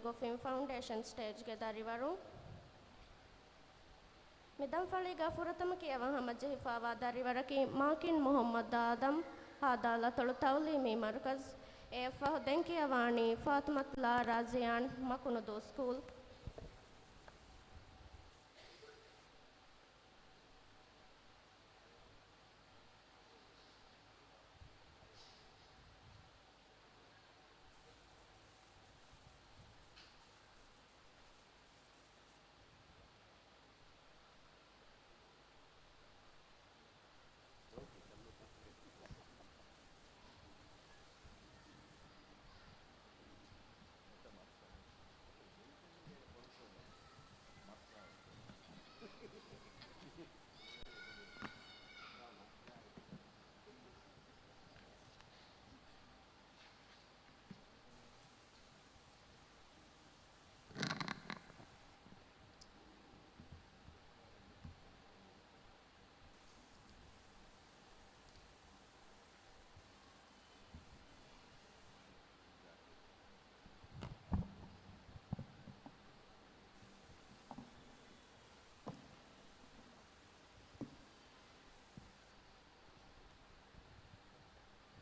Gofim Foundation stage ke darivaru midam faliga furatama kiyawan hamajje hifawa darivaraki makin Muhammad Adam hadala tolu tawlimi markaz efa denkiyawani Fatimat La Razian Makunudu School.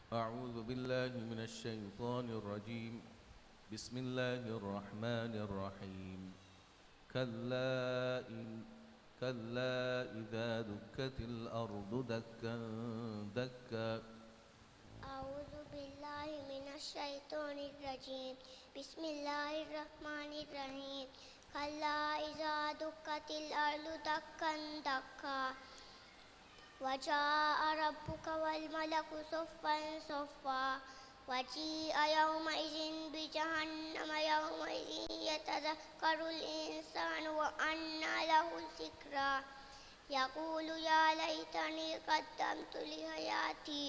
أعوذ بالله من الشيطان الرجيم بسم الله الرحمن الرحيم كلا إذا دكت الأرض دكا دكا أعوذ بالله من الشيطان الرجيم بسم الله الرحمن الرحيم كلا إذا دكت الأرض دكا دكا وجاء ربك والملك صفا صفا وجيء يومئذ بجهنم يومئذ يتذكر الإنسان وأنى له الذكرى يقول يا ليتني قدمت لحياتي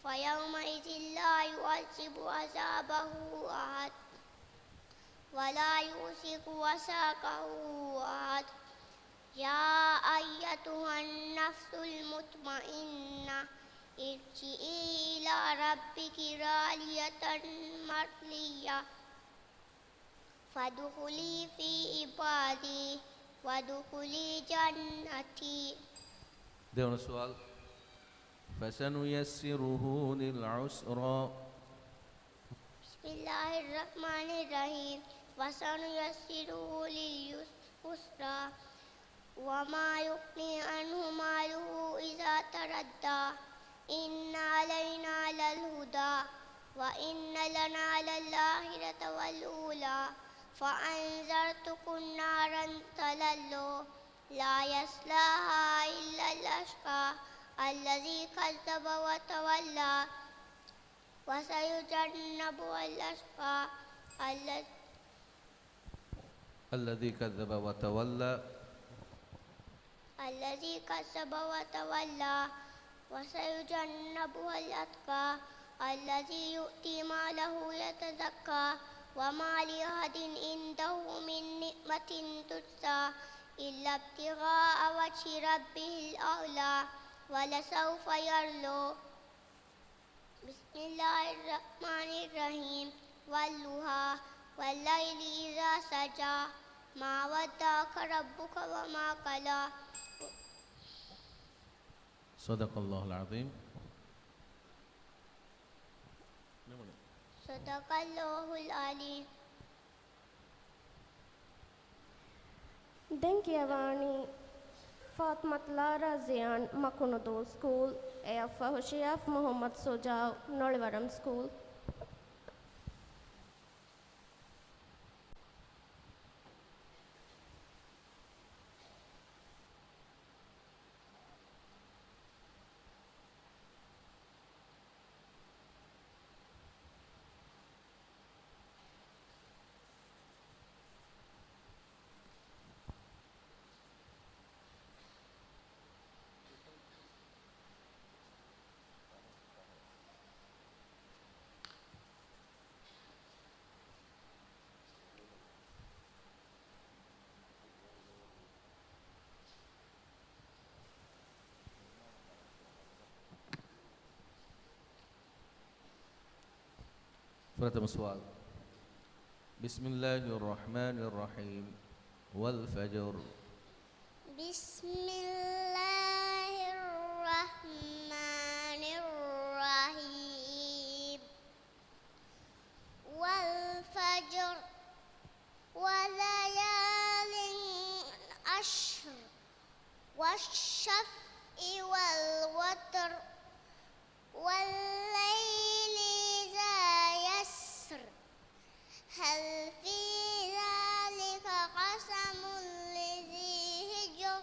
فيومئذ لا يعذب عذابه أحد ولا يوثق وثاقه أحد يا أيتها النفس المطمئنة ارجعي إلى ربك راضية مرضية فادخلي في عبادي وادخلي جنتي. ده سؤال فسنيسره للعسرى. بسم الله الرحمن الرحيم فسنيسره لليسرى وما يغني عنه ماله إذا تردى إن علينا للهدى وإن لنا للآخرة والأولى فأنذرتكم نارا تلظى لا يصلاها إلا الأشقى الذي كذب وتولى وسيجنبها الأشقى الذي كذب وتولى وسيجنبها الأتقى الذي يؤتي ماله يتزكى وما لأحد عنده من نعمة تجزى إلا ابتغاء وجه ربه الأعلى ولسوف يرضى. بسم الله الرحمن الرحيم والضحى والليل إذا سجى ما ودعك ربك وما قلى. صدق الله العظيم. صدق الله العليم. denkiyawani Fatimat La Razian Makunudu School efa Hoshiaf Muhammad Sojaw Nolivaram School. فرتم السؤال بسم الله الرحمن الرحيم والفجر بسم الله الرحمن الرحيم والفجر وليال عشر والشفع والوتر والليل إذا يسر هل في ذلك قسم لذي حجر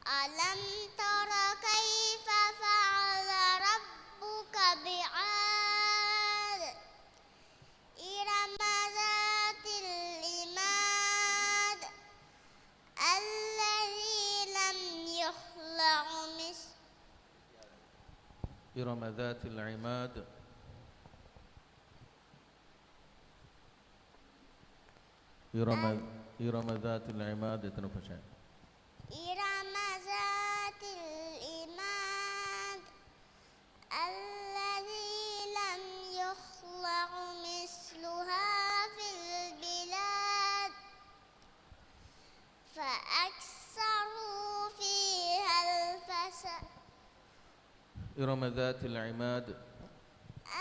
ألم تر كيف فعل ربك بعاد إرم ذات العماد الذي لم يخلق مثله إرم ذات العماد إرم ذات العماد تنفشان إرم ذات العماد الذي لم يخلق مثلها في البلاد فأكثروا فيها الفساد إرم ذات العماد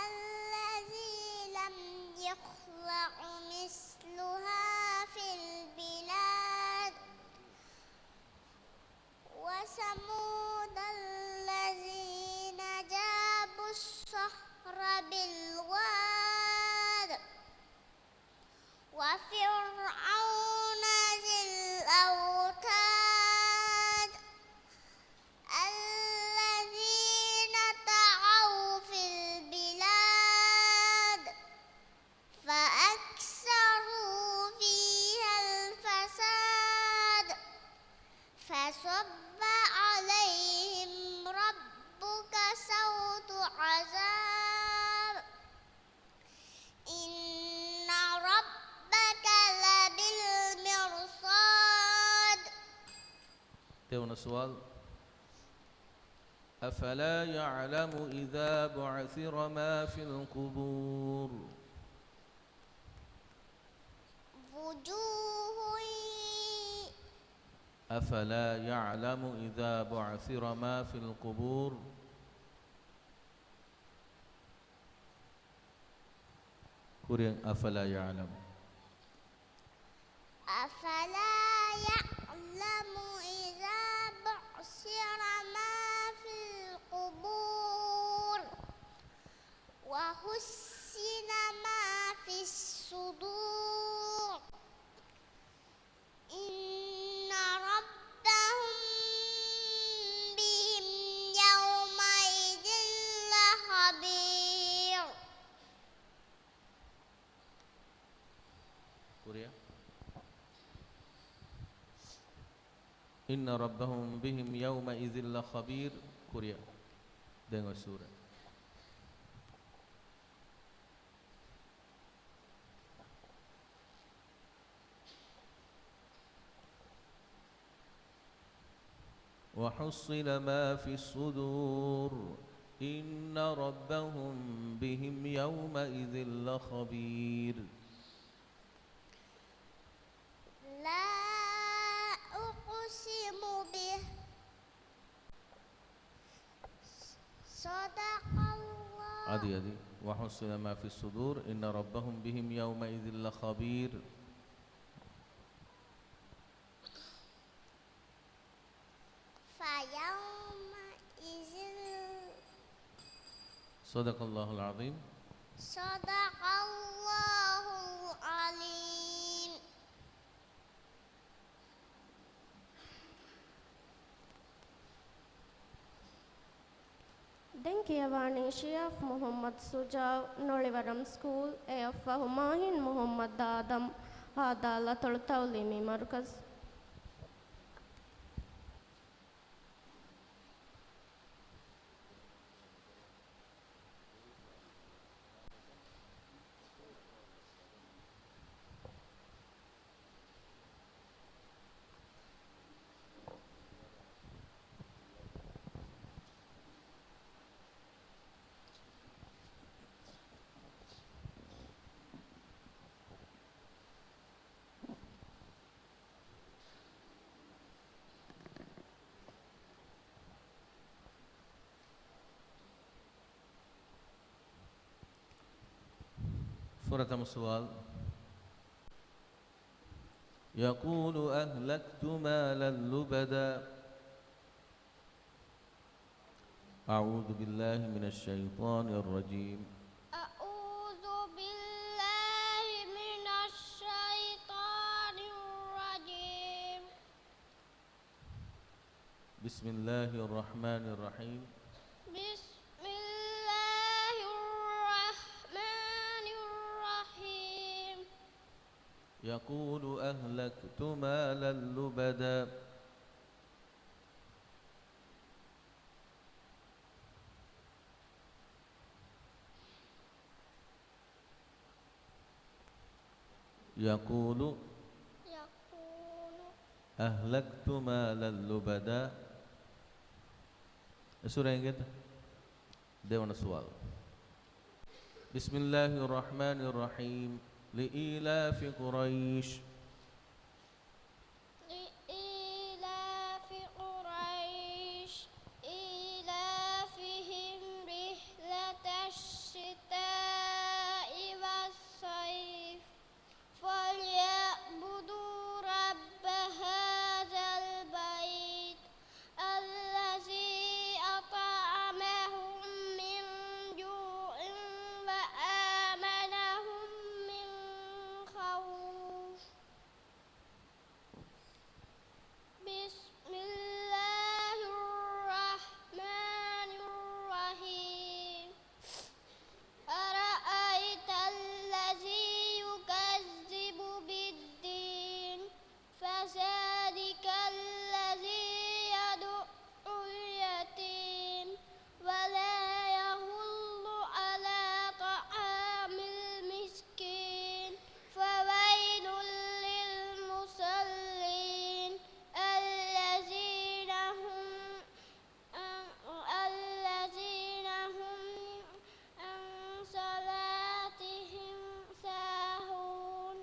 الذي لم يخلق مثلها في البلاد وثمود الذين جابوا الصخر بالواد وفرعون ذي الأوتاد الذين طغوا في البلاد فأكثروا فيها الفساد فصب عليهم ربك سوط عذاب إن ربك لبالمرصاد. تيونا سؤال أفلا يعلم إذا بعثر ما في القبور وجوه أفلا يعلم إذا بعثر ما في القبور كوريان أفلا يعلم أفلا يعلم إذا بعثر ما في القبور وحصل ما في الصدور إن ربهم بهم يومئذ لخبير. كوريا إن ربهم بهم يومئذ لخبير كوريا dengar surah وحصل ما في الصدور إن ربهم بهم يومئذ لخبير لا أقسم به صدق الله. عادي وحصل ما في الصدور إن ربهم بهم يومئذ لخبير فيومئذ صدق الله العظيم. صدق الله العليم. Denkiavani Shia Muhammad Sujav Nolivaram School AF Humahin Muhammad Adam Hadala Toltaulimi Markaz. प्रथम सवाल यक़ूलु अहलक्तु मालन लुबदा अऊज़ु बिल्लाहि मिनश शैतानिर रजीम أعوذ بالله من الشيطان الرجيم बिस्मिल्लाहिर रहमानिर रहीम بسم الله الرحمن الرحيم यक़ूलु अहलक्तु मालन लुबदा यक़ूलु يقول अहलक्तु मालन लुबदा सुनेंगे तो देवन सवाल बिस्मिल्लाहिर रहमानिर रहीम लिईलाफि कुरैश لإيلاف قريش إيلافهم رحلة الشتاء والصيف فليعبدوا رب هذا البيت الذي أطعمهم من جوع وآمنهم من خوف بسم الله الرحمن الرحيم أرأيت الذي يكذب بالدين فذلك الذي يدع اليتيم ولا يحض على طعام المسكين فويل للمصلين الذين هم عن صلاتهم ساهون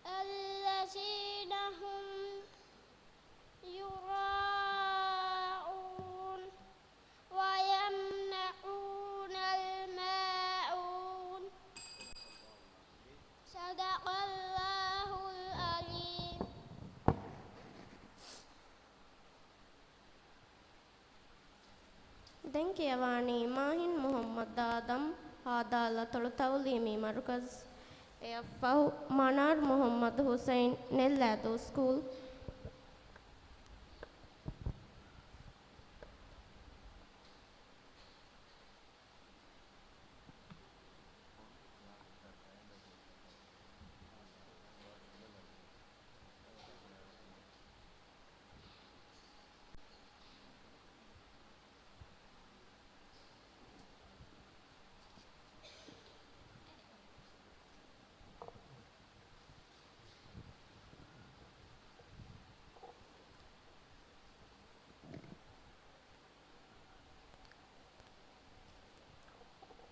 الذين هم يراءون ويمنعون الماعون صدق الله العليم දෙන්කියවානි මාහින් මොහම්මද් ආදම් ආදාලා තොළ තවලීමි මරුකස් එයෆහු මනාර් මොහම්මද් හුසයින් නෙල්ලාදෝ ස්කූල්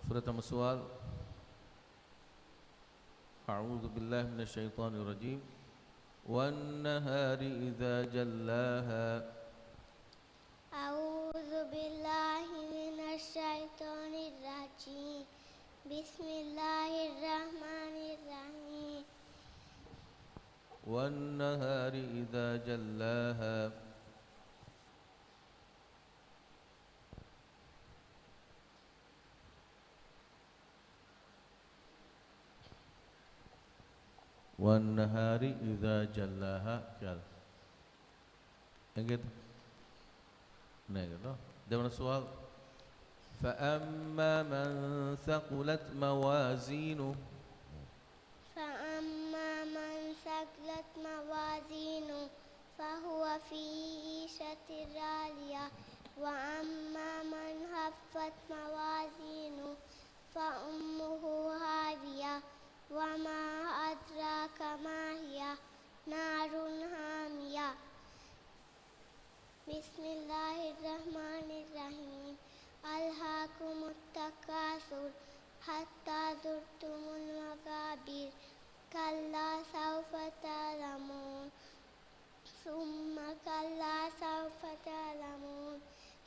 प्रथम सवाल अऊज़ु बिल्लाहि मिनश शैतानिर रजीम वन्नहारि इज़ा जल्लाहा أعوذ بالله من الشيطان الرجيم بسم الله الرحمن الرحيم वन्नहारि इज़ा जल्लाहा वन्नहारि इज़ा जल्लाहा क्या इंगित नहीं तो देवन सवाल فأما من ثقلت موازينه فأما من ثقلت موازينه فهو في عيشة راضية وأما من خفت موازينه فأمه هاوية وما أدراك ما هي نار حامية بسم الله الرحمن الرحيم ألهاكم التكاثر حتى زرتم المقابر كلا سوف تعلمون ثم كلا سوف تعلمون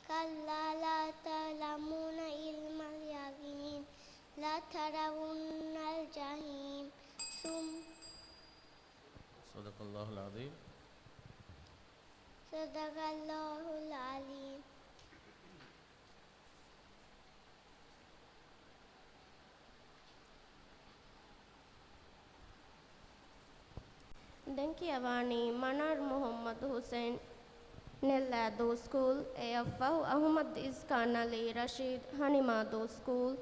كلا لا تعلمون علم اليقين لترون الله العظيم. صدق الله العليم. Denkiavani Manar Muhammad Hussein Nellado School, AFO Ahmad Iskan Ali Rashid Hanimado School.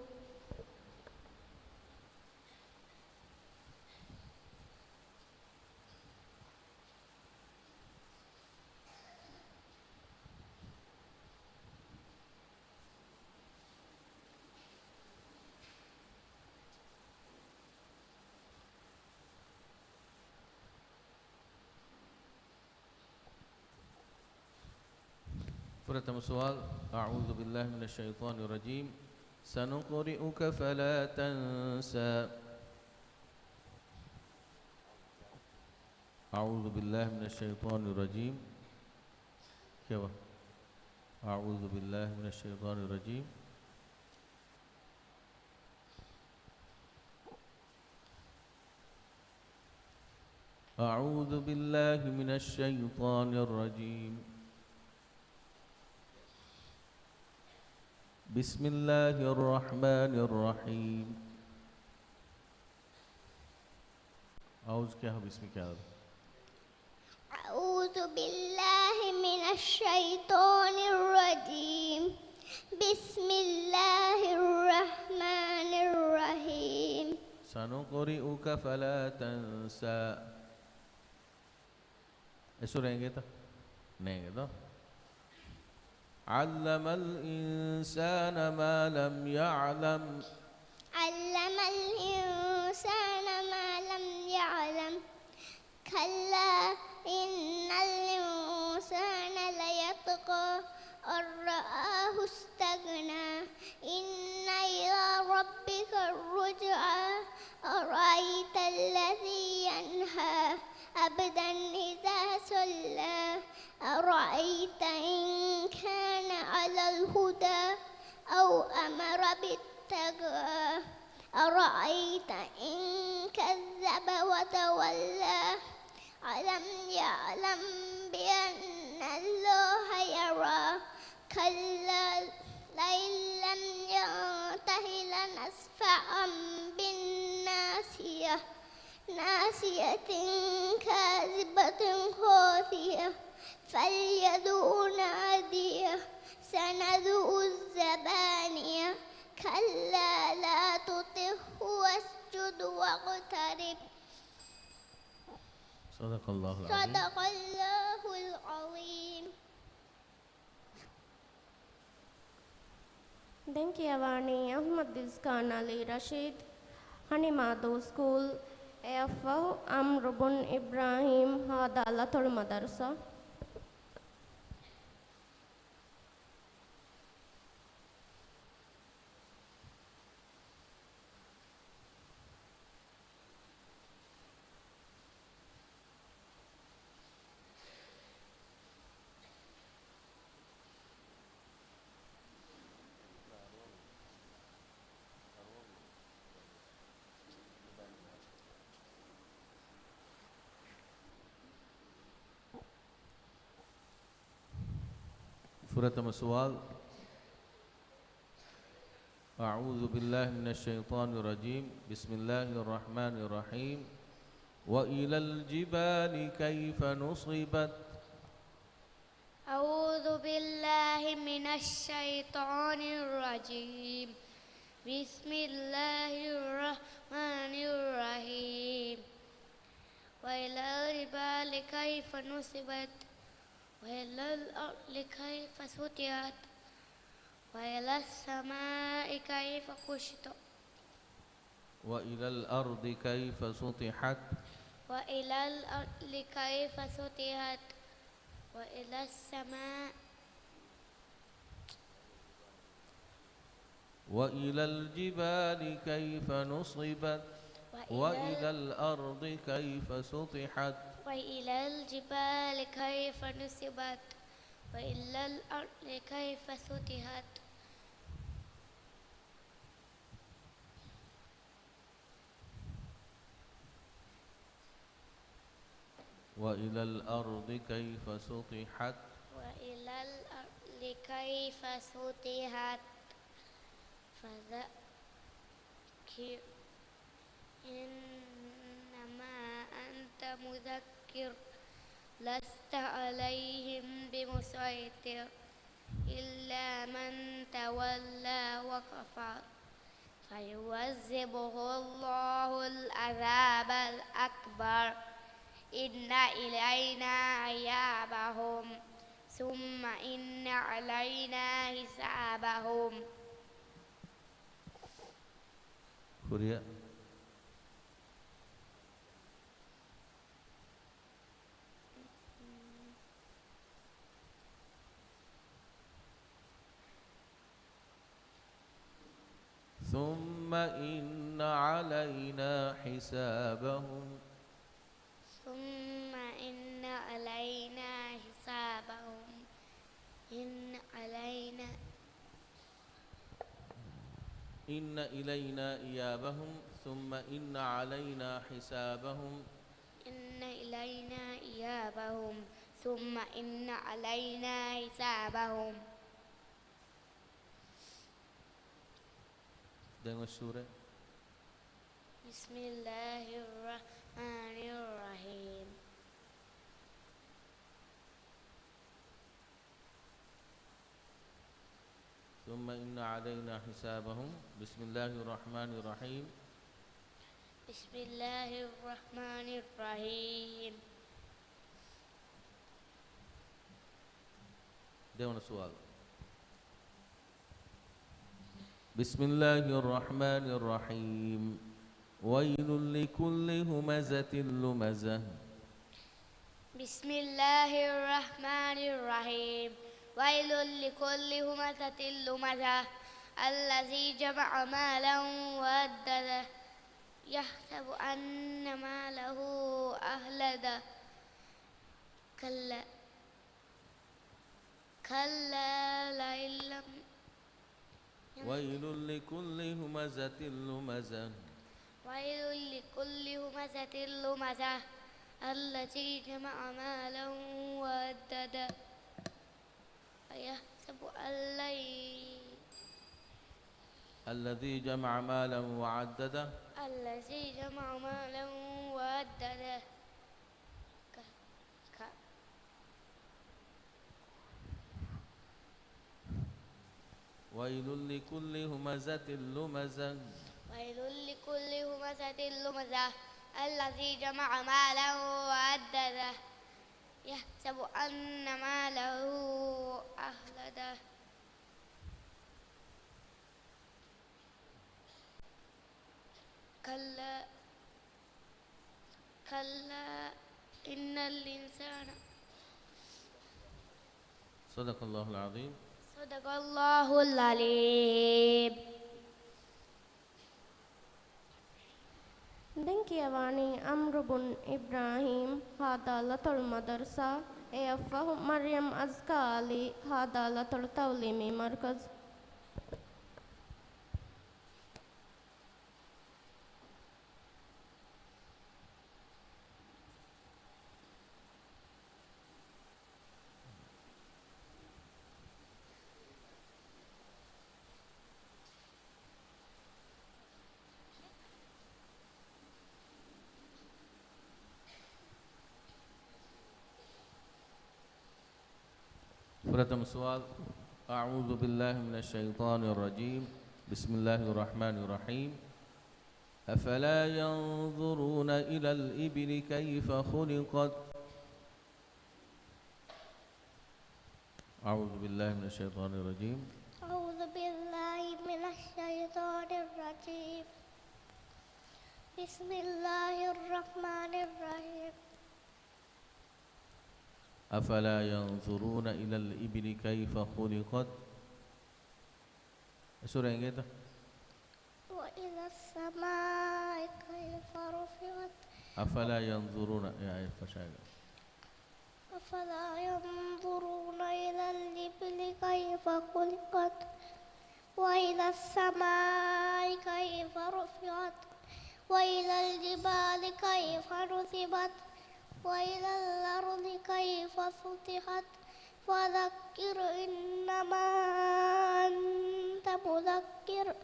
فرتم السؤال. أعوذ بالله من الشيطان الرجيم. سنقرئك فلا تنسى. أعوذ بالله من الشيطان الرجيم. क्या हुआ? أعوذ بالله من الشيطان الرجيم. أعوذ بالله من الشيطان الرجيم. بسم الله الرحمن الرحيم. أعوذ क्या है बिस्मिल्लाह क्या है? أعوذ بالله من الشيطان الرجيم. بسم الله الرحمن الرحيم. سنقرئك فلا تنسى. ऐसे रहेंगे तो नहीं तो علم الإنسان ما لم يعلم. علم الإنسان ما لم يعلم. كلا إن الإنسان ليطغى أن رآه استغنى. إن إلى ربك الرجعى. أرأيت الذي ينهى عبدا إذا صلى. أرأيت إن كان على الهدى أو أمر بالتقوى. أرأيت إن كذب وتولى. ألم يعلم بأن الله يرى. كلا لئن لم ينته لنسفعا بالناصية. ناصية كاذبة خاطئة. فليدع ناديه. سندع الزبانية. كلا لا تطعه واسجد واقترب. صدق الله العظيم. صدق الله العظيم. Denkiavani Ahmad Iskan Ali Rashid Hanimado School, AFO Amr bin Ibrahim Hadalatul Madarsa. فرتم السؤال. أعوذ بالله من الشيطان الرجيم. بسم الله الرحمن الرحيم. وإلى الجبال كيف نصبت. أعوذ بالله من الشيطان الرجيم. بسم الله الرحمن الرحيم. وإلى الجبال كيف نصبت. وإلى الأرض كيف سطحت. وإلى السماء كيف كشطت. وإلى الأرض كيف سطحت. وإلى الأرض كيف سطحت. وإلى السماء. وإلى الجبال كيف نصبت. وإلى الأرض كيف سطحت. وإلى الجبال كيف نصبت. وإلى الأرض كيف سطحت. وإلى الأرض كيف سطحت وإلى الأرض كيف سطحت فذكر إنما أنت مذكر لست عليهم بمسيطر إلا من تولى وكفر فيعذبه الله العذاب الأكبر إن إلينا إيابهم ثم إن علينا حسابهم. كوريا ثم إن علينا حسابهم ثم إن علينا حسابهم إن إلينا إيابهم ثم إن علينا حسابهم إن إلينا إيابهم ثم إن علينا حسابهم. Dengan surah Bismillahirrahmanirrahim. ثم إن علينا حسابهم بسم الله الرحمن الرحيم. Bismillahirrahmanirrahim. Dengan soal بسم الله الرحمن الرحيم ويل لكل همزة لمزة. بسم الله الرحمن الرحيم ويل لكل همزة لمزة الذي جمع مالا وعدده يحسب أن ماله أخلده كلا لئن لم ويل لكل همزة لمزة ويل لكل همزة لمزة الذي جمع مالا وعدده أيحسب أن لن الذي جمع مالا وعدده الذي جمع مالا وعدده ويل لكل همزة لمزة ويل لكل همزة لمزة الذي جمع مالا وعدده يحسب أن ماله أخلده كلا إن الإنسان صدق الله العظيم. صدق الله العليم. دنكيواني عمرو بن إبراهيم هذا المدرسة إيفه مريم أزكالي هذا التعليمي مركز. प्रथम सवाल أعوذ بالله من الشيطان الرجيم بسم الله الرحمن الرحيم أفلا ينظرون إلى الإبل كيف خلقت أعوذ بالله من الشيطان الرجيم أعوذ بالله من الشيطان الرجيم بسم الله الرحمن الرحيم أفلا ينظرون إلى الإبل كيف خلقت سورة yang kita وإلى السماء كيف رفعت أفلا ينظرون يا آية فشاهد أفلا ينظرون إلى الإبل كيف خلقت وإلى السماء كيف رفعت وإلى الجبال كيف نصبت وإلى الأرض كيف سطحت فذكر إنما أنت مذكر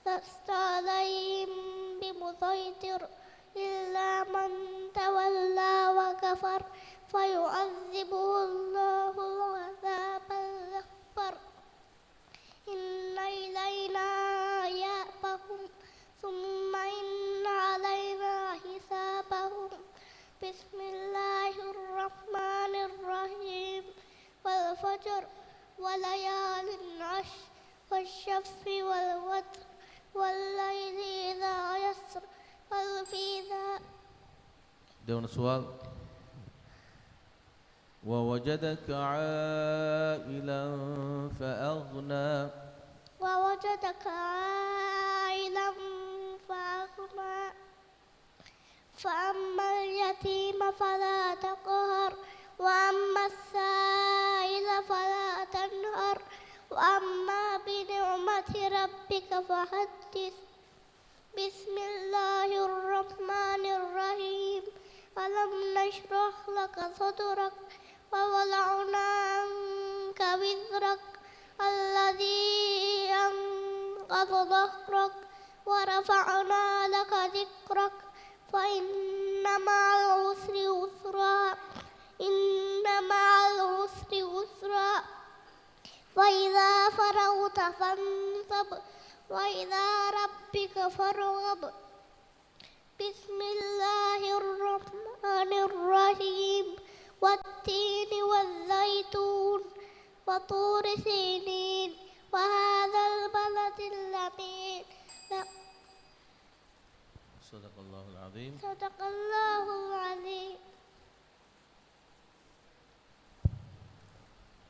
لست عليهم بمسيطر إلا من تولى وكفر فيعذبه الله العذاب الأكبر إن إلينا إيابهم ثم إن علينا حسابهم بسم الله الرحمن الرحيم والفجر وليال عشر والشفع والوتر والليل إذا يسر هل في ذلك Dewan soal. ووجدك عائلا فأغنى ووجدك عائلا فأغنى فأما اليتيم فلا تقهر وأما السائل فلا تنهر وأما بنعمة ربك فحدث بسم الله الرحمن الرحيم ألم نشرح لك صدرك ووضعنا عنك وزرك الذي أنقض ظهرك ورفعنا لك ذكرك فإن مع العسر يسرا إن مع العسر يسرا وإذا فرغت فانصب وإلى ربك فارغب بسم الله الرحمن الرحيم والتين والزيتون وطور سينين وهذا البلد الأمين صدق الله العظيم. صدق الله العظيم.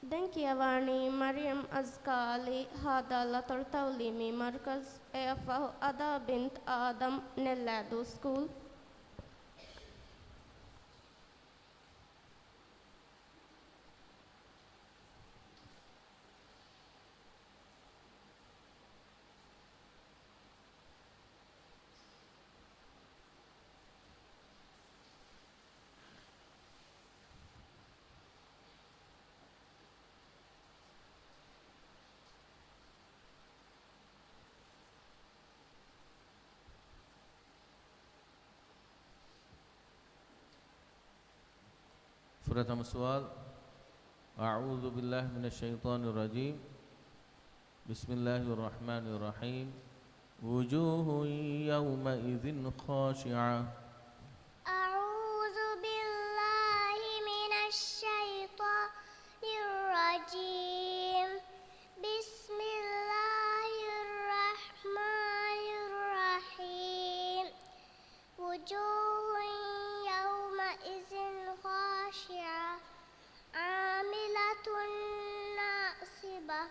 دنكيواني مريم أزكالي هذا لترتوليمي مركز أفه أدا بنت آدم نلادو سكول. Pertama soal. A'udzu billahi minasyaitonir rajim. Bismillahirrahmanirrahim. Wujuhun yawma idzin khashi'ah. أعوذ بالله من الشيطان الرجيم بسم الله الرحمن الرحيم وجوه يومئذ خاشعة عاملة ناصبة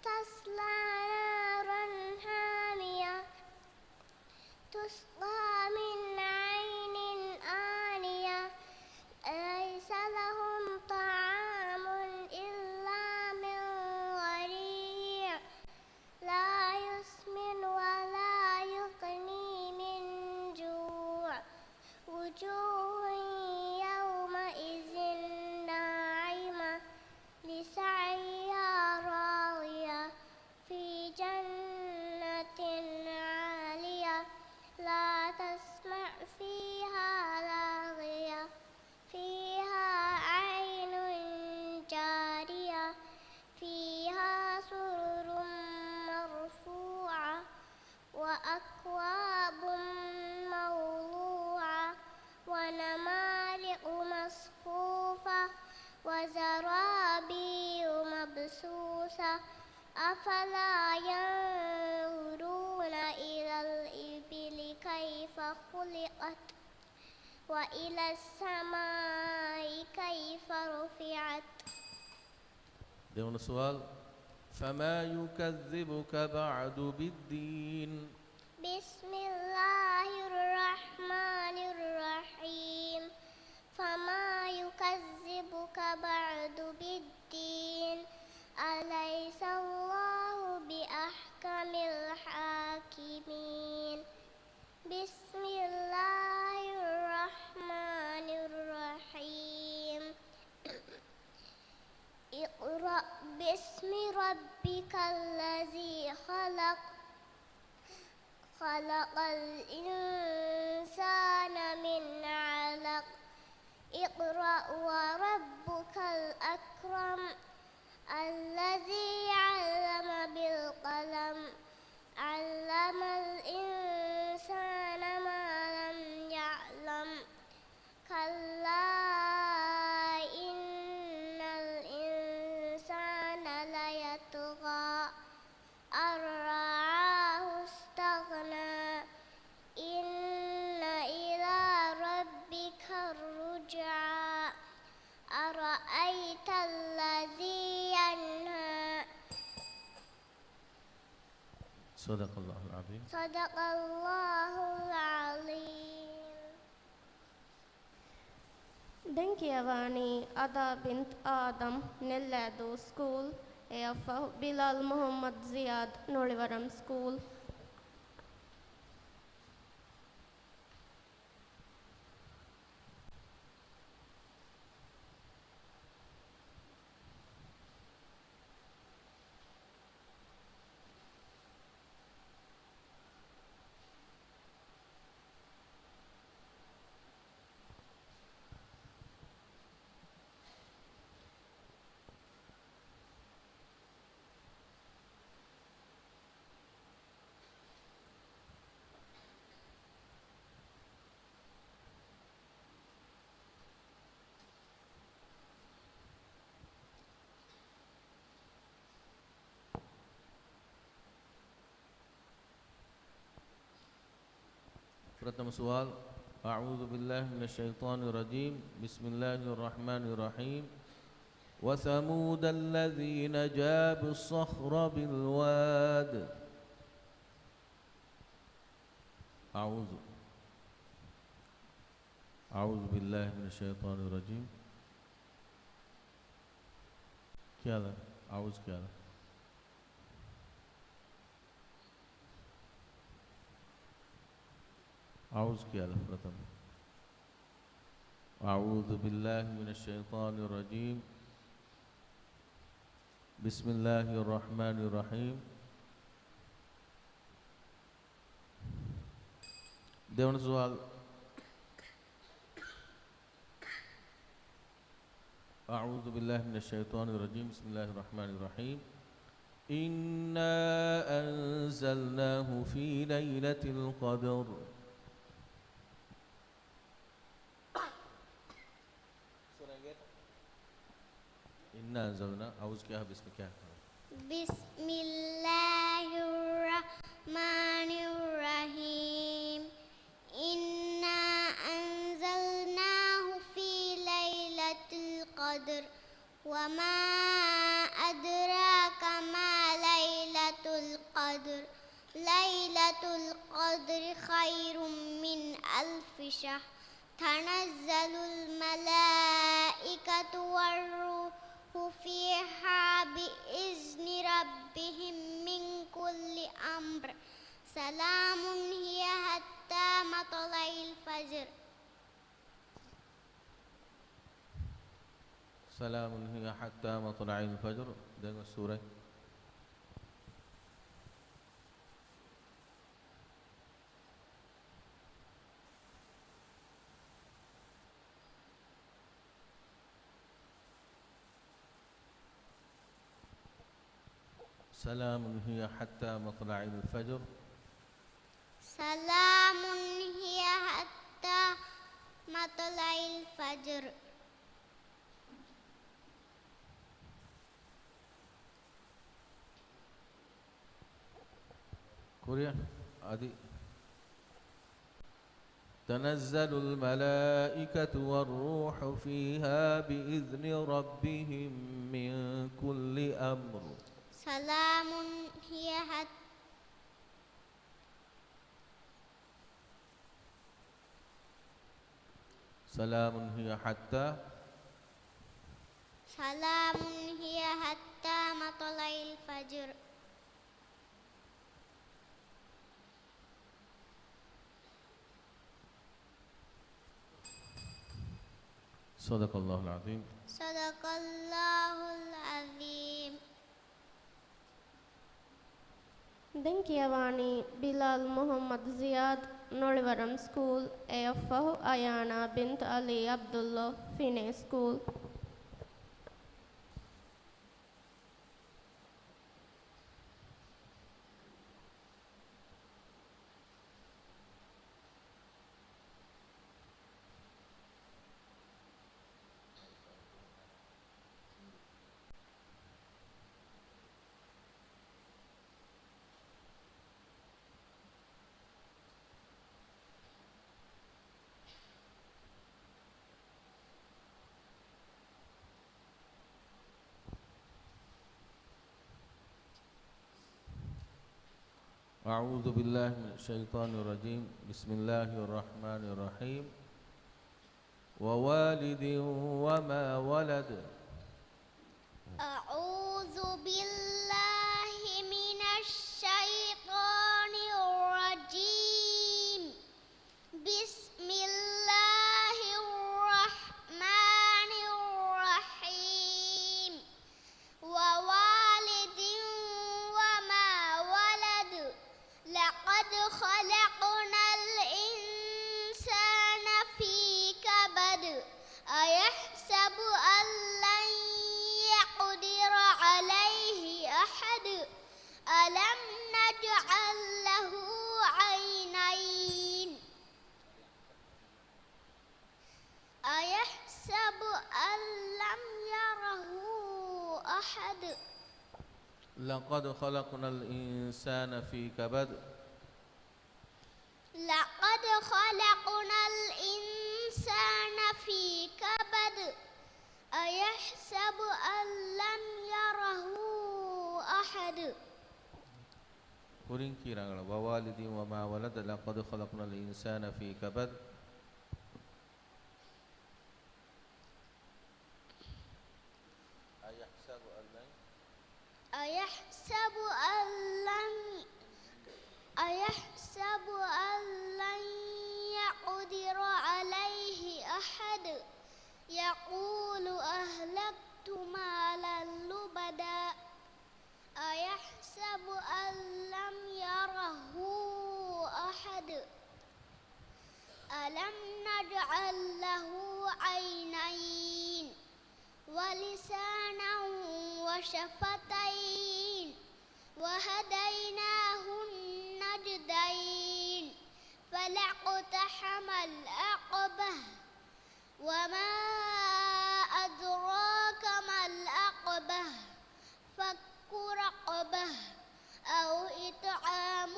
تصلى نارا حامية تسقى من عين آنية ليس لهم طعام إلا من ضريع لا يسمن ولا يغني من جوع وجوه يومئذ ناعمة لسعيها راضية في جنة عالية لا تسمع فيها لاغية فيها عين جارية فيها سرر مرفوعة وأكواب موضوعة ونمارق مصفوفة وزرابي مبثوثة أفلا ينظرون إلى الإبل كيف خلقت وإلى السماء كيف رفعت. Dewan soal. Fama yukazzibuka ba'du biddin. بسم الله الرحمن الرحيم فما يكذبك بعد بالدين أليس الله بأحكم الحاكمين بسم الله الرحمن الرحيم باسم ربك الذي خلق خلق الإنسان من علق اقرأ وربك الأكرم الذي علم بالقلم علم الإنسان ما لم يعلم كلا إن الإنسان ليطغى أن رآه استغنى إن إلى ربك الرجعى أرأيت الذي ينهى صدق الله العظيم. صدق الله العظيم. Denkiavani Ada bint Adam Nellado School EFA Bilal Muhammad Ziad Nolivaram School. प्रथम सवाल अऊज़ु बिल्लाहि मिनश शैतानिर रजीम बिस्मिल्लाहिर रहमानिर रहीम वसमूद الذين جابوا الصخر بالواد أعوذ بالله من الشيطان الرجيم क्या था आउज़ क्या था आउज़ क्या था प्रथम अऊज़ु बिल्लाहि मिनश शैतानिर रजीम बिस्मिल्लाहिर रहमानिर रहीम देवन सवाल أعوذ بالله من الشيطان الرجيم بسم الله الرحمن الرحيم إنا أنزلناه في ليلة القدر إنا أنزلنا أعوذ كيا بسم كيا بسم الله الرحمن الرحيم إنا أنزلناه في ليلة القدر وما أدراك ما ليلة القدر ليلة القدر خير من ألف شهر تنزل الملائكة والروح فيها بإذن ربهم من كل أمر سلام هي حتى مطلع الفجر سلام هي حتى مطلع الفجر dengan surah سلام هي حتى مطلع الفجر سلام هي حتى مطلع الفجر كوريا عادي تنزل الملائكة والروح فيها بإذن ربهم من كل أمر سلام هي حتى سلام هي حتى سلام هي حتى مطلع الفجر صدق الله العظيم صدق الله العظيم Denkiawani Bilal Muhammad Ziad Nolivaram School Efahu Ayana bint Ali Abdullah Fine School. أعوذ بالله من الشيطان الرجيم بسم الله الرحمن الرحيم ووالد وما ولد أعوذ بالله من الشيطان الرجيم بسم الله الرحمن الرحيم ووالد وما ولد لقد خلقنا الإنسان في كبد أيحسب أن لن يقدر عليه أحد ألم نجعل له عينين أيحسب أن لم يره أحد لقد خلقنا الإنسان في كبد لقد خلقنا الإنسان في كبد أيحسب أن لم يره أحد Kuring kirang ووالد وما ولد لقد خلقنا الإنسان في كبد أيحسب أن لن أيحسب أن لن يقدر عليه أحد يقول أهلكت مالا لبدا أيحسب أن لم يره أحد ألم نجعل له عينين ولسانا وشفتين وهديناه النجدين فلاقتحم العقبة وما أدراك ما العقبة فك رقبة أو إطعام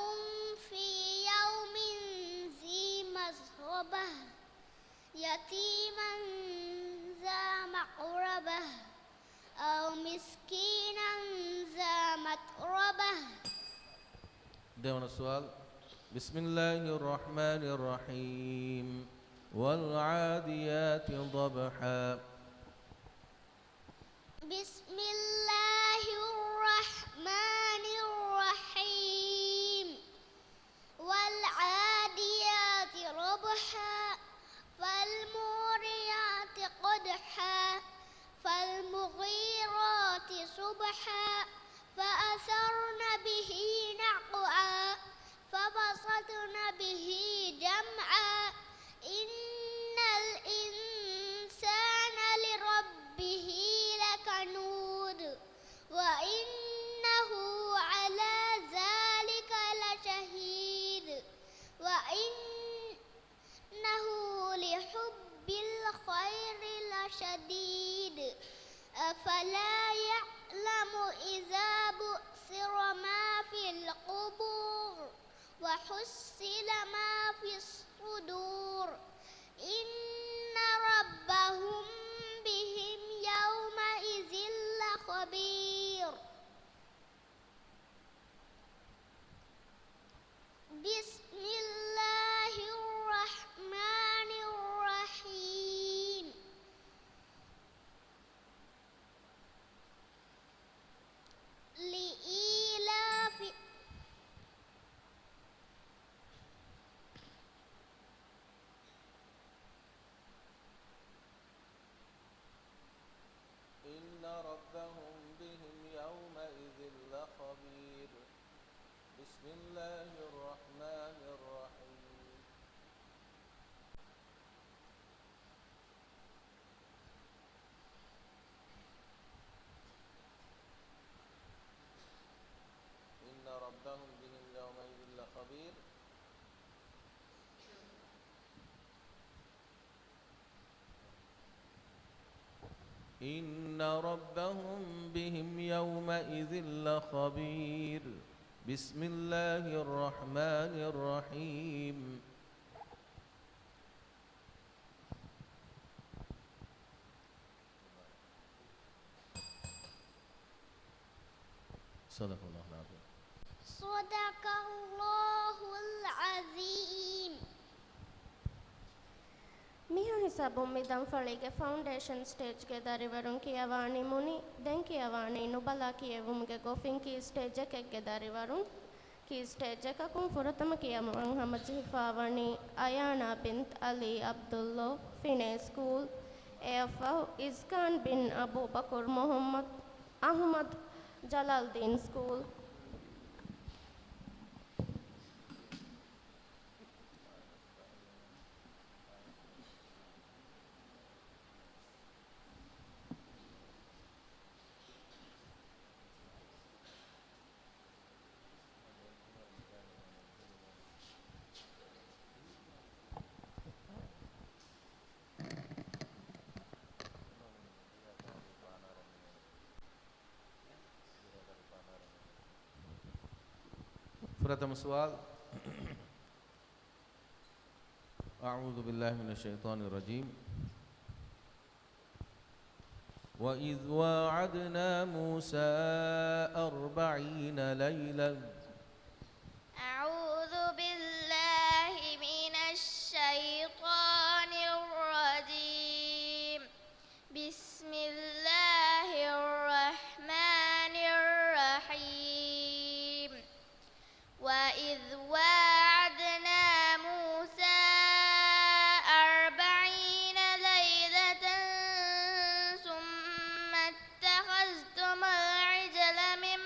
في يوم ذي مسغبة يتيما ذا مقربة أو مسكينا ذا متربة. Dewan soal Bismillahirrahmanirrahim Wal'adiyati dhabha Bismillahirrahmanirrahim Wal'adiyati dhabha falmuriyati qadha falmughirati subha فأثرن به نقعا فبسطن به جمعا إن الإنسان لربه لكنود وإنه على ذلك لشهيد وإنه لحب الخير لشديد أفلا يعلم إذا بؤثر ما في القبور وحصل ما في الصدور إن ربهم بهم يومئذ لخبير بسم الله الرحمن الرحيم لإيلاف إن ربهم بهم يومئذ لخبير بسم الله الرحمن الرحيم إن ربهم بهم يومئذ لخبير إن ربهم بهم يومئذ لخبير بسم الله الرحمن الرحيم صدق الله العظيم صدق الله العظيم. මිහ හිසබුම් මිදම් ඵಳಿಗೆ ಫೌಂಡೇಶನ್ ಸ್ಟೇಜ್ಗೆ ದಾರಿವರುಂಕಿ ಅವಾಣಿ ಮುನಿ ದೆಂಕಿ ಅವಾಣಿ ನುಬಲಾ ಕಿಯವುಮ್ಗೆ ಗೋಫಿಂಕಿ ಸ್ಟೇಜ್ ಕೆಗ್ಗೆ ದಾರಿವರು ಕಿ ಸ್ಟೇಜ್ ಕಕುಂ ಫುರತಮ ಕಿಯಮಂ ಹಮಜ್ ಹಿಫಾವಣಿ ಅಯಾನಾ ಬಿಂತ್ ಅಲಿ ಅಬ್ದುಲ್ಲೋ ಫಿನೆ ಸ್ಕೂಲ್ ಎಫ್ ಇಸ್ಕಾನ್ ಬಿನ್ ಅಬೂ ಬಕರ್ ಮೊಹಮ್ಮದ್ ಅಹಮದ್ ಜಲಾಲ್ದೀನ್ ಸ್ಕೂಲ್ प्रथम सवाल أعوذ بالله من الشيطان الرجيم وإذ واعدنا موسى 40 ليلة أعوذ بالله من الشيطان الرجيم بسم الله الرحمن الرحيم وإذ واعدنا موسى 40 ليلة ثم اتخذتم العجل من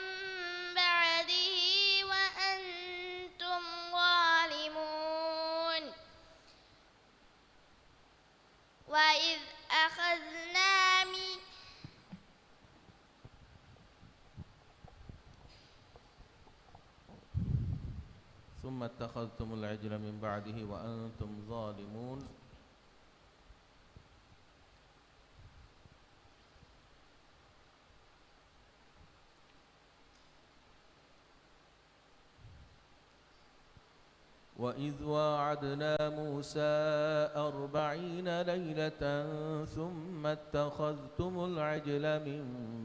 بعده وأنتم ظالمون وإذ أخذنا ثم اتخذتم العجل من بعده وأنتم ظالمون وإذ واعدنا موسى 40 ليلة ثم اتخذتم العجل من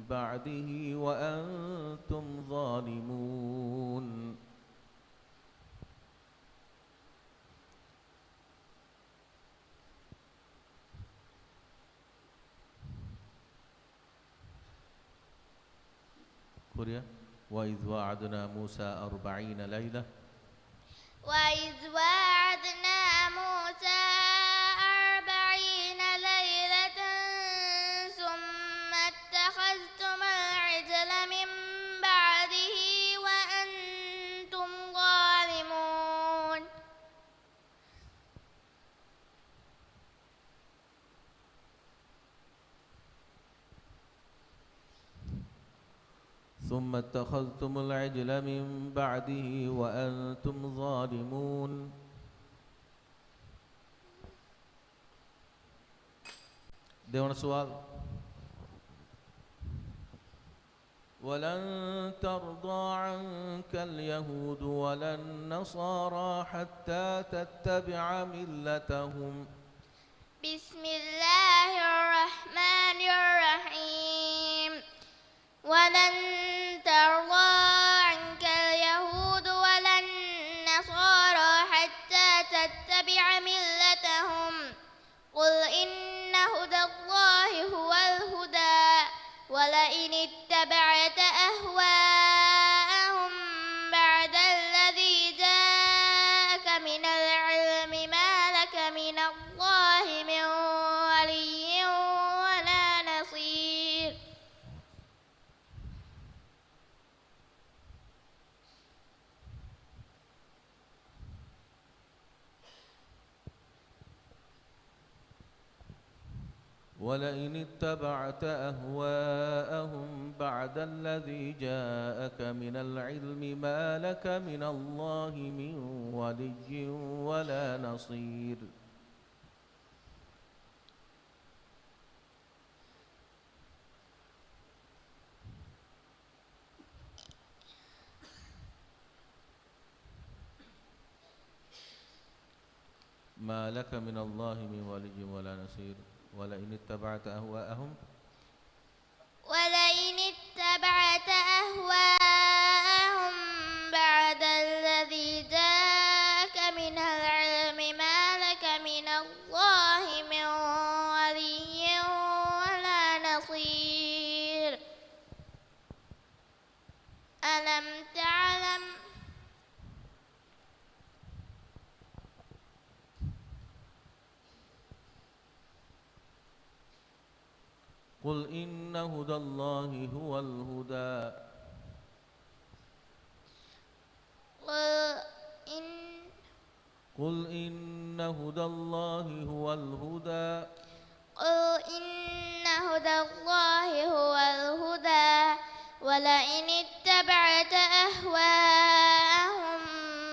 بعده وأنتم ظالمون قرية وإذ واعدنا موسى 40 ليلة وإذ واعدنا موسى 40 ليلة ثم اتخذتم العجل من بعده وأنتم ظالمون ثم اتخذتم العجل من بعده وأنتم ظالمون දෙවන සුවල් ولن ترضى عنك اليهود ولا النصارى حتى تتبع ملتهم بسم الله الرحمن الرحيم ولن ترضى عنك اليهود ولا النصارى حتى تتبع ملتهم قل إن هدى الله هو الهدى ولئن اتبعت أهواءهم بعد الذي جاءك من العلم ما لك من الله من ولي ولا نصير ولئن اتبعت أهواءهم بعد الذي جاءك من العلم ما لك من الله من ولي ولا نصير. ما لك من الله من ولي ولا نصير. ولئن اتبعت أهواءهم بعد الذي جاءك من العلم ما لك من الله من ولي ولا نصير. ألم تعلم قل إن هدى الله هو الهدى قل إن هدى الله هو الهدى قل إن هدى الله هو الهدى ولئن اتبعت أهواءهم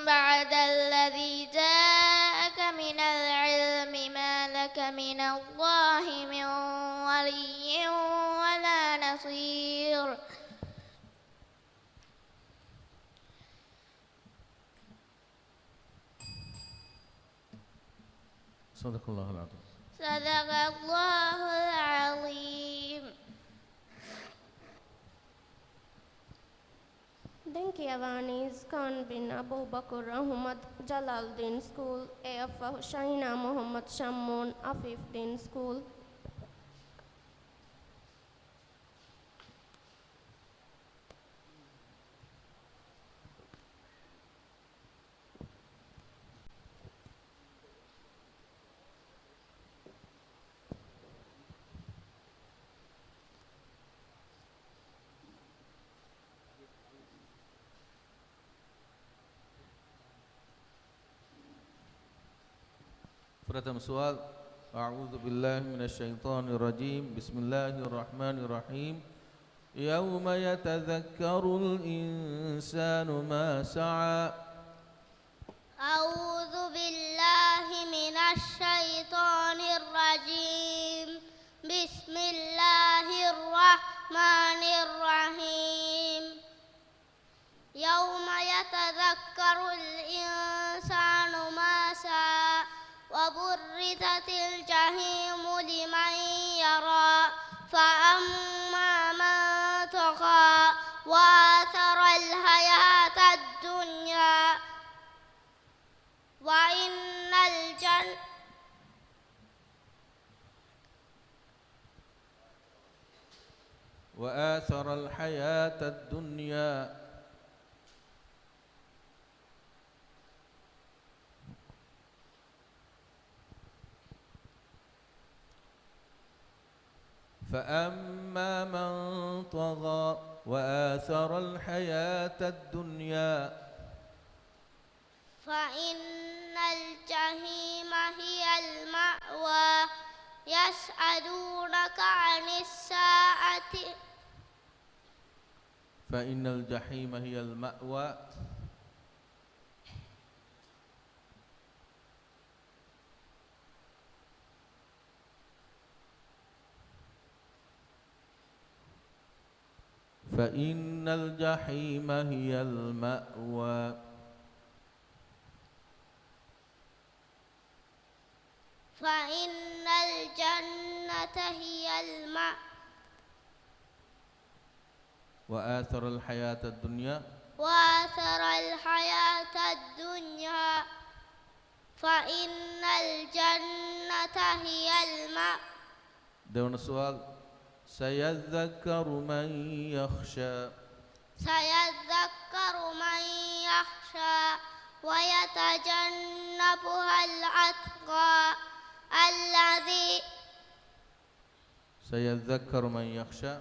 بعد الذي جاءك من العلم ما لك من الله من ولي ولا نصير. صدق الله العظيم. صدق الله العظيم. Denkiavani is Khan bin Abu Bakr Ahmad Jalaluddin School, AF Shaina Muhammad Shammun Afif Din School. प्रथम सवाल अऊज़ु बिल्लाहि मिनश्शैतानिर्रजीम बिस्मिल्लाहिर्रहमानिर्रहीम यौम यतज़क्करुल इंसानु मा सआ। अऊज़ु बिल्लाहि मिनश्शैतानिर्रजीम बिस्मिल्लाहिर्रहमानिर्रहीम यौम यतज़क्करुल इंसानु मा सआ वबुर्रिज़तिल जहीमु लिमन यरा फअम्मा मन तग़ा वआथरल हयातद दुन्या وآثر الحياة الدنيا فأما من طغى وآثر الحياة الدنيا فإن الجحيم هي المأوى يسألونك عن الساعة فإن الجحيم هي المأوى فإن الجحيم هي المأوى فإن الجنة هي المأوى وآثر الحياة الدنيا وآثر الحياة الدنيا فإن الجنة هي المأوى. دون السؤال سيذكر من يخشى سيذكر من يخشى ويتجنبها الأتقى الذي سيذكر من يخشى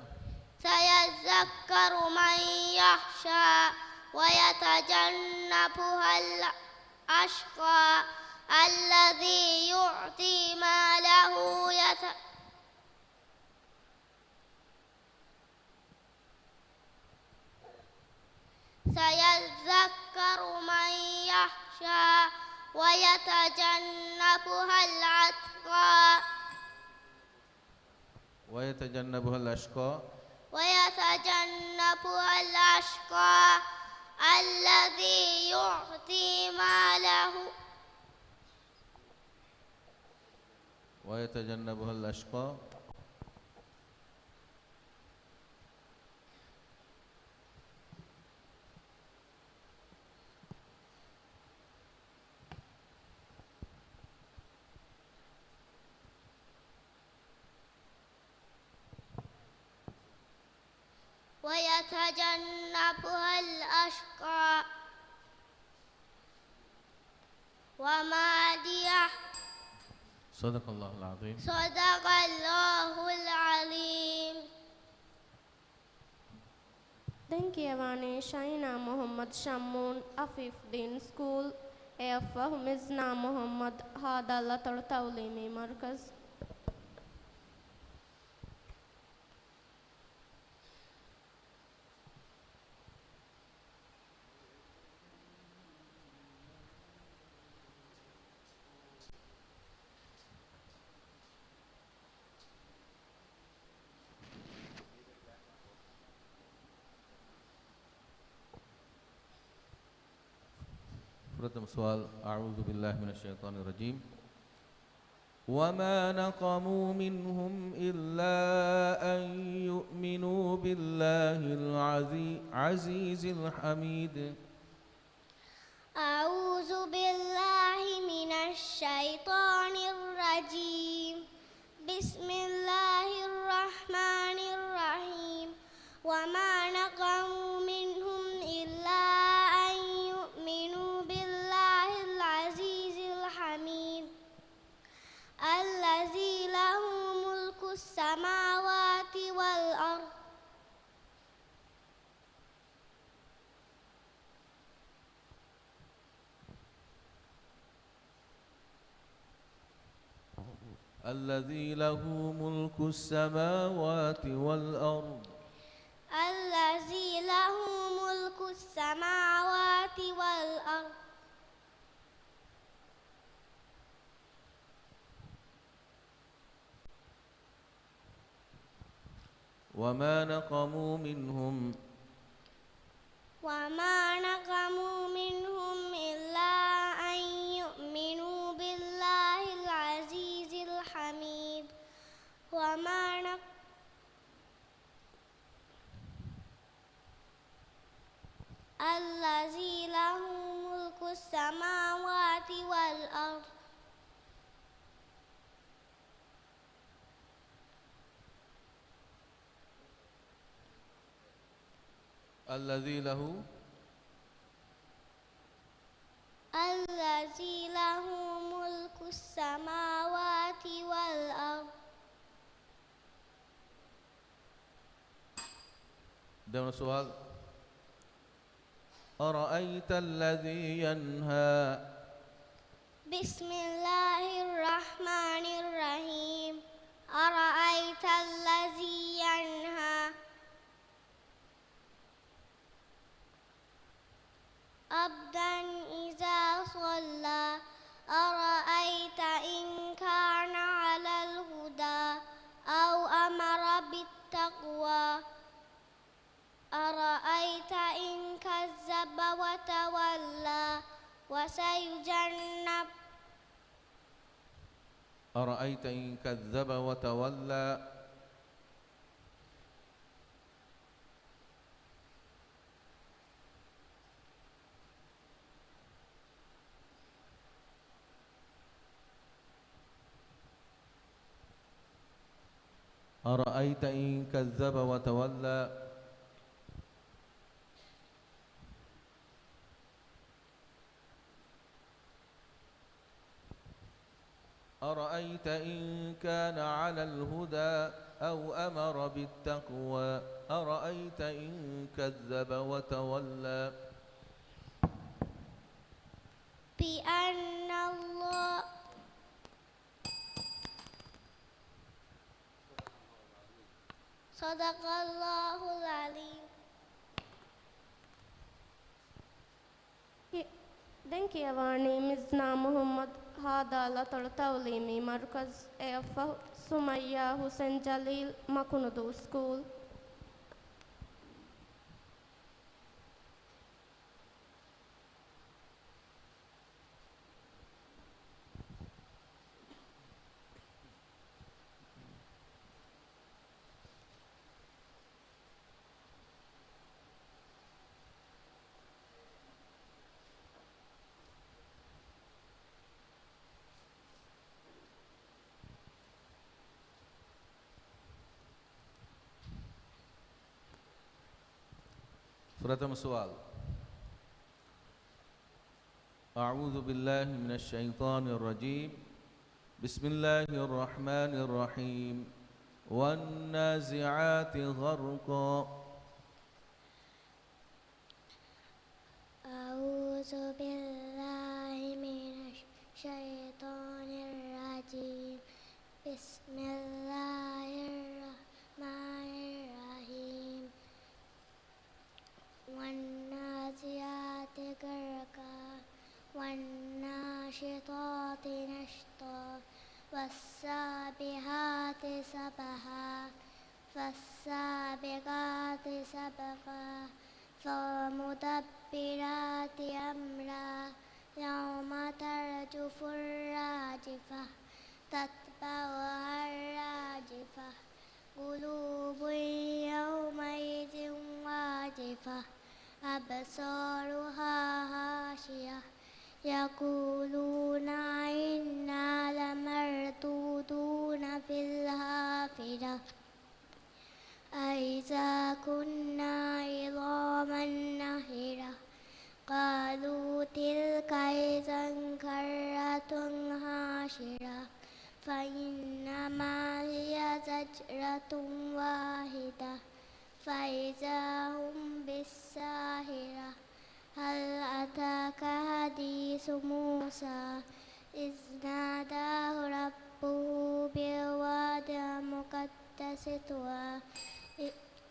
سيذكر من يخشى ويتجنبها الأشقى الذي يؤتي ماله سيذكر من يخشى ويتجنبها الأتقى ويتجنبها الذي يؤتي ماله ويتجنبها الأشقى ويتجنبها الأشقى وما ديه صدق الله العظيم. صدق الله العليم. Denkiyavani Shaina Muhammad Shamoon Afif Din School AFA Mizna Muhammad Hadalla Tawlimi Markaz. प्रथम सवाल अऊज़ु बिल्लाहि मिनश शैतानिर रजीम वमा नक़मू मिनहुम इल्ला अन युमिनू बिल्लाहिल अज़ीज़िल हमीद अऊज़ु बिल्लाहि मिनश शैतानिर रजीम बिस्मिल्लाहिर रहमानिर रहीम वमा नक़मू मिनहुम इल्ला अन युमिनू बिल्लाहिल अज़ीज़िल हमीद الذي له ملك السماوات والأرض الذي له ملك السماوات والأرض الذي له ملك السماوات والأرض وما نقموا منهم إلا أن يؤمنوا بالله العزيز الحميد الذي له ملك السماوات والأرض الذي له ملك السماوات والأرض. ده سؤال أرأيت الذي ينهى بسم الله الرحمن الرحيم أرأيت الذي ينهى عبدا إذا صلى أرأيت إن كان على الهدى أو أمر بالتقوى أرأيت إن كذب وتولى أرأيت إن كذب وتولى أرأيت إن كذب وتولى أرأيت إن كان على الهدى أو أمر بالتقوى أرأيت إن كذب وتولى بأن الله صدق الله العليم. دنكيواني مزنا محمد هذا لطل تعليمي مركز إف سمية حسين جليل مكندو سكول. प्रथम सवाल अऊज़ु बिल्लाहि मिनश शैतानिर रजीम बिस्मिल्लाहिर रहमानिर रहीम वन्नाज़िआति ग़र्क़ा अऊज़ु बिल्लाहि मिनश शैतानिर रजीम बिस्मिल्लाहिर रहमानिर रहीम वन्नाज़िआति ग़र्क़ा वन्नाशिताति नश्ता वस्साबिहाति सबहा फस्साबिगाति सबका फमुदब्बिराति अम्रा यौम तर्जुफुर राजिफा तत्बअहा राजिफा क़ुलूबुन यौमइज़िन वाजिफा अबसारुहा हाशिया यक़ूलूना इन्ना लमरदूदूना फिल हाफ़िरा अइज़ा कुन्ना इज़ामन नख़िरा क़ालू तिल्का इज़न कर्रतुन हाशिरा फ़इन्नमा हिय ज़जरतुन वाहिदा फ़इज़ा हुम बिस्साहिरा हल अताका हदीसु मूसा इज़ नादाहु रब्बुहु बिलवादिल मुक़द्दसि तुवा.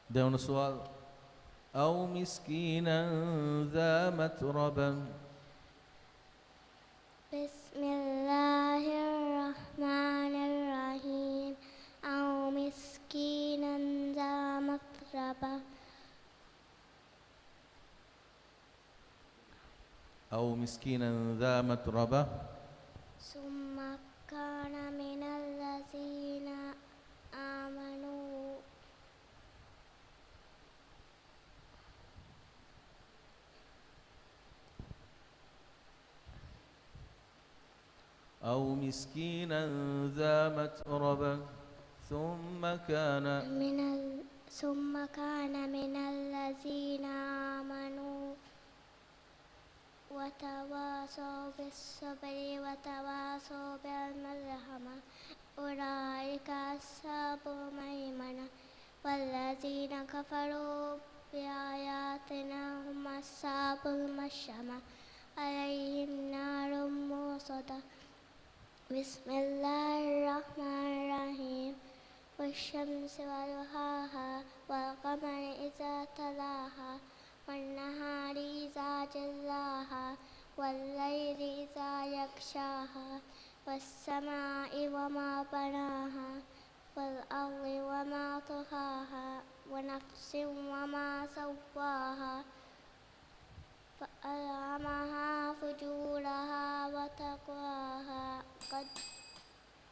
Segundo सवाल أو مسكينا ذا متربة बिस्मिल्लाहिर्रहमानिर्रहीम औ मिस्कीनन ज़ा मत्रबा أو مسكينا ذا متربة ثم كان من الذين آمنوا أو مسكينا ذا متربة ثم كان من الذين آمنوا وتواصوا بالصبر وتواصوا بالمرحمة أولئك أصحاب الميمنة والذين كفروا بآياتنا هم أصحاب المشأمة عليهم نار موصدة. بسم الله الرحمن الرحيم والشمس وضحاها والقمر إذا تلاها والنهار إذا جلاها والليل إذا يغشاها والسماء وما بناها والأرض وما طحاها ونفس وما سواها فألهمها فجورها وتقواها قد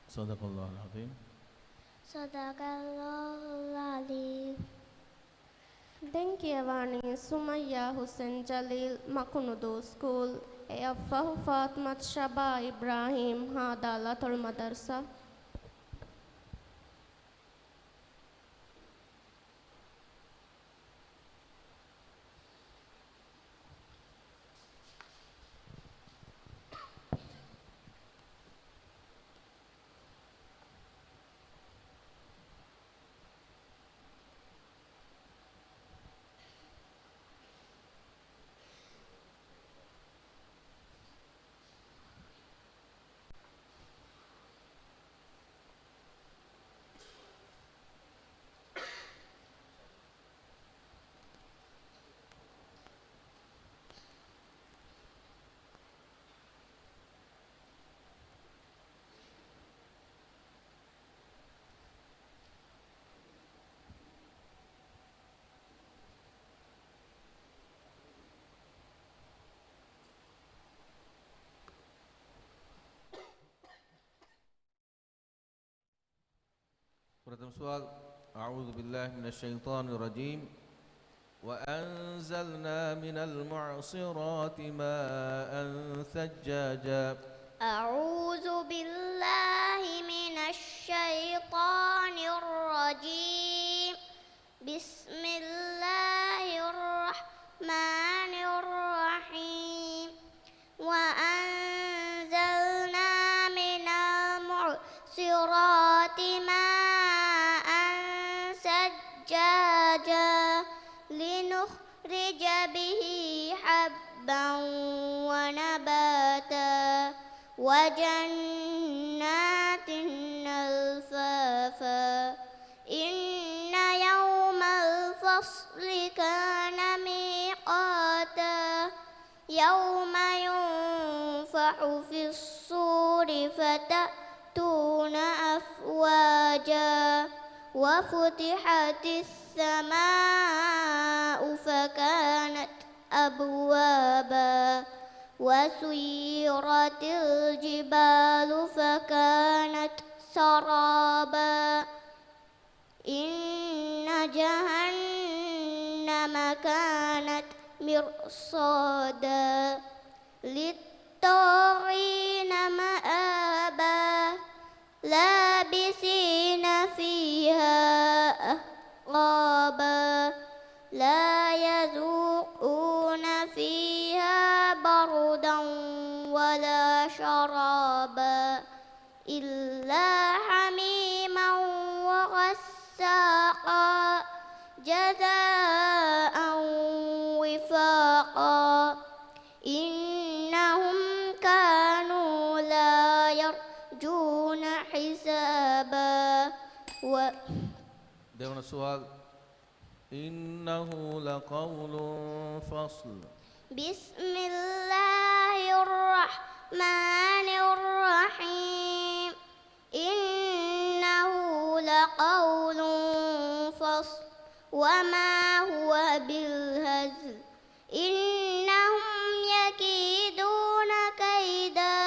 صدق الله العظيم. صدق الله العظيم. دنكيواني سمية حسين جليل مكندو سكول إف فاطمة شبا إبراهيم هذا المدرسة. Pertama soal, A'udzu billahi minasyaitonir rajim. Wa anzalna minal mu'sirati ma'an thajjaja. أعوذ بالله من الشيطان الرجيم بسم الله الرحمن الرحيم وأنزلنا من المعصرات ماء ثجاجا لنخرج به حبا ونباتا وجنات ألفافا إن يوم الفصل كان ميقاتا يوم ينفخ في الصور فتأتون أفواجا وفتحت السماء فكانت أبوابا وسيرت الجبال فكانت سرابا إن جهنم كانت مرصادا للطاغين مآبا لابسين فيها أحقابا لا يذوقون فيها بردا ولا شرابا إلا حميما وغساقا جزاء وفاقا إنهم كانوا لا يرجون حسابا Dewan soal, innahu laqawlun fasl. بسم الله الرحمن الرحيم إنه لقول فصل وما هو بالهزل إنهم يكيدون كيدا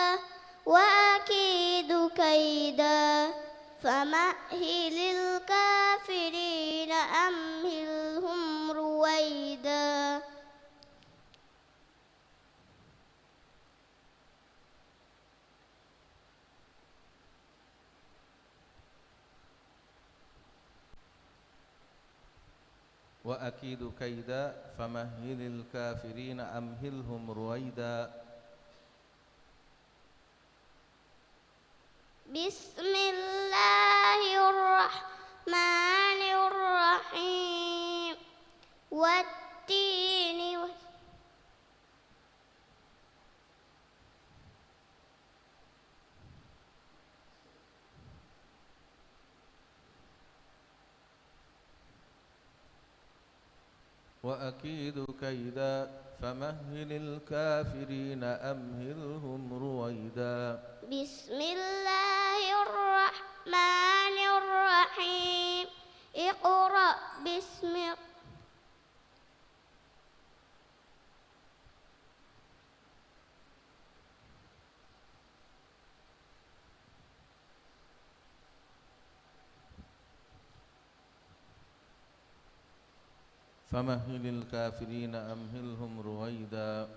وأكيد كيدا فمهل الكافرين أمهلهم رويدا وأكيد كيدا فمهل الكافرين أمهلهم رويدا. بسم الله الرحمن الرحيم والتين وأكيد كيدا فمهل الكافرين أمهلهم رويدا. بسم الله الرحمن الرحيم اقرأ باسم فمهل الكافرين أمهلهم رويدا.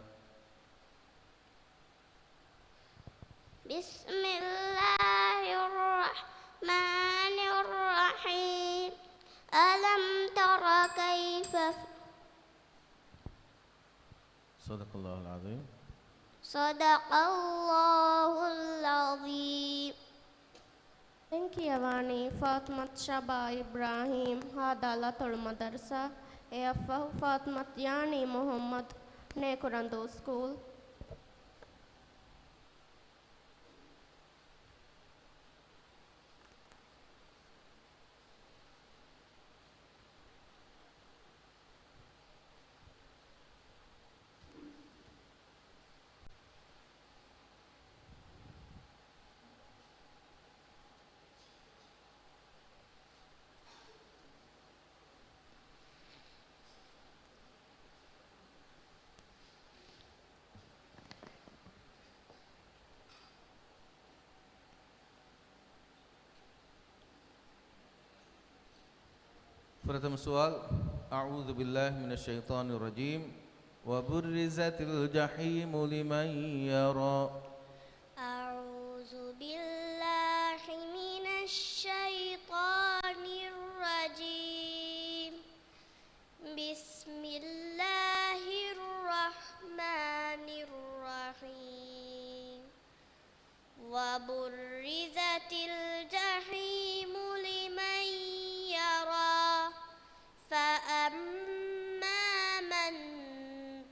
بسم الله الرحمن الرحيم ألم تر كيف صدق الله العظيم. صدق الله العظيم. Enkiawani Fatmat Shaba Ibrahim Hadalatul Madarsa Eafahu Fatmat Yani Muhammad Nekurando School. प्रथम सवाल अऊज़ु बिल्लाहि मिनश शैतानिर रजीम व बुर्रिज़तिल जहीम लिमन यरा अऊज़ु बिल्लाहि मिनश शैतानिर रजीम बिस्मिल्लाहिर रहमानिर रहीम व बुर्रिज़तिल जहीम लिमन यरा فأما من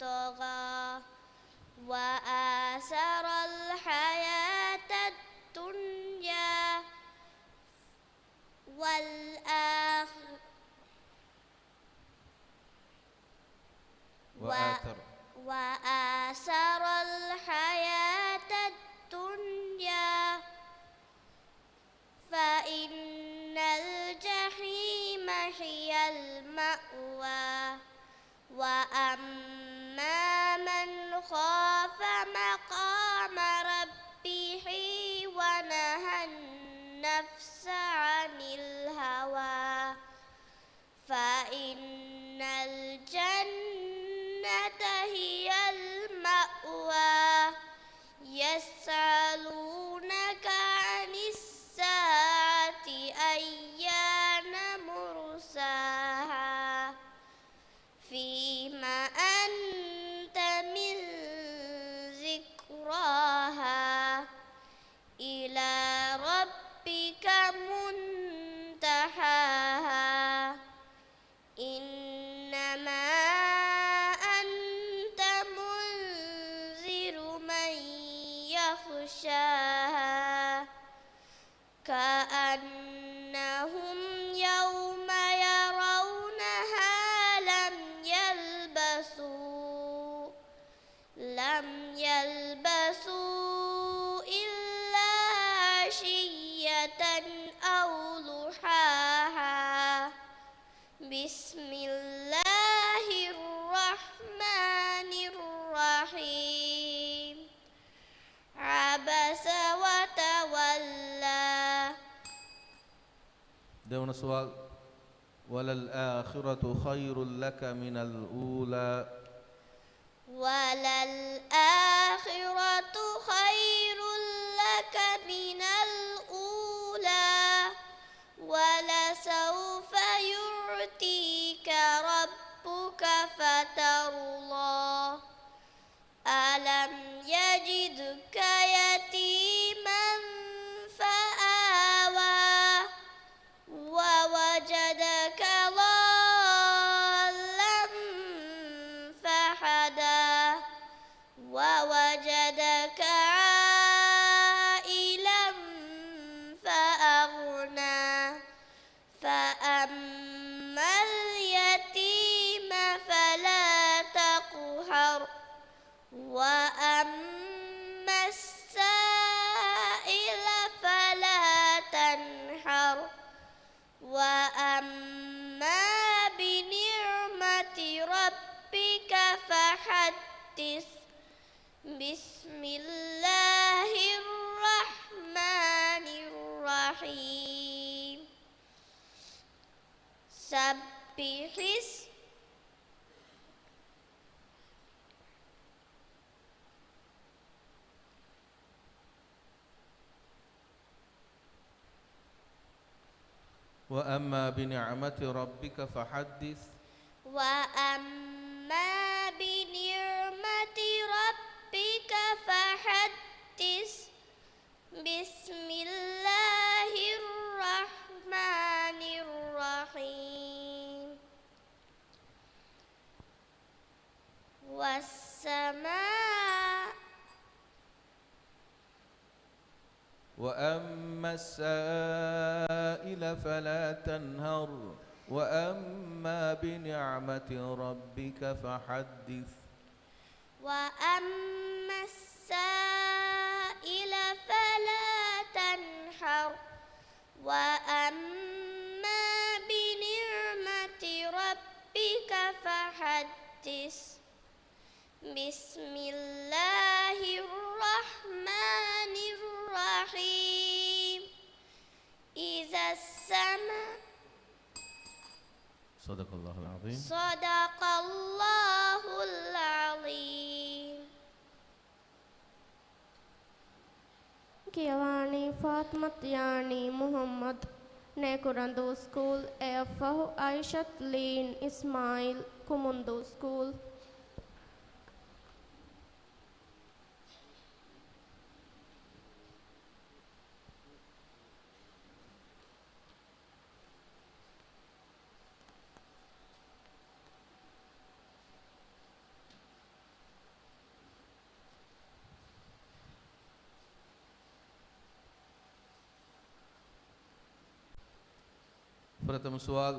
طغى وآثر الحياة الدنيا وآثر الحياة الدنيا فإن الجحيم هي المأوى وأما من خاف مقام ربه ونهى النفس عن الهوى فإن الجنة هي المأوى يسألونك عن الساعة أيان مرساها فيما أنت من ذكراها إلى ربك منتهاها إنما أنت منذر من يخشاها كأنهم يوم يرونها لم يلبسوا إلا عشية أو ضحاها بسم الله الرحمن الرحيم عبس وتولى دونا سؤال وللآخرة خير لك من الأولى وللآخرة خير لك من الأولى ولسوف يعطيك ربك فترضى ألم يجدك يتيما فآوى ووجدك ضالا فهدى ووجدك عائلا فأغنى فأما اليتيم فلا تقهر وأما السائل فلا تنهر وأما بنعمة ربك فحدث بسم الله الرحمن الرحيم سبح وأما بنعمة ربك فحدث وأما بنعمة ربك فحدث بسم الله الرحمن الرحيم والسماء وأما السائل فلا تنهر وأما بنعمة ربك فحدث وأما السائل فلا تنهر وأما بنعمة ربك فحدث بسم الله الرحمن الرحيم إذا السماء صدق الله العظيم. صدق الله العظيم. කියවානි ෆාත්මත් යානි මුහම්මද් නේකුරන්දු ස්කූල් එෆහු අයිෂත් ලීන් ඉස්මායිල් කුමුන්දු ස්කූල්. प्रथम सवाल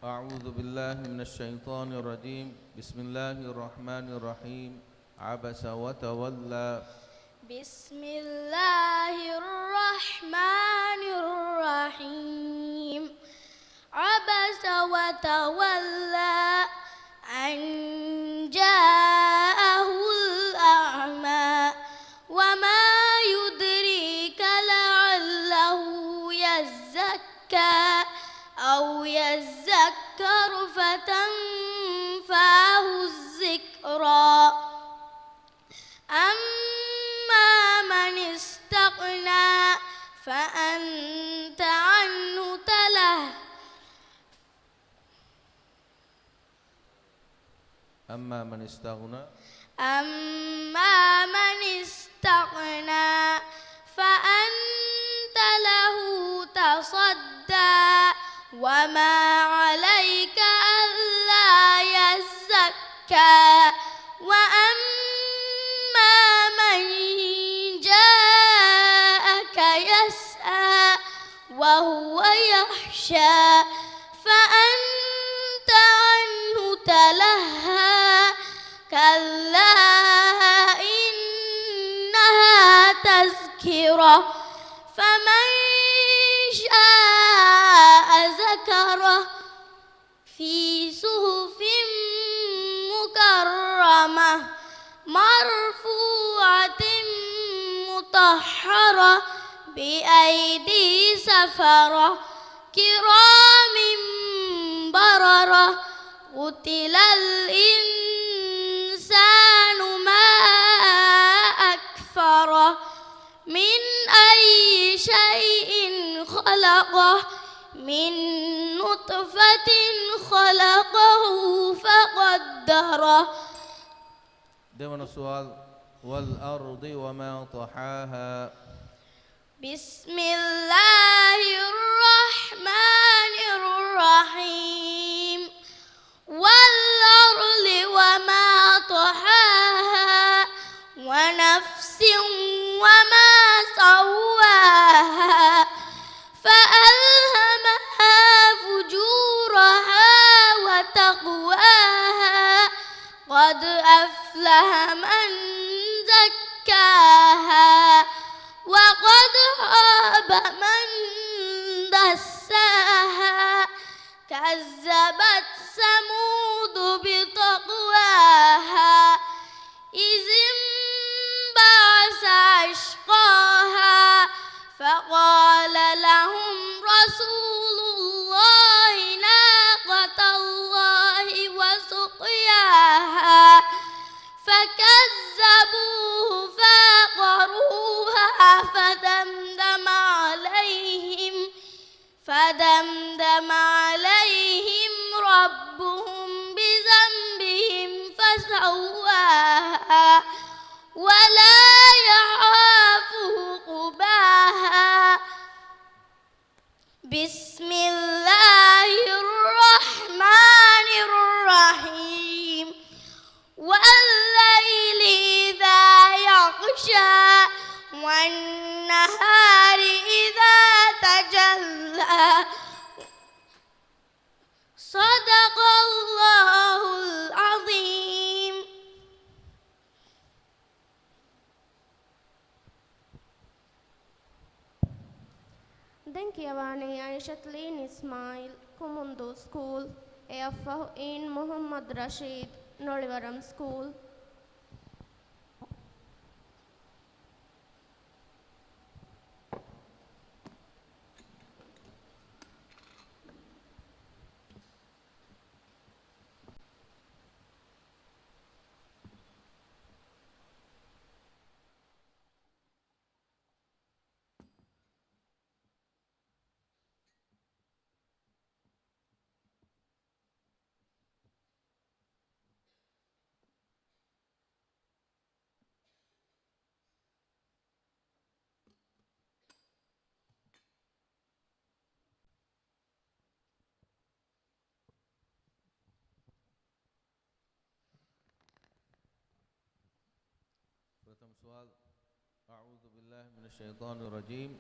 अऊज़ु बिल्लाहि मिनश शैतानिर रजीम बिस्मिल्लाहिर रहमानिर रहीम अबसा व तवल्ला बिस्मिल्लाहिर रहमानिर रहीम अबसा व तवल्ला अन जाअहुल अअमा वमा युद्रिका लअल्लहु यज़्ज़क्का أو يذكر فتنفعه الذكرى أما من استغنى فأنت عنه تلهى أما من استغنى فأنت له تصدى وما عليك ألا يزكى وأما من جاءك يسعى وهو يخشى فأنت عنه تلهى كلا إنها تذكرة فمن شاء ذكره في صحف مكرمة مرفوعة مطهرة بأيدي سفرة كرام بررة قتل الإنسان ما أكفره من أي شيء خلقه من نطفة خلقه فقدره. دون سؤال والأرض وما طحاها بسم الله الرحمن الرحيم والأرض وما طحاها ونفس وما سواها فألهمها فجورها وتقواها قد أفلح من زكاها وقد خاب من دساها كذبت ثمود بطغواها إذ انبعث أشقاها فقال لهم رسول الله ناقة الله وسقياها فكذبوه فعقروها فدمدم عليهم ربهم بذنبهم فسواها ولا يخاف عقباها. بسم الله الرحمن الرحيم والليل إذا يغشى والنهار إذا تجلى صدق الله العظيم. දැන් කියවන්නේ අයිෂත් ලීන් ඉස්මායිල් කුමුන්දු ස්කූල් එෆ් ඉන් මොහම්මද් රෂීද් නොලිවරම් ස්කූල්. السؤال. أعوذ بالله من الشيطان الرجيم.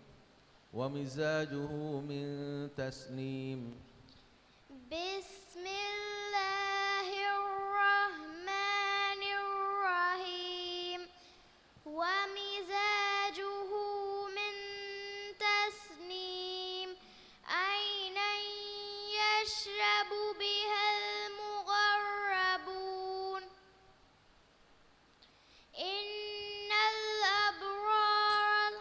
ومزاجه من تسنيم. بسم الله الرحمن الرحيم. ومزاجه من تسنيم عينا يشرب بها المقربون إن الأبرار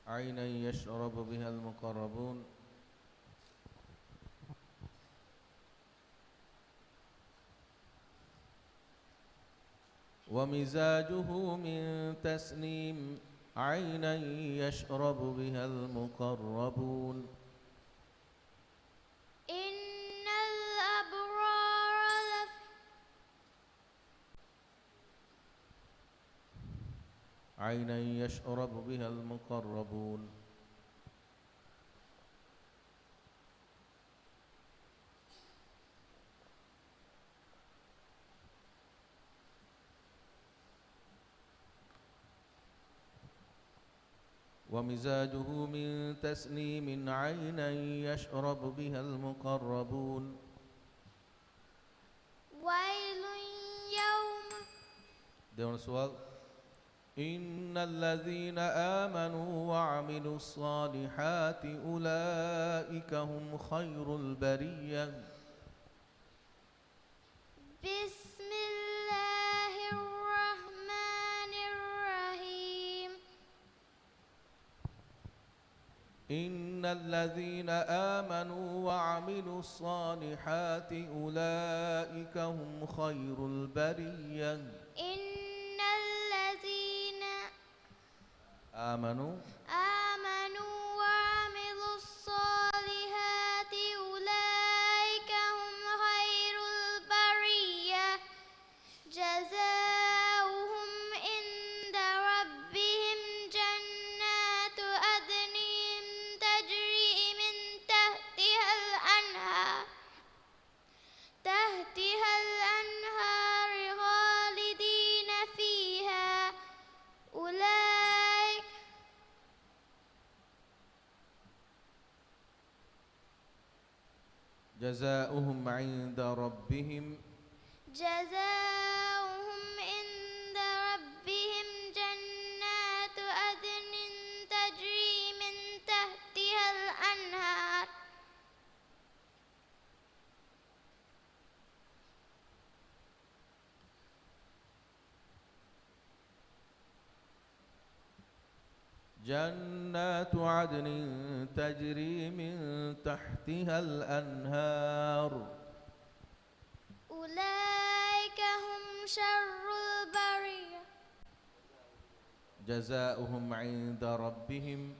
عينا يشرب بها المقربون. ومزاجه من تسنيم عينا يشرب بها المقربون. إن الأبرار عينا يشرب بها المقربون. ومزاجه من تسنيم عينا يشرب بها المقربون. ويل يوم دون السؤال. إن الذين آمنوا وعملوا الصالحات أولئك هم خير البرية. بسم الله الرحمن الرحيم. إن الذين آمنوا وعملوا الصالحات أولئك هم خير البرية. إن الذين آمنوا وعملوا الصالحات أولئك هم خير البرية جزاؤهم عند ربهم جنات عدن تجري من تحتها الأنهار خالدين فيها أولئك جزاؤهم عند ربهم عند ربهم جنات عدن تجري من تحتها الأنهار جنات عدن تجري من تحتها الأنهار أولئك هم شر البرية جزاؤهم عند ربهم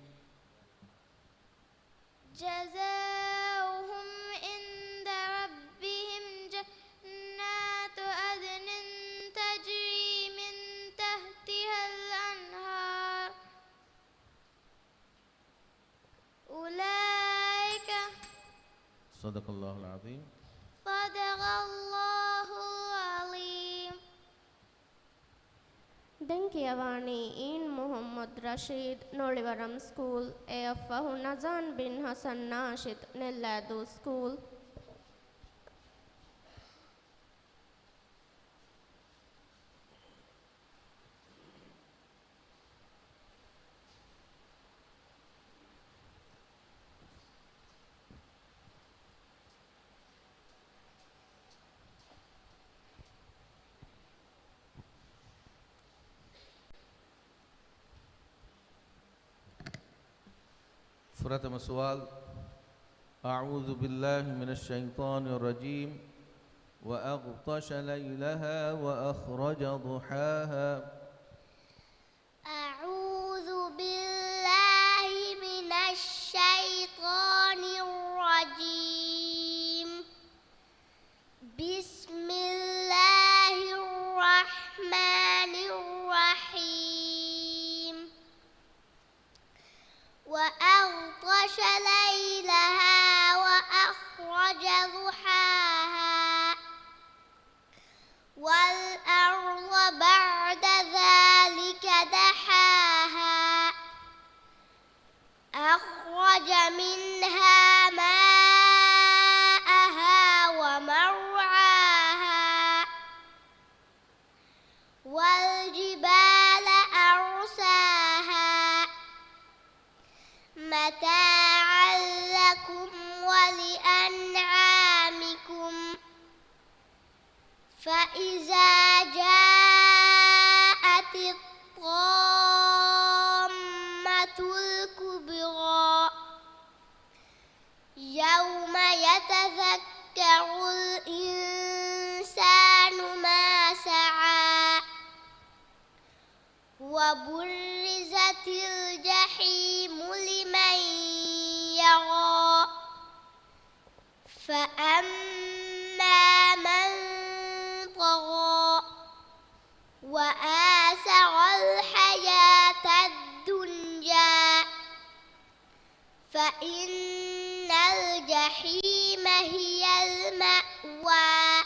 جزاؤهم عند ربهم جنات عدن تجري من تحتها الأنهار أولئك صدق الله العظيم. صدق الله العظيم. Denkiavani in Muhammad Rashid Nolivaram School, AFAhu Nazan bin Hassan Nashid Nelladu School. فرتم السؤال. أعوذ بالله من الشيطان الرجيم. وأغطش ليلها وأخرج ضحاها. أعوذ بالله من الشيطان الرجيم. بسم الله الرحمن الرحيم. وأغطش ليلها وأخرج ضحاها والأرض بعد ذلك دحاها أخرج منها ماءها ومرعاها والجبال أرساها متاعا لكم ولأنعامكم فإذا جاءت الطامة الكبرى يوم يتذكر الإنسان ما سعى وبرزت الجحيم لمن يرى فأما من طغى وآثر الحياة الدنيا فإن الجحيم هي المأوى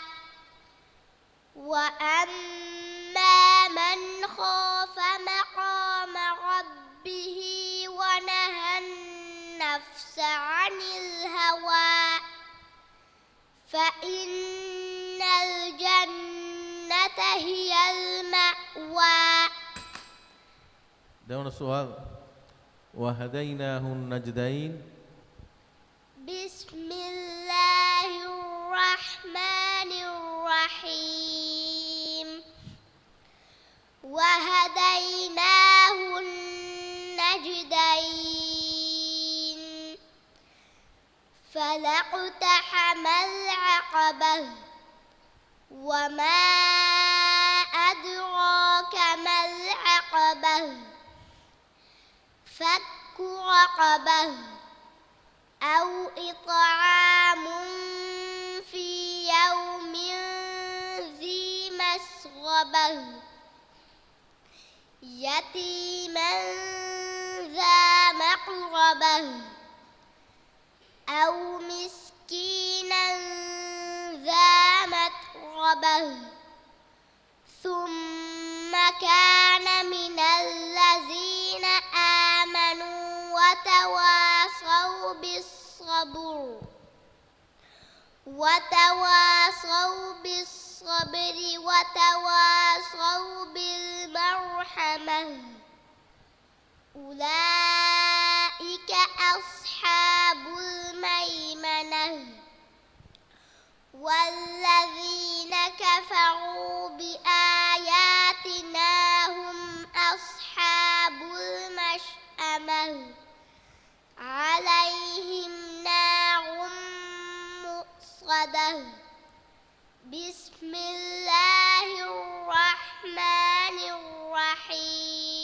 وأما من خاف مقام ربه ونهى النفس عن الهوى فإن الجنة هي المأوى. دون السؤال. وهديناه النجدين. بسم الله الرحمن الرحيم وهديناه النجدين فلاقتحم العقبة وما أدراك ما العقبة فك رقبة أو إطعام في يوم ذي مسغبة يتيما ذا مقربة أو مسكينا ذا متربة ثم كان من الذين آمنوا وتواصوا بالصبر وتواصوا بالمرحمة أولئك أصحاب الميمنة والذين كفروا بآياتنا هم أصحاب المشأمة عليهم نار مؤصدة. بسم الله الرحمن الرحيم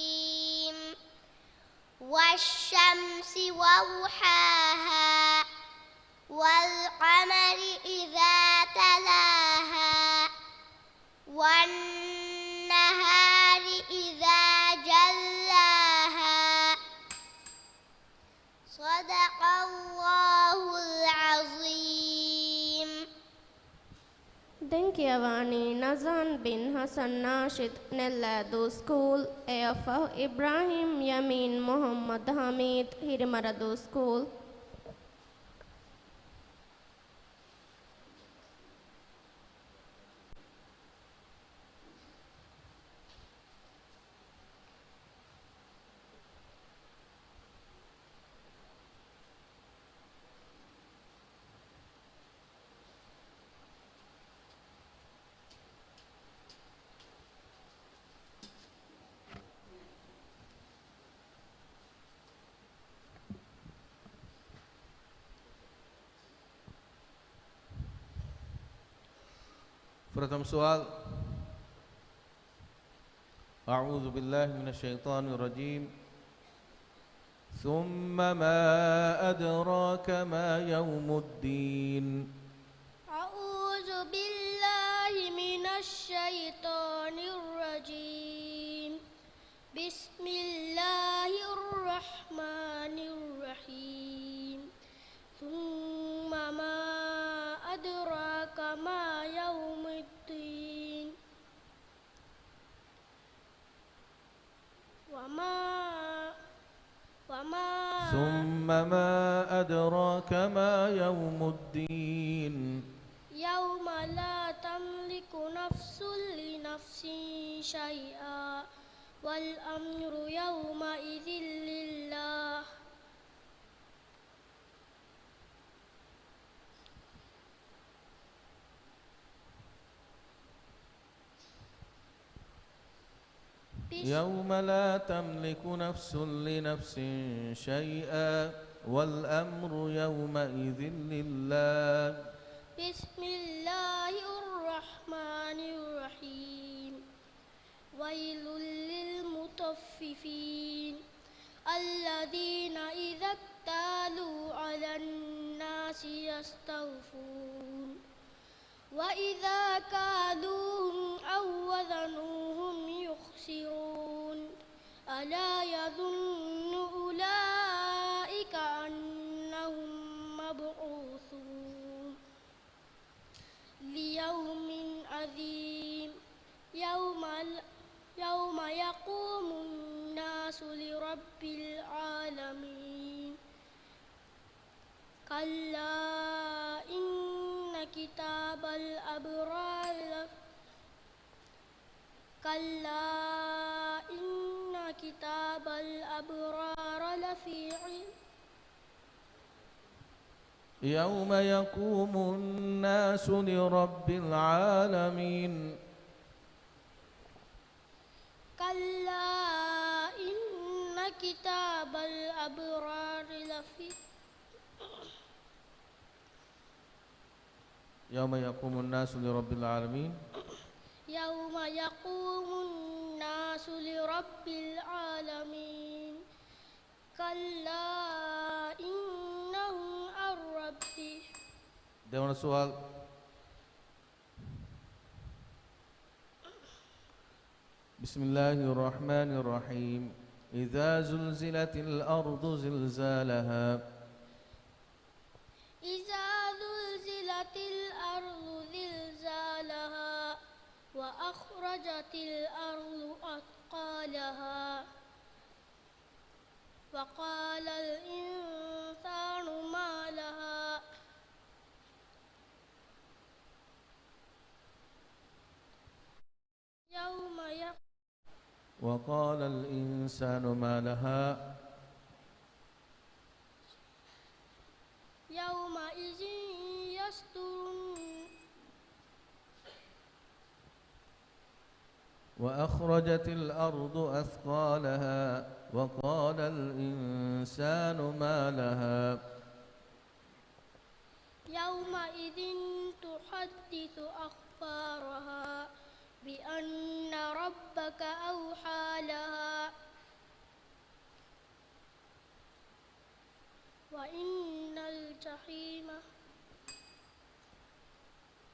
والشمس وضحاها والقمر إذا تلاها والنهار إذا جلاها صدق الله العظيم. Denkiavani Nazan bin Hassan Nashid Nellado School AFA Ibrahim Yamin Muhammad Hamid Hirimarado School. प्रथम सवाल अऊज़ु बिल्लाहि मिनश्शैतानिर रजीम ثم ما أدراك ما يوم الدين أعوذ بالله من الشيطان الرجيم بسم الله الرحمن الرحيم ثم ما ثم ما أدراك ما يوم الدين يوم لا تملك نفس لنفس شيئا والأمر يومئذ لله. يوم لا تملك نفس لنفس شيئا والأمر يومئذ لله. بسم الله الرحمن الرحيم. ويل للمطففين الذين إذا اكتالوا على الناس يستوفون وإذا كالوهم أو وزنوهم يخسرون. ألا يظن أولئك أنهم مبعوثون ليوم عظيم يوم يقوم الناس لرب العالمين. كلا إن كتاب الأبرار لفي يوم يقوم الناس لرب العالمين. كلا إن كتاب الأبرار لفي يوم يقوم الناس لرب العالمين. يوم يقوم الناس لرب العالمين. كلا إنه عن ربه. ده سؤال. بسم الله الرحمن الرحيم. إذا زلزلت الأرض زلزالها. إذا زلزلت الأرض زلزالها وأخرجت الأرض أثقالها وقال الإنسان ما لها وقال الإنسان ما لها يومئذ يصدر وأخرجت الأرض أثقالها وقال الإنسان ما لها يومئذ تحدث أخبارها بأن ربك أوحى لها وإن الجحيم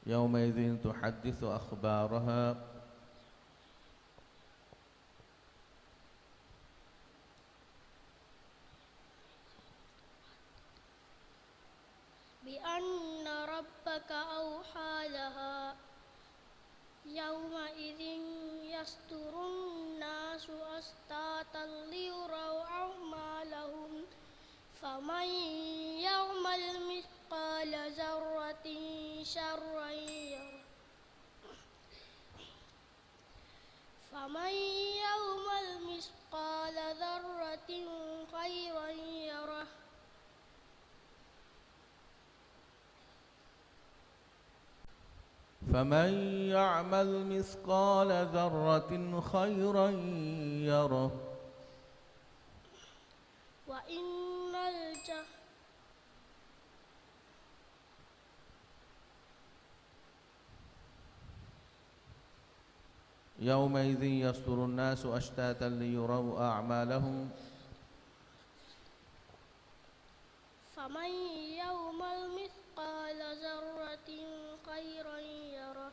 يومئذ تحدث أخبارها بأن ربك أوحى لها يومئذ يصدر الناس أشتاتا ليروا أعمالهم فمن يعمل مثقال ذرة شرا يره فمن يعمل مثقال ذرة خيرا يره فمن يعمل مثقال ذرة خيرا يره وإن يومئذ يصدر الناس أشتاتا ليروا أعمالهم فمن يعمل مثقال ذرة خيرا يره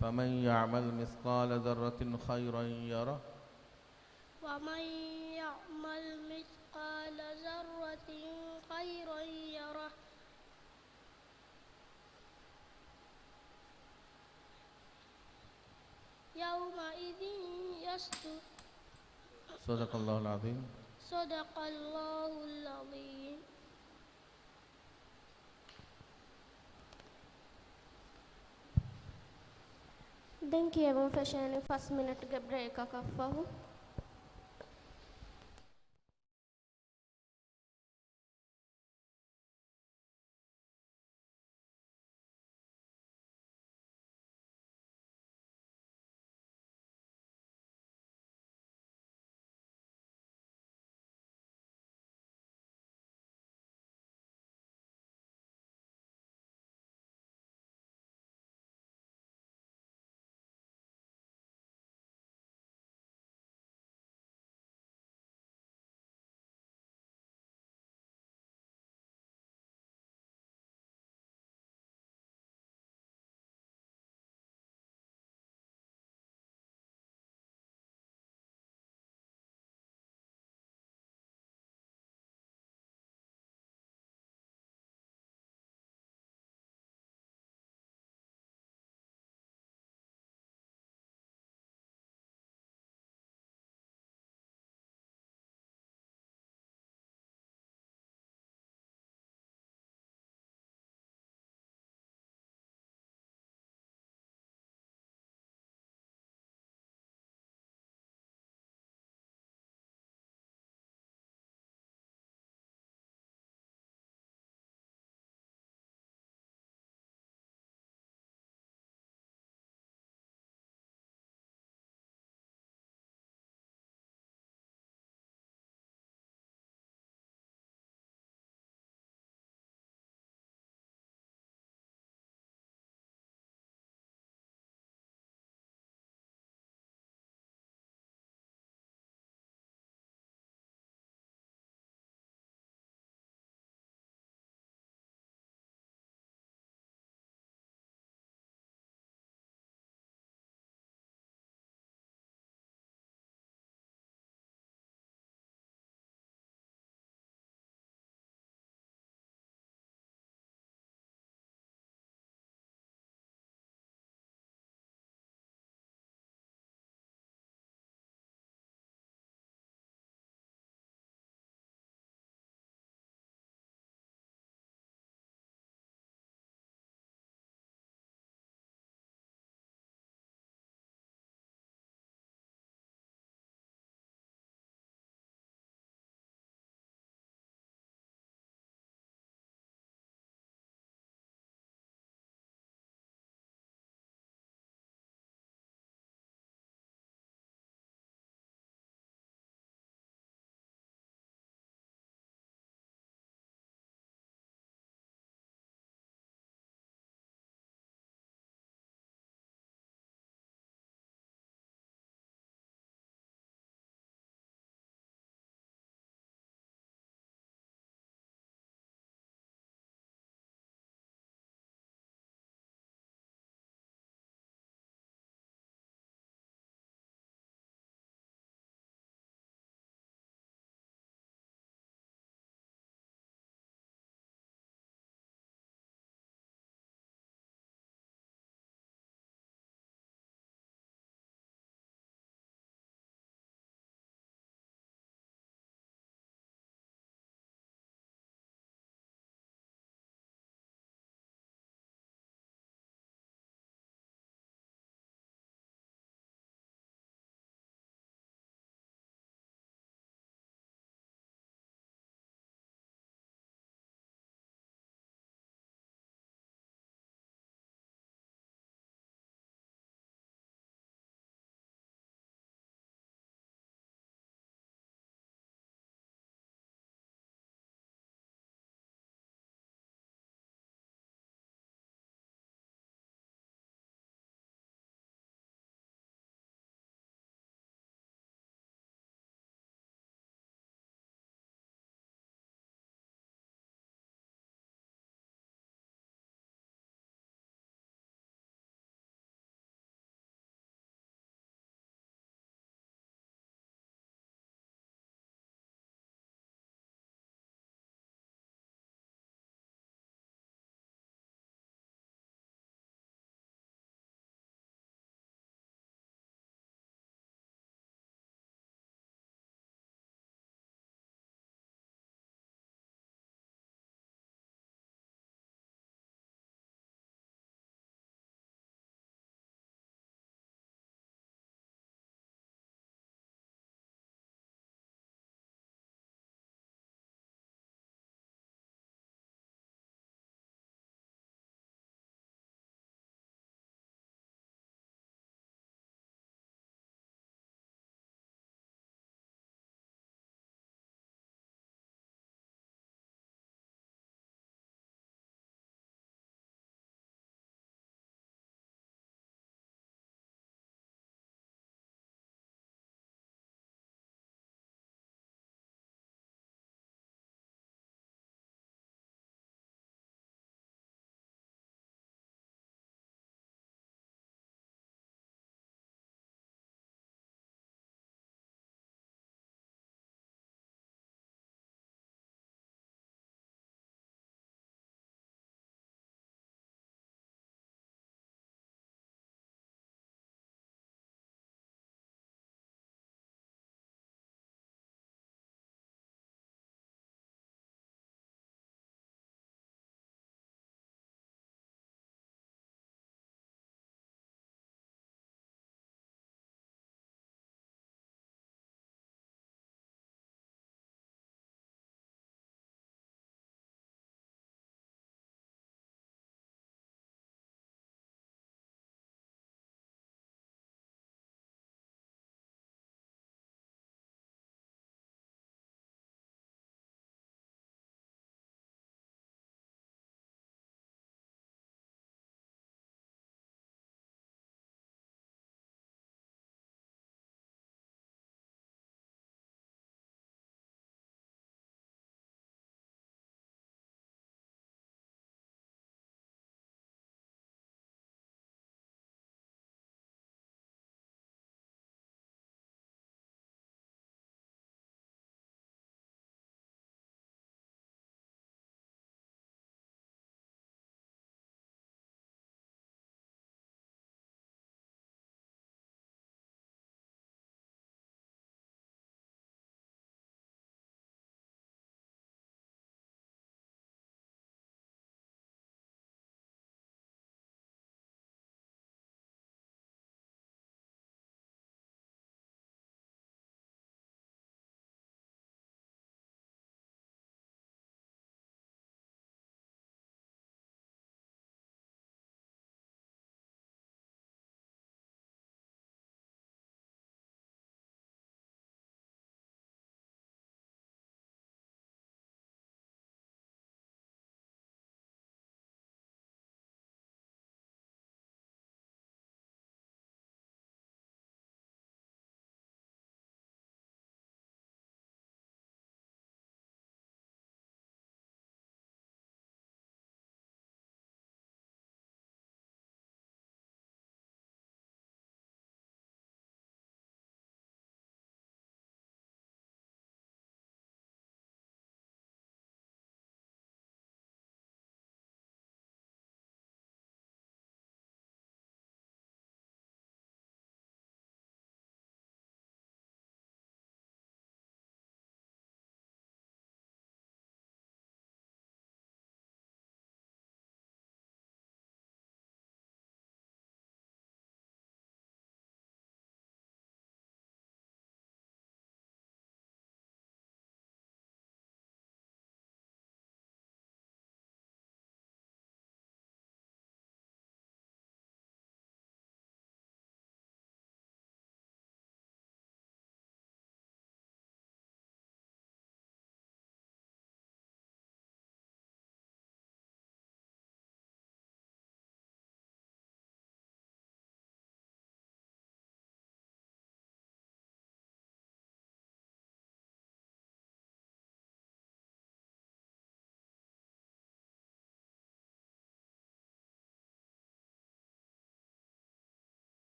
فمن يعمل مثقال ذرة خيرا يره ومن يعمل مثقال ذرة خيرا واستر. صدق الله العظيم. صدق الله العظيم. දැන් කියවමු ෆැෂන් 5 මිනිට් ගේ බ්‍රේක් එකක් අෆහු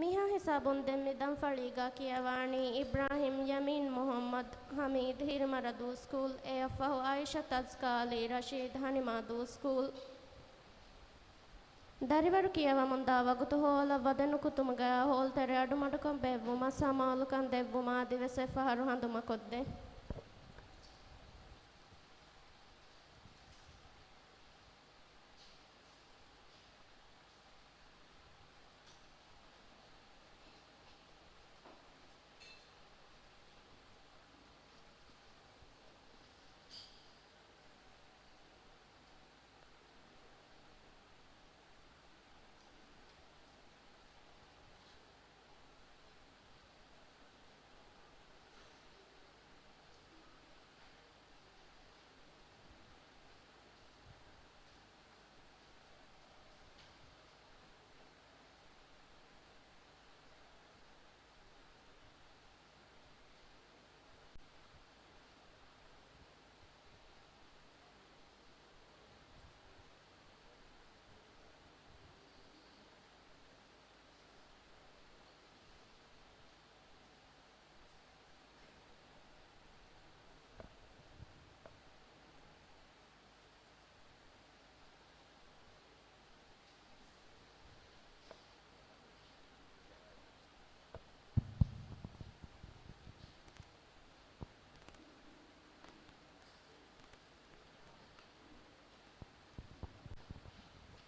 මිහා හිසාබුන් දෙම්මිදම් ෆලීගා කියවානි ඉබ්‍රාහිම් යමීන් මොහම්මද් හමීද් හිරමරදු ස්කූල් එයෆහු ආයිෂා තස්කාලි රෂීද් හනිමාදු ස්කූල් ದರಿವರು ಕಿಯವ ಮುಂದಾವಗುತು ಹೋಲ ವದನು ಕುತುಮಗ ಹೋಲ್ತೆರೆ ಅಡುಮಡುಕಂ ಬೆವ್ವುಮ ಸಮಾಲುಕಂ ದೆವ್ವುಮ ದಿವಸೆ ಫಹರು ಹಂದುಮ ಕೊದ್ದೆ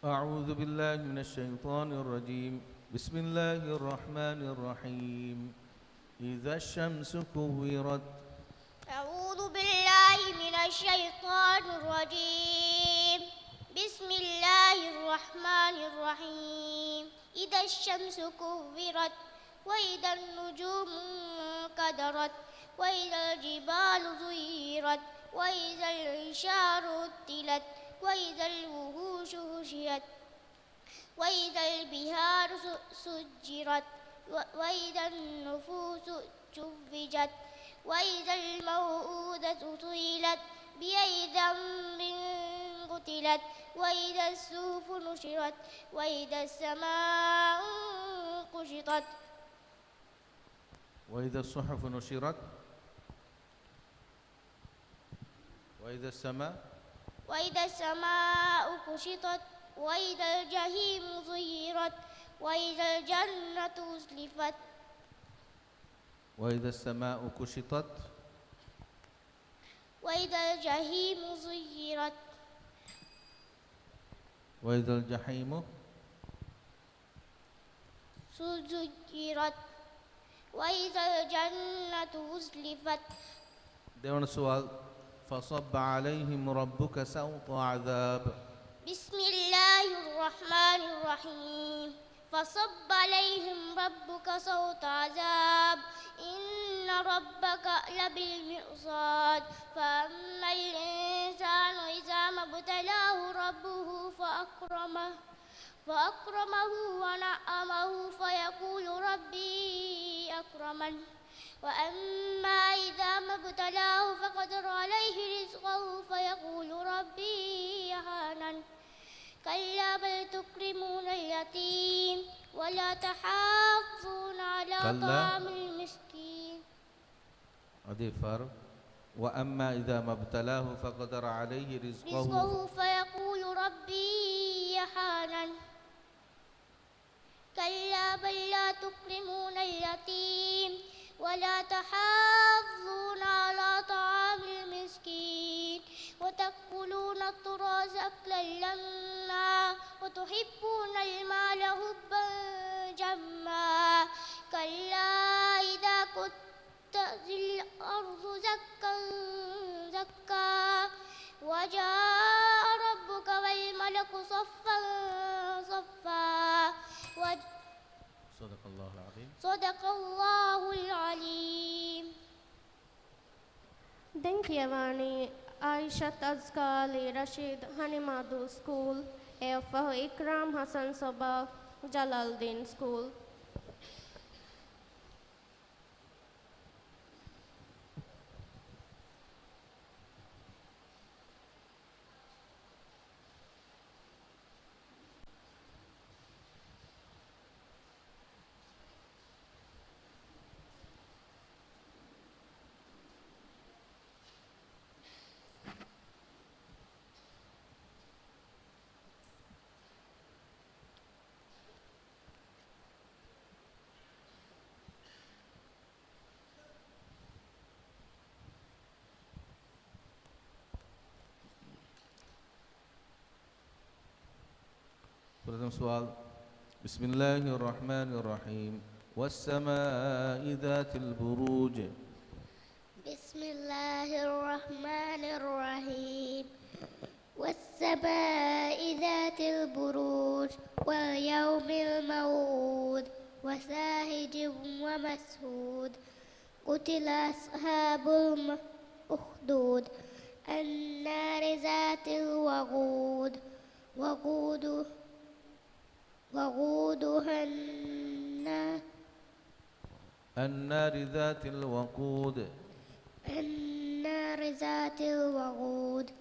أعوذ بالله من الشيطان الرجيم بسم الله الرحمن الرحيم إذا الشمس كورت أعوذ بالله من الشيطان الرجيم بسم الله الرحمن الرحيم إذا الشمس كورت وإذا النجوم انكدرت وإذا الجبال سيرت وإذا العشار عطلت وإذا الوحوش حشرت وإذا البحار سجرت وإذا النفوس زوجت وإذا الموءودة سئلت بأي ذنب قتلت وإذا الصحف نشرت وإذا السماء كشطت وإذا الصحف نشرت وإذا السماء كشطت وإذا الجحيم سيرت وإذا الجنة أزلفت وإذا السماء كشطت وإذا الجحيم سيرت وإذا الجحيم سيرت وإذا الجنة أزلفت دون سؤال فصب عليهم ربك سوط عذاب بسم الله الرحمن الرحيم فصب عليهم ربك سوط عذاب إن ربك لبالمرصاد فأما الإنسان إذا ما ابتلاه ربه فأكرمه ونعمه فيقول ربي أكرمن وأما إذا ما ابتلاه فقدر عليه رزقه فيقول ربي أهانن كلا بل تكرمون اليتيم ولا تحاضون على طعام المسكين أضيف فرق وأما إذا ما ابتلاه فقدر عليه رزقه فيقول ربي أهانن كلا بل لا تكرمون اليتيم ولا تحاضون على طعام المسكين وتأكلون التراث أكلا لما وتحبون المال حبا جما كلا إذا كنت الأرض زكا زكا وجاء ربك والملك صفا صفا صدق الله العظيم صدق الله العليم දැන් කියවානි ආයිෂත් අස්කාලි රෂීද් හනිමාදු ස්කූල් එයෆහු ඉක්රාම් හසන් සොබා ජලාල්දීන් ස්කූල් Pertama soal. Bismillahirrahmanirrahim. والسماء ذات البروج. بسم الله الرحمن الرحيم والسماء ذات البروج واليوم الموعود وشاهد ومشهود قتل أصحاب الأخدود النار ذات الوقود وقودها النار ذات الوقود. النار ذات الوقود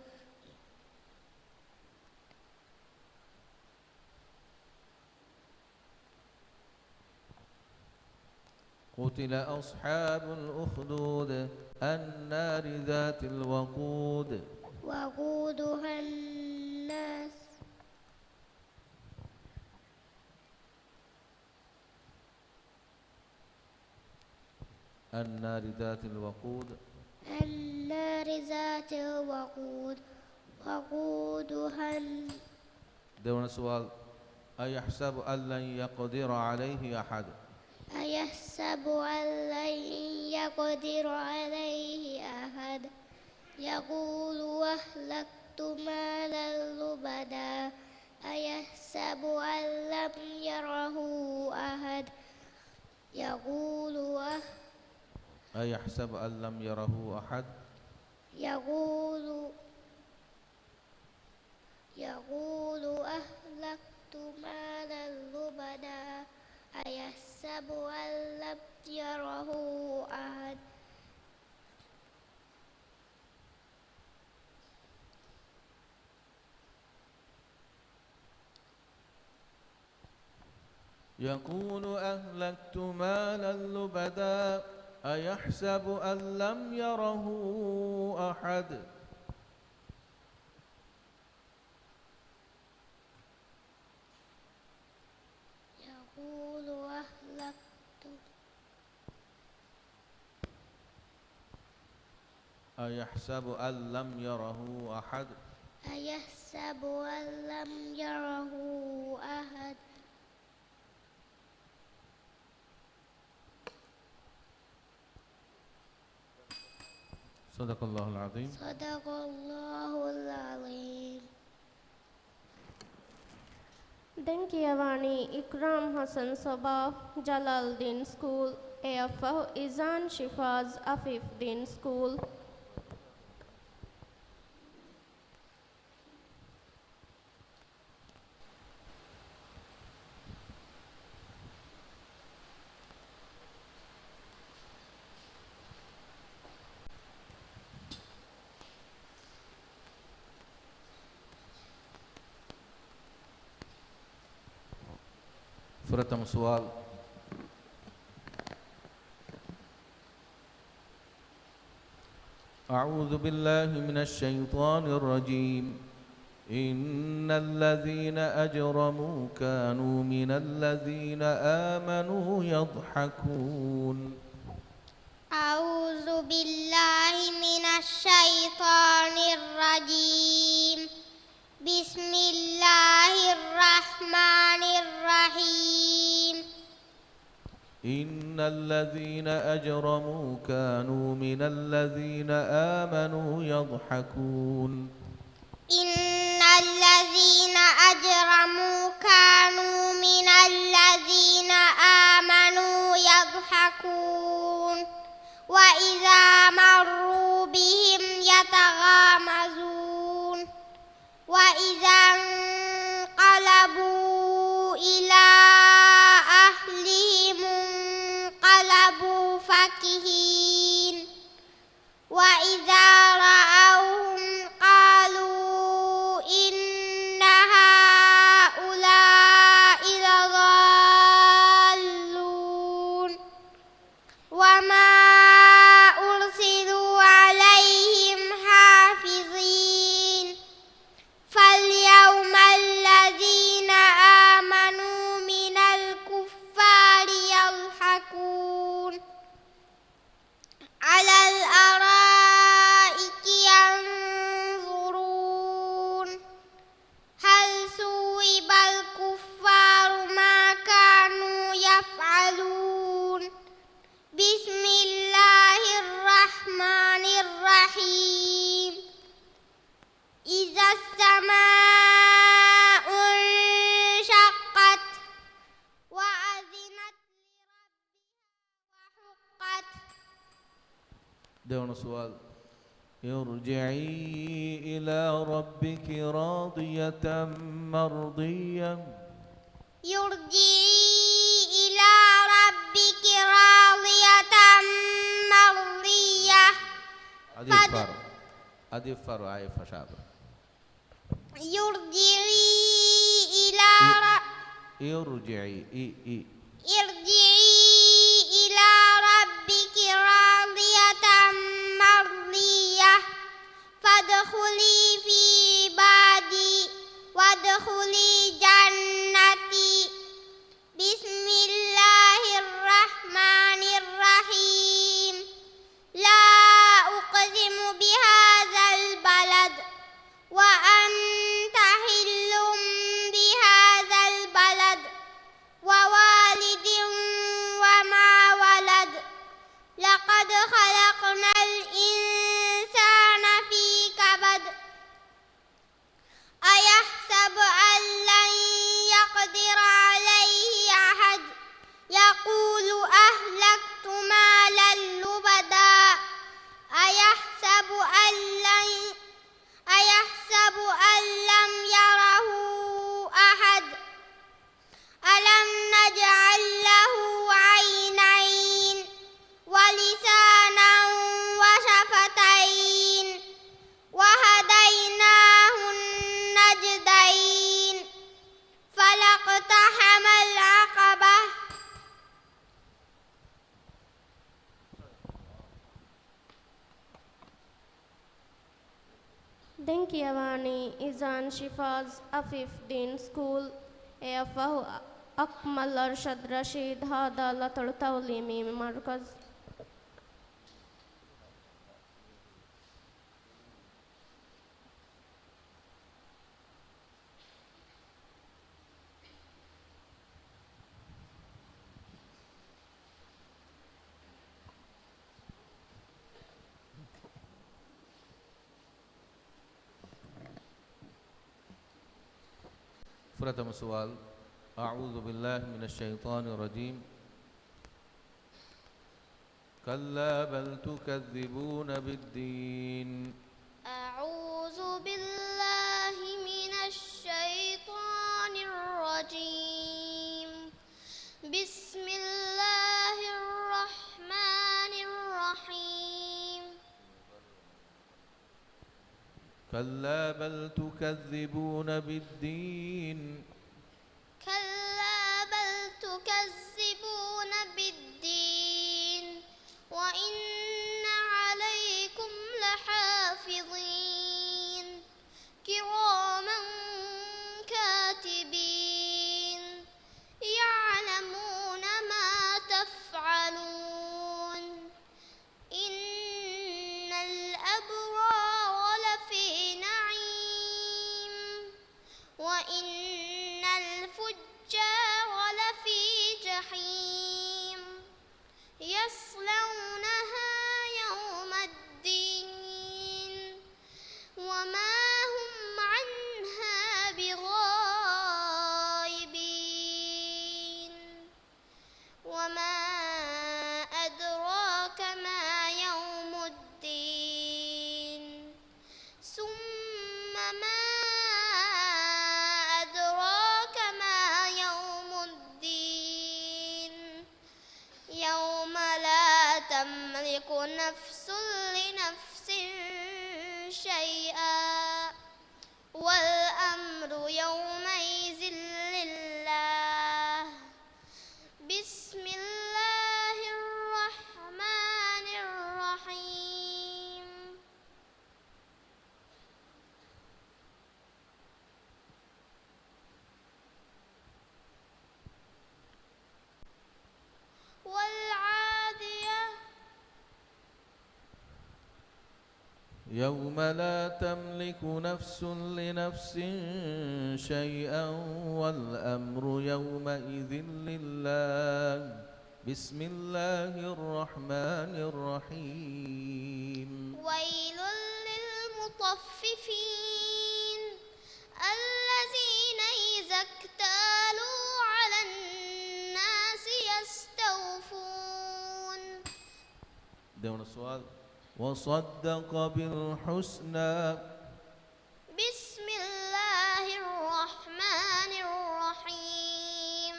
قتل أصحاب الأخدود النار ذات الوقود. وقودها الناس النار ذات الوقود. النار ذات الوقود وقودها دون سؤال. أيحسب أن لن يقدر عليه أحد. أيحسب أن لن يقدر عليه أحد يقول أهلكت مالا لبدا أيحسب أن لم يره أحد يقول أيحسب أن لم يره أحد. يقول أهلكت مالا لبدا أيحسب أن لم يره أحد يقول أهلكت مالا لبدا أيحسب أن لم يره أحد. يقول أهلكت أيحسب أن لم يره أحد. أيحسب أن لم يره أحد صدق الله العظيم. صدق الله العظيم. දැන් කියවන්නේ ඉක්රාම් හසන් සබා ජලාල්දීන් ස්කූල් එයෆහ් ඉසාන් ශිෆාස් අෆිෆ්දීන් ස්කූල්. Pertama soal. أعوذ بالله من الشيطان الرجيم. إن الذين أجرموا كانوا من الذين آمنوا يضحكون. أعوذ بالله من الشيطان الرجيم. بسم الله الرحمن الرحيم. إن الذين أجرموا كانوا من الذين آمنوا يضحكون. إن الذين أجرموا كانوا من الذين آمنوا يضحكون وإذا مروا بهم يتغامزون وإذا انقلبوا إلى أهلهم انقلبوا فكهين وإذا رأوهم قالوا إن هؤلاء لضالون وما أرسلوا عليهم حافظين فاليوم देवण सवाल ارجعي إلى ربك راضية مرضية يرجعي إلى ربك راضية مرضية أدي فر آي فشاب يرجعي إلى ارجعي ارجعي إلى ربك راضية مرضية فادخلي في عبادي وادخلي جنتي بسم الله الرحمن الرحيم لا أقسم بهذا البلد وأنت حل بهذا البلد ووالد وما ولد لقد خلقنا الإنسان في كبد أيحسب أن لن يقدر عليه أحد يقول أهلكت مالا لبدا أيحسب أن لم يره أحد ألم نجعل له عينين ولسانا وشفتين وهديناه النجدين فلاقتحم العقبة Denkiavani Izan Shifaz Afif Din School Eafahu Akmal Arshad Rashid Hada Latul Tawlimi Markaz प्रथम सवाल أعوذ بالله من الشيطان الرجيم كلا بل تكذبون بالدين أعوذ بالله من الشيطان الرجيم بسم الله الرحمن الرحيم كلا بل تكذبون بالدين كلا بل تكذبون بالدين وإن عليكم لحافظين كراما كاتبين يعلمون ما تفعلون إن الأبرار لفي نعيم وإن الفجار لفي جحيم يصلونها يوم الدين وما هم عنها بغائبين وما أدراك ما يوم الدين ثم ما أدراك ما يوم الدين يوم لا تملك نفس لنفس شيئا والأمر يومئذ لله بسم الله الرحمن الرحيم والعادية يوم لا تملك نفس لنفس شيئا والأمر يومئذ لله بسم الله الرحمن الرحيم ويل للمطففين الذين إذا اكتالوا على الناس يستوفون देवण सवाल وصدق بالحسنى بسم الله الرحمن الرحيم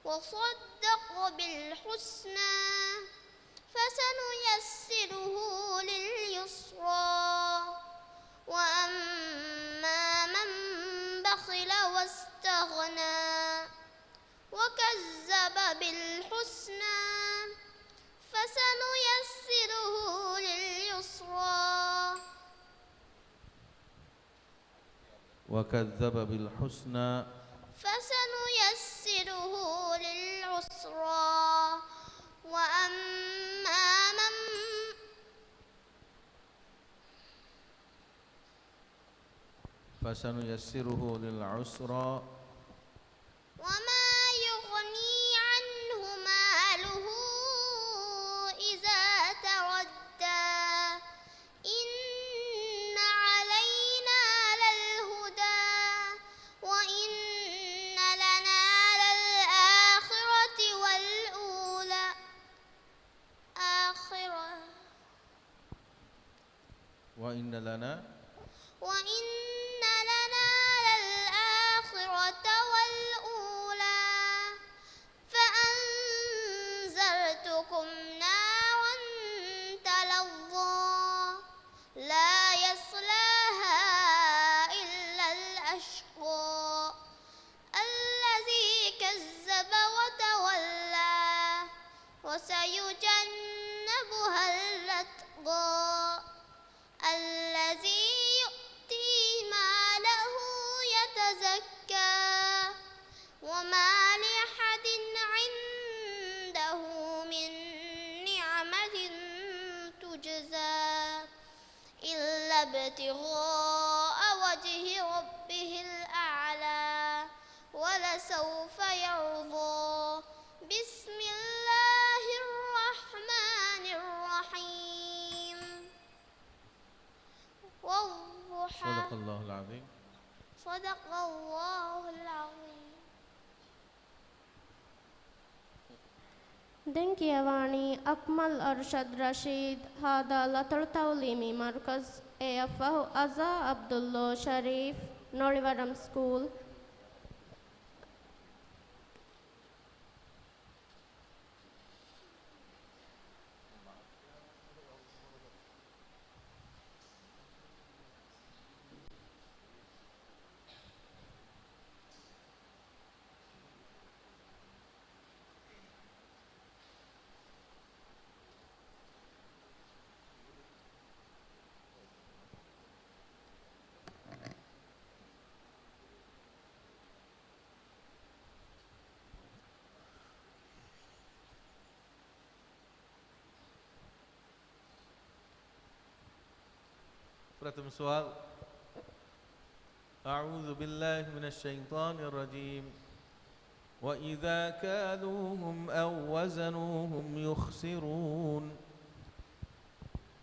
وصدق بالحسنى فسنيسره لليسرى وأما من بخل واستغنى وكذب بالحسنى فسنيسره لليسرى وكذب بالحسنى فسنيسره للعسرى وأما من فسنيسره للعسرى وما يغني عنه ماله إذا تردى إن علينا للهدى وإن لنا للآخرة والأولى وإن لنا للآخرة والأولى فأنذرتكم نارا تلظى لا يصلاها إلا الأشقى الذي كذب وتولى وسيجنبها الأتقى الذي يؤتي ماله يتزكى وما لأحد عنده من نعمة تجزى إلا ابتغاء وجه ربه الأعلى ولسوف يرضى بسم الله الرحمن الرحيم والضحى صدق الله العظيم صدق الله العظيم دنكيواني أكمل أرشد رشيد هذا لطر تعليمي مركز AFه أزا عبد الله شريف نوريورم سكول Pratham soal. أعوذ بالله من الشيطان الرجيم وإذا كالوهم أو وزنوهم يخسرون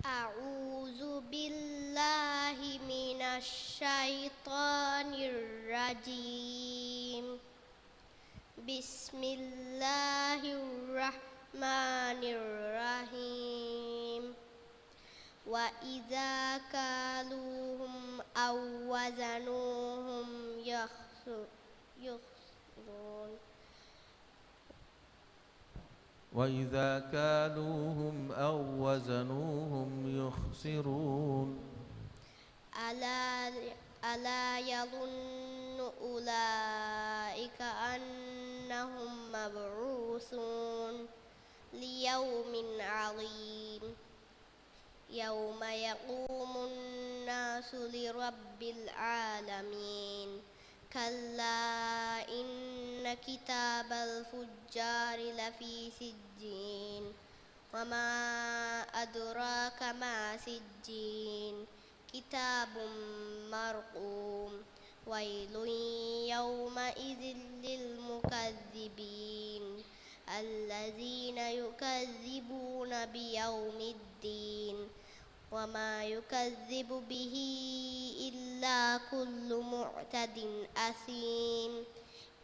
أعوذ بالله من الشيطان الرجيم بسم الله الرحمن الرحيم وإذا كالوهم أو وزنوهم يخسرون وإذا كالوهم أو وزنوهم يخسرون ألا يظن أولئك أنهم مبعوثون ليوم عظيم يوم يقوم الناس لرب العالمين كلا إن كتاب الفجار لفي سجين وما أدراك ما سجين كتاب مرقوم ويل يومئذ للمكذبين الذين يكذبون بيوم الدين وما يكذب به إلا كل معتد أثيم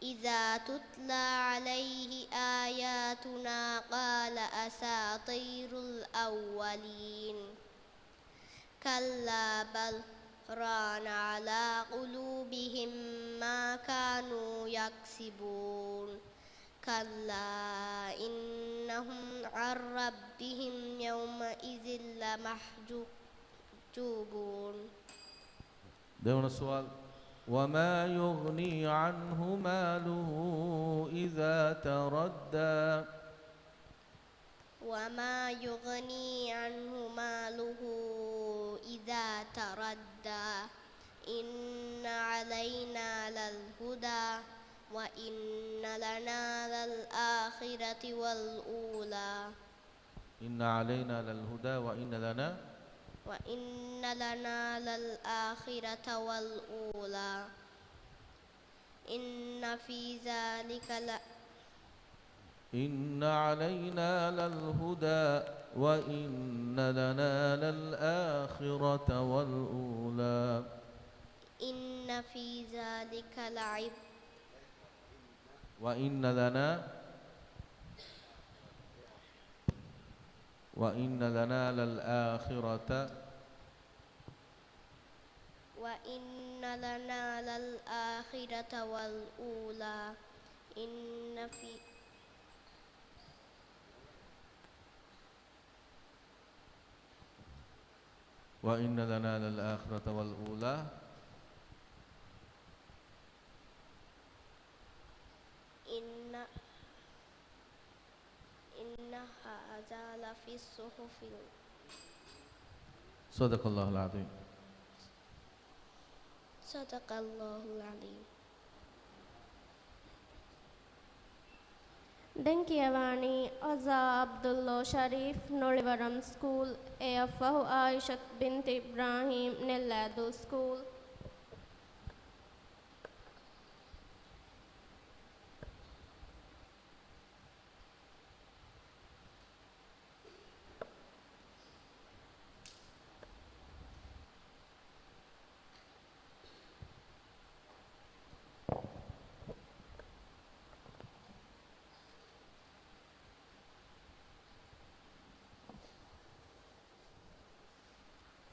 إذا تتلى عليه آياتنا قال أساطير الأولين كلا بل ران على قلوبهم ما كانوا يكسبون كلا إنهم عن ربهم يومئذ لمحجوبون. دون السؤال. وما يغني عنه ماله إذا تردى. وما يغني عنه ماله إذا تردى إن علينا للهدى وإن لنا للآخرة والأولى. إن علينا للهدى وإن لنا للآخرة والأولى إن في ذلك إن علينا للهدى وإن لنا للآخرة والأولى. إن في ذلك وإن لنا للآخرة والأولى إن في وإن لنا للآخرة والأولى إن هذا لفي الصحف. صدق الله العظيم. صدق الله العظيم. Denkiavani Aza Abdullah Sharif Nolivaram School Afahu Aishat bint Ibrahim Nelladu School.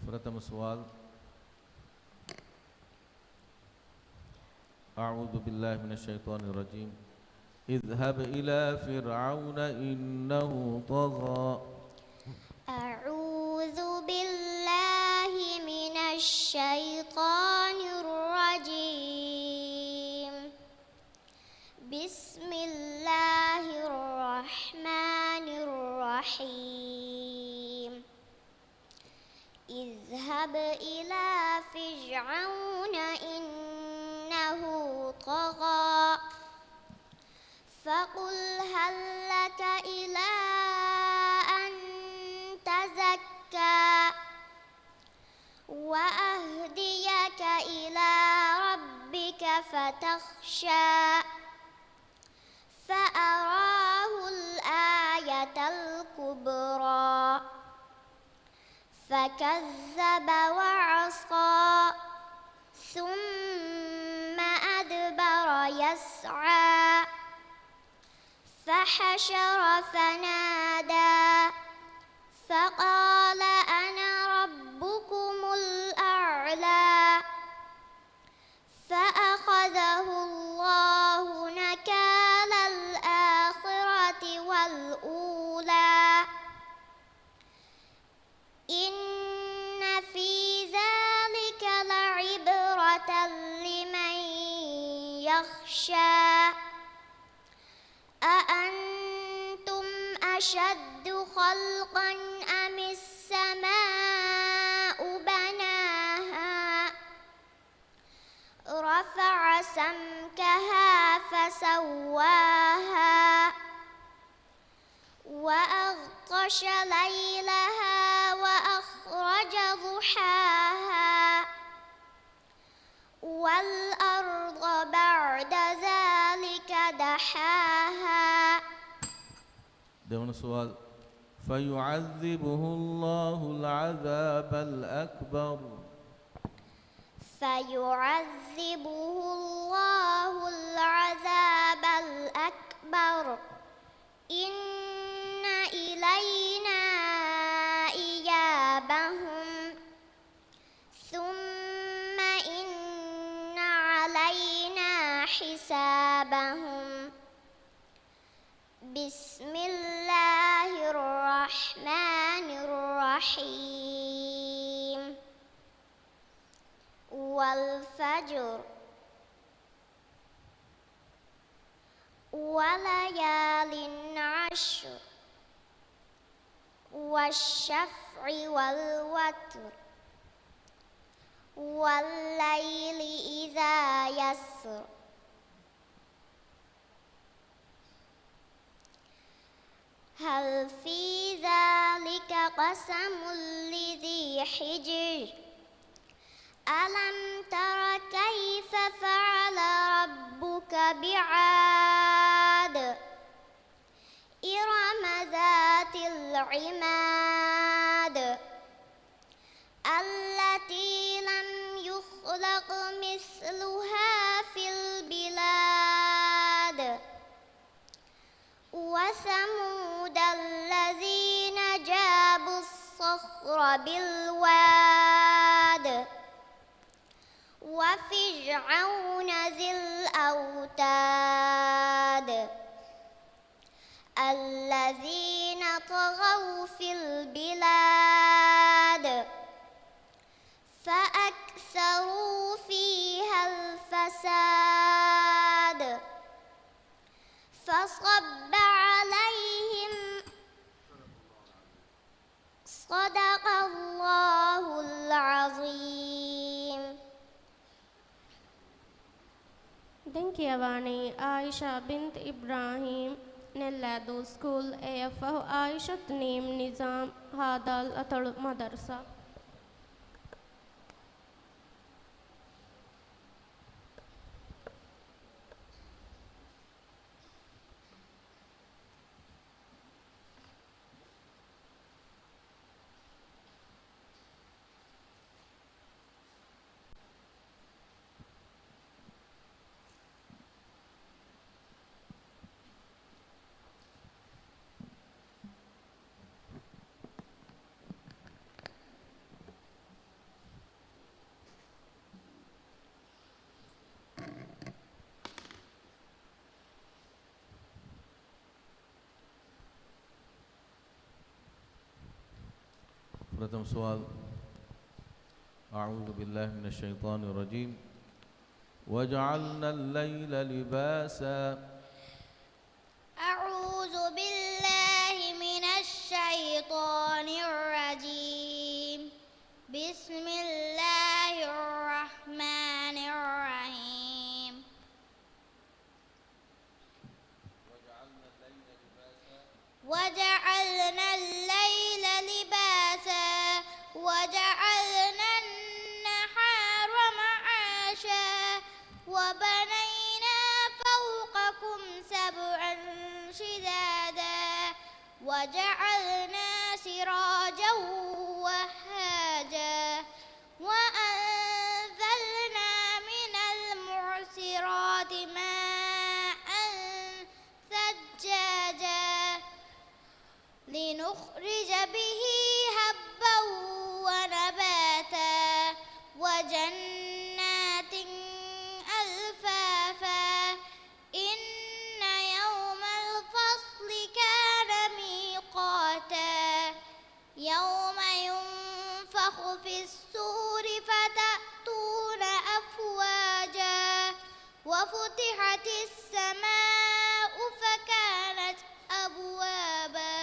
प्रथम सवाल أعوذ بالله من الشيطان الرجيم اذهب إلى فرعون إنه طغى. أعوذ بالله من الشيطان الرجيم بسم الله الرحمن الرحيم اذهب إلى فرعون إنه طغى فقل هل لك إلى أن تزكى وأهديك إلى ربك فتخشى فأراه الآية الكبرى فكذب وعصى ثم أدبر يسعى فحشر فنادى فقال أنا ربكم الأعلى فأخذه الله نكال الآخرة والأولى إن في ذلك لعبرة لمن يخشى أأنتم أشد خلقا أم السماء بناها رفع سمكها فسواها وأغطش ليلها وأخرج ضحاها والأرض بعد ذلك دحاها. دون السؤال فيعذبه الله العذاب الأكبر. فيعذبه الله العذاب الأكبر إن إلينا إيابهم حسابهم. بسم الله الرحمن الرحيم. والفجر وليال عشر والشفع والوتر والليل إذا يسر. هل في ذلك قسم لذي حجر؟ ألم تر كيف فعل ربك بعاد؟ إرم ذات العماد التي لم يخلق مثلها في البلاد. وثمود الذين جابوا الصخر بالواد. وفرعون ذي الأوتاد الذين طغوا في البلاد فأكثروا فيها الفساد. فصب عليهم صدق الله العظيم. ദങ്കിയവാണി ആയിഷ ബിന്ത് ഇബ്രാഹിം നെല്ലാദു സ്കൂൾ എഫഹു ആയിഷത്ത് നീം നിസാം ഹാദാൽ അതളു മദർസ. प्रथम सवाल अऊज़ु बिल्लाहि मिनश शैतानिर रजीम वजअलना अल-लैल लिबासा। أعوذ بالله من الشيطان الرجيم. بسم الله الرحمن الرحيم. وجعلنا الليل لباسا وجعلنا النهار معاشا وبنينا فوقكم سبعا شدادا وجعلنا سراجا وهاجا وأنزلنا من المعصرات ماء ثجاجا لنخرج به حبا ونباتا وجنات ألفافا. إن يوم الفصل كان ميقاتا يوم ينفخ في الصور فتأتون أفواجا وفتحت السماء فكانت أبوابا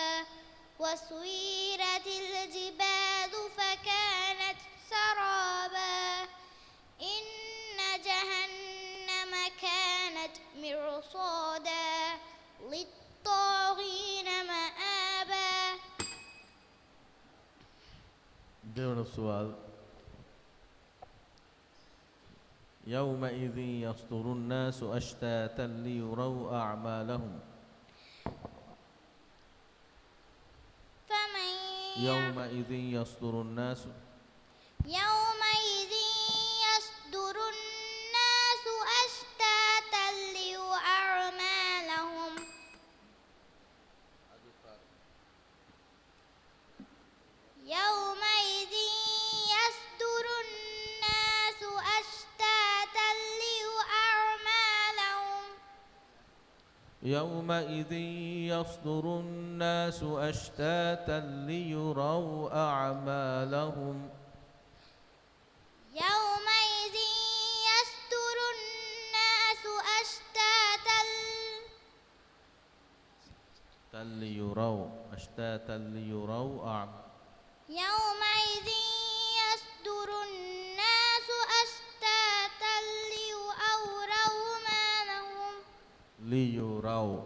وسيرت الجبال فكانت سرابا. إن جهنم كانت مرصادا للطاغين مآبا. جواب السؤال يومئذ يصدر الناس أشتاتا ليروا أعمالهم. يومئذ يصدر الناس يومئذ يصدر الناس أشتاتا ليروا أعمالهم. يومئذ يصدر الناس أشتاتا ليروا أعمالهم. يومئذ يصدر الناس أشتاتا ليروا أعمالهم يومئذ يصدر الناس أشتاتا ليروا أعمالهم يومئذ يصدر الناس أشتاتا ليروا ما لهم ليروا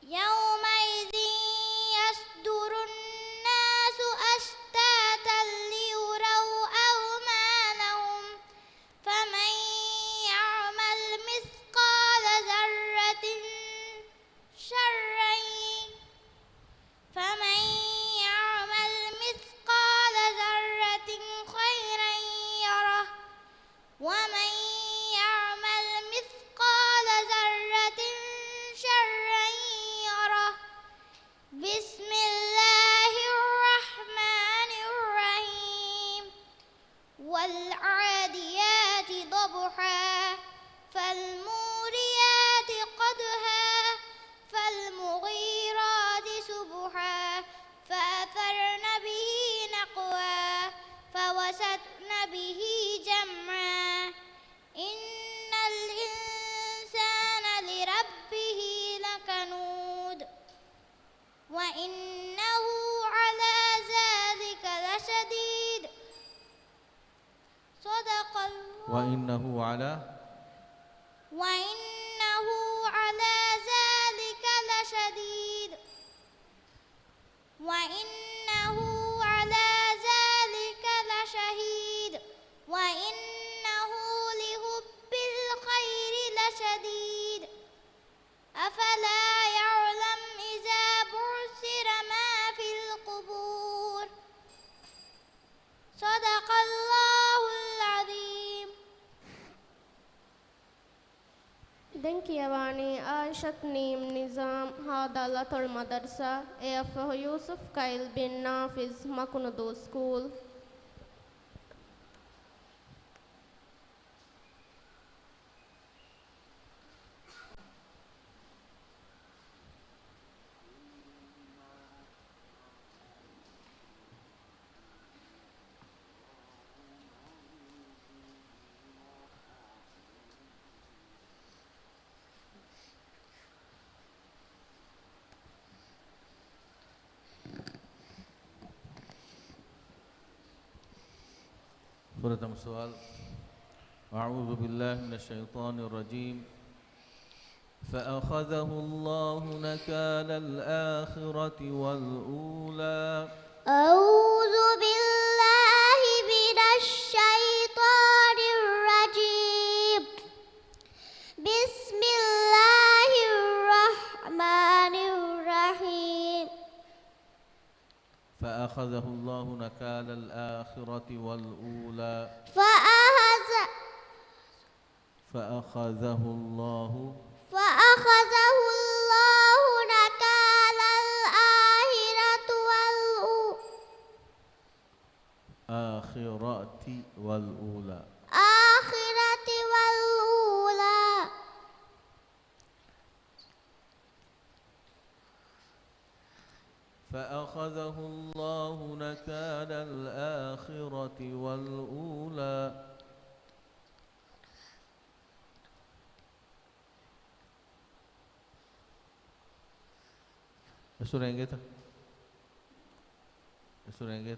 يومئذ يصدر الناس أشتاتا ليروا أعمالهم فمن يعمل مثقال ذرة شرا فمن يعمل مثقال ذرة خيرا يره ومن يعمل مثقال ذرة شرا يره بسم الله الرحمن الرحيم والعاديات ضبحا فالموريات قدحا فالمغيرات صبحا فأثرن به نقوا فوسطن به جمعا إن الإنسان لربه لكنود وإنه على ذلك لشديد صدق الله وإنه على ذلك لشديد وإنه على ذلك لشهيد وإنه لحب الخير لشديد أفلا يعلم إذا بعثر ما في القبور صدق الله العظيم Denkiyawani Aishat Neem Nizam Hadalatul Madarsa AF Yusuf Kail bin Nafiz Makunudu School Pertama soal. A'udzu billahi minasyaitonir rajim. فأخذه الله نكال الآخرة والأولى أعوذ بالله من الشيطان الرجيم بسم الله الرحمن الرحيم فأخذه الله نكال الآخرة والأولى فأخذه الله نكال الآخرة والأولى فأخذه الله نكال الآخرة والأولى सुनेंगे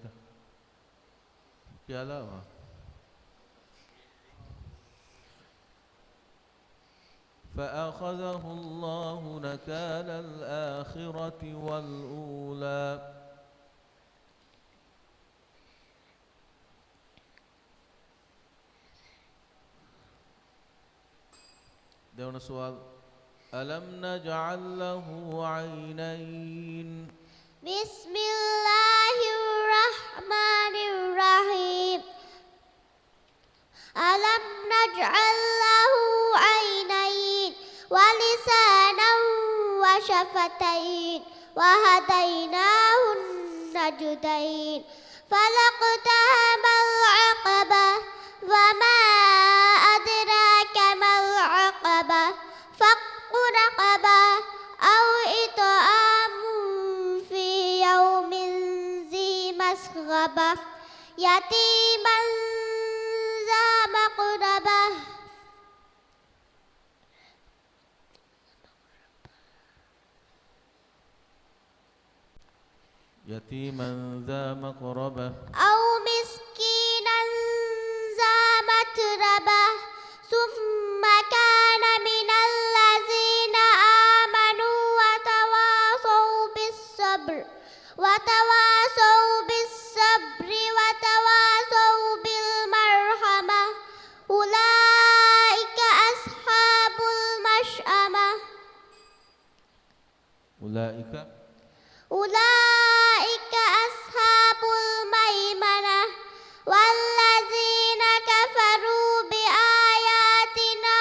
था क्या अलावा فأخذه الله نكال الآخرة والأولى دون سؤال ألم نجعل له عينين بسم الله الرحمن الرحيم ألم نجعل له عينين ولسانا وشفتين وهديناه النجدين فلاقتحم العقبة وما أدراك ما العقبة مسغبة يتيما ذا مقربة يتيما ذا مقربة أو مسكينا ذا متربة ثم كان من الذين آمنوا وتواصوا بالصبر وتواصوا بالمرحمة أولئك أصحاب المشأمة أولئك أصحاب الميمنة والذين كفروا بآياتنا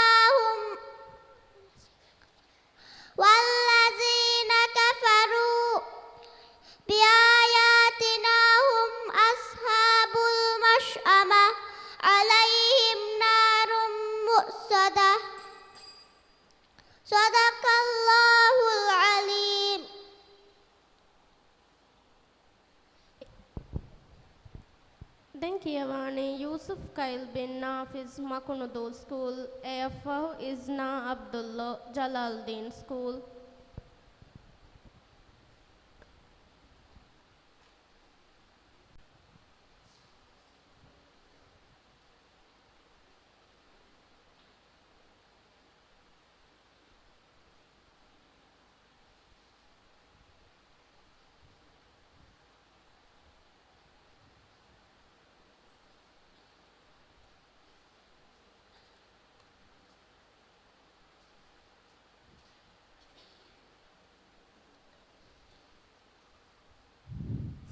هم أصحاب المشأمة عليهم نار مؤصدة صدق الله العليم. Denkiyawani Yusuf Kyle bin Nafiz Makunudul School, AFO Isna Abdullah Jalaluddin School.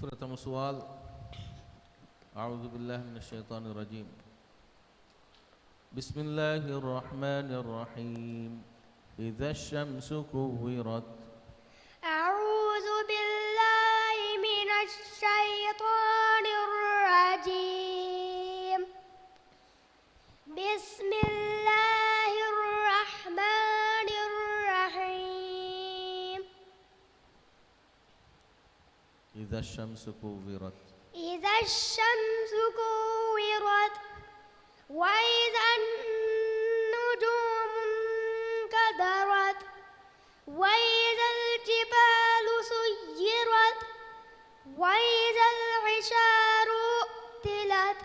فرتم سؤال. أعوذ بالله من الشيطان الرجيم. بسم الله الرحمن الرحيم. إذا الشمس كورت. أعوذ بالله من الشيطان الرجيم. بسم الله الرحمن الرحيم. إذا الشمس كورت. إذا الشمس كورت وإذا النجوم انكدرت وإذا الجبال سيرت وإذا العشار عطلت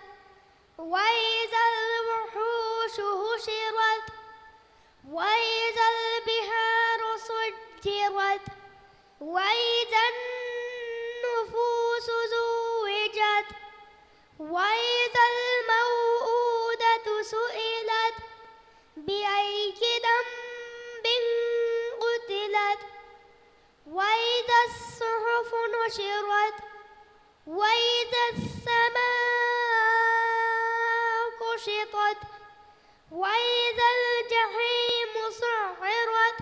وإذا الوحوش حشرت وإذا البحار سجرت وإذا النفوس زوجت وإذا الموءودة سئلت بأي ذنب قتلت وإذا الصحف نشرت وإذا السماء كشطت وإذا الجحيم سعرت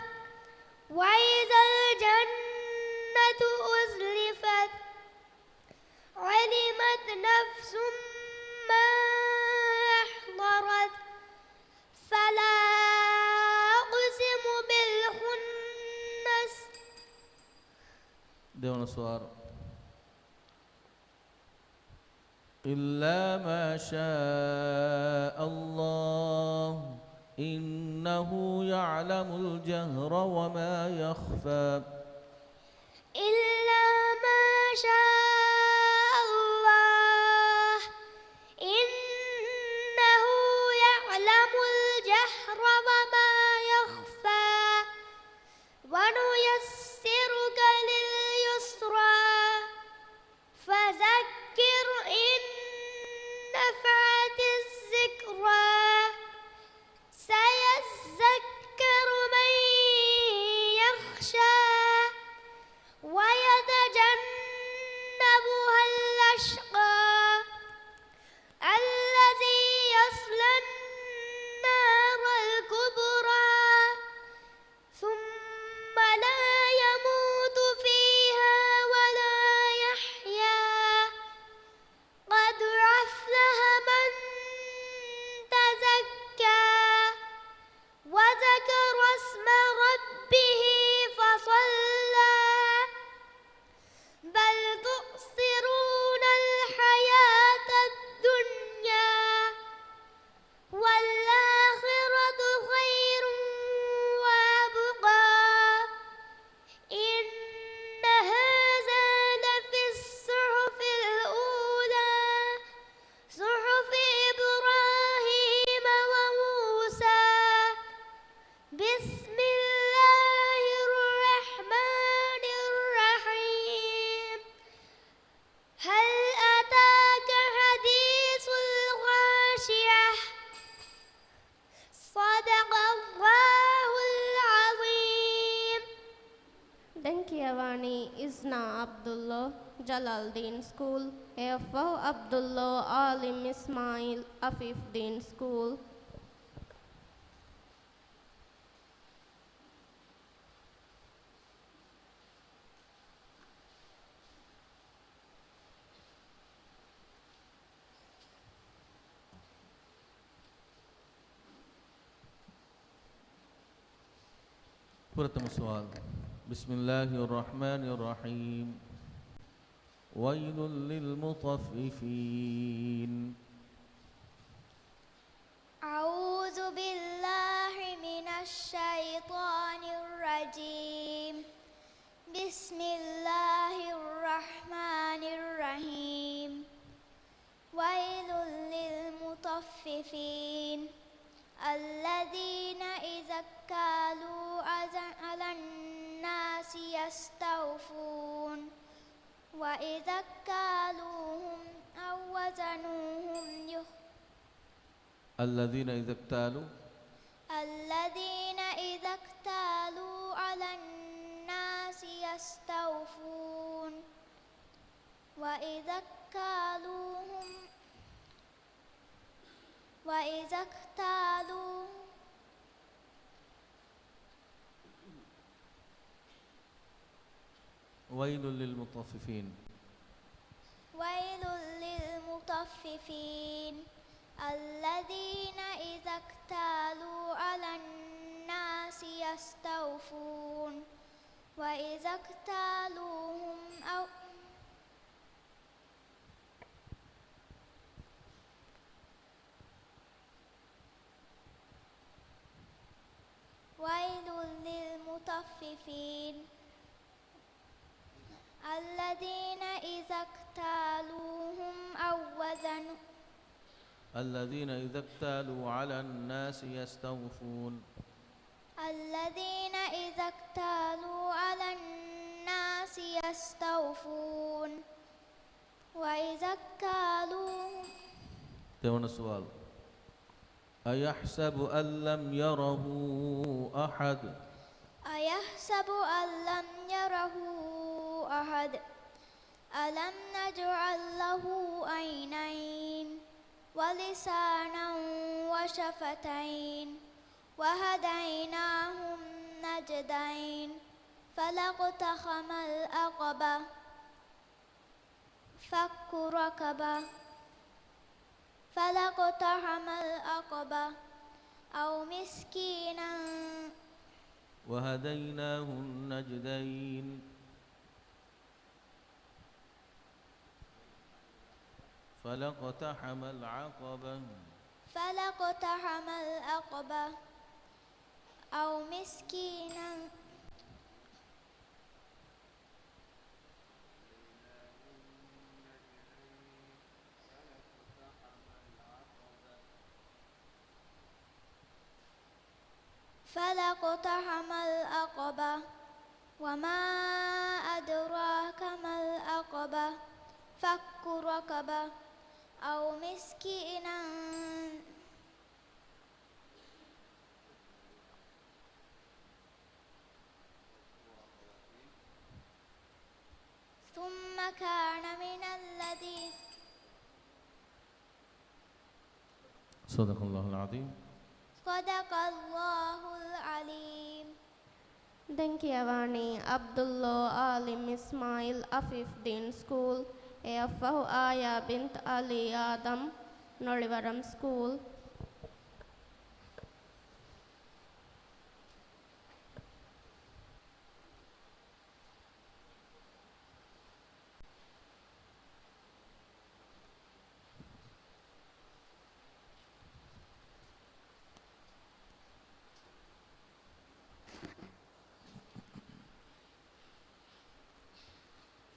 وإذا الجنة أزلفت علمت نفس ما أحضرت فلا أقسم بالخنس. دون سؤال. إلا ما شاء الله إنه يعلم الجهر وما يخفى. إلا ما شاء الله إنه يعلم الجهر وما يخفى ونيسرك لليسرى فذكر إن نفعت الذكرى سيذكر من يخشى ويتجنبها الأشقى الذي يصلى النار الكبرى ثم لا يموت فيها ولا يحيا قد أفلح من تزكى وذكر اسم ربه فصلى بل تؤثرون الحياة Denkiyawani Isna Abdullah Jalaluddin School, AFO Abdullah Alim Ismail Afif Din School. प्रथम सवाल बिस्मिल्लाहिर्रहमानिर्रहीम वैलुल लिलमुतफ्फिफीन أعوذ بالله من الشيطان الرجيم بسم الله الرحمن الرحيم ويل للمطففين الذين إذا اكتالوا على الناس يستوفون وإذا كالوهم أو وزنوهم الذين إذا اكتالوا على الناس يستوفون وإذا اكتالوهم ويل للمطففين ويل للمطففين الذين إذا اكتالوا على الناس يستوفون وإذا اكتالوهم أو ويل للمطففين الذين إذا اكتالوهم أو وزنوا الذين إذا اكتالوا على الناس يستوفون الذين إذا اكتالوا على الناس يستوفون وإذا كالوهم. تهون السؤال أيحسب أن لم يره أحد أيحسب أن لم يره أحد ألم نجعل له عينين ولسانا وشفتين وهديناه النجدين فلاقتحم العقبة فك رقبة فلاقتحم العقبة أو مسكينا وهديناه النجدين فلاقتحم العقبة أو مسكينا فلاقتحم العقبة وما أدراك ما العقبة فك رقبة أو مسكينا ثم كان من الذين صدق الله العظيم صدق الله العليم. Denkiyawani Abdullah Alim Ismail Afif Din School, AFO Aya Bint Ali Adam Nolivaram School.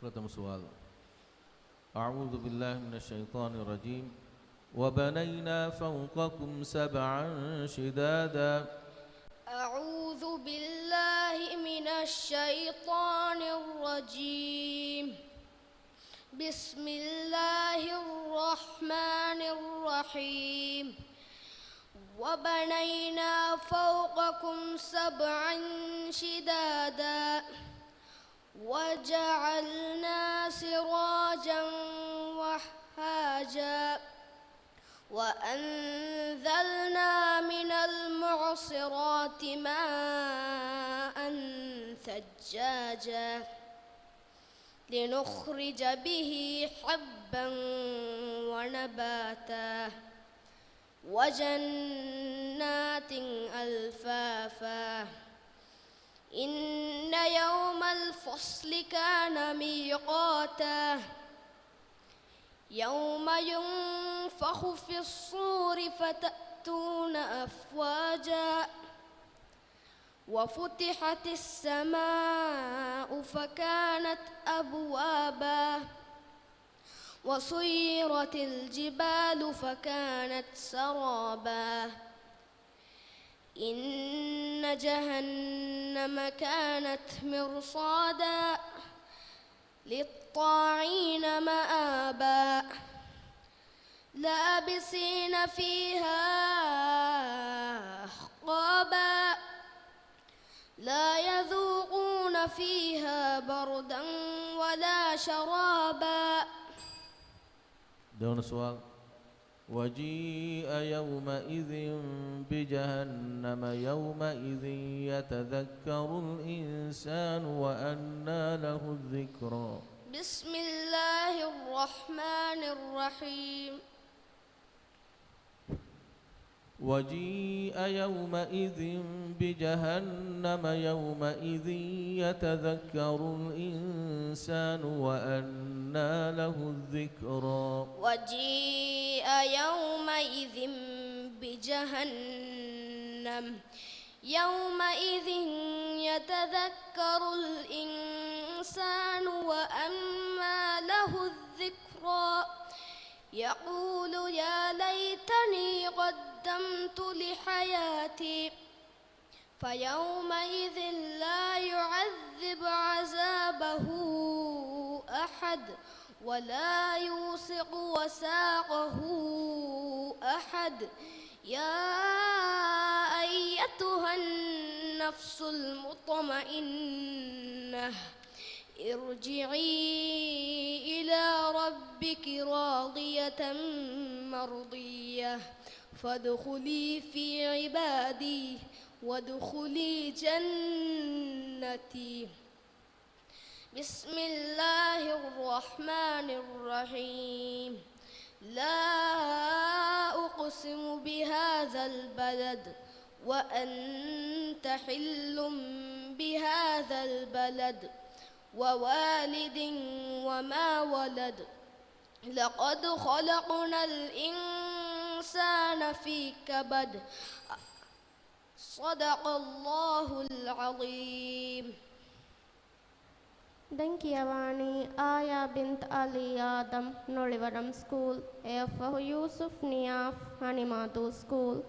प्रथम सवाल أعوذ بالله من الشيطان الرجيم وبنينا فوقكم سبعا شدادا أعوذ بالله من الشيطان الرجيم بسم الله الرحمن الرحيم وبنينا فوقكم سبعا شدادا وجعلنا سراجا وهاجا وأنزلنا من المعصرات ماء ثجاجا لنخرج به حبا ونباتا وجنات ألفافا إن يوم الفصل كان ميقاتا يوم ينفخ في الصور فتأتون أفواجا وفتحت السماء فكانت أبوابا وسيرت الجبال فكانت سرابا إن جهنم كانت مرصادا للطاغين مآبا لابسين فيها أحقابا لا يذوقون فيها بردا ولا شرابا. دون سؤال. وجيء يومئذ بجهنم يومئذ يتذكر الإنسان وأنى له الذكرى. بسم الله الرحمن الرحيم. وجيء يومئذ بجهنم يومئذ يتذكر الإنسان وأنى له الذكرى. وجيء يومئذ بجهنم يومئذ يتذكر الإنسان وأنى له الذكرى يقول يا ليتني قدمت لحياتي فيومئذ لا يعذب عذابه أحد ولا يوثق وثاقه أحد. يا أيتها النفس المطمئنة ارجعي إلى ربك راضية مرضية فادخلي في عبادي وادخلي جنتي. بسم الله الرحمن الرحيم. لا أقسم بهذا البلد وأنت حل بهذا البلد ووالد وما ولد لقد خلقنا الإنسان في كبد. صدق الله العظيم. Dankiavani Aya bint Ali Adam Nolivaram School, AFH Yusuf Niaf Hanimatu School.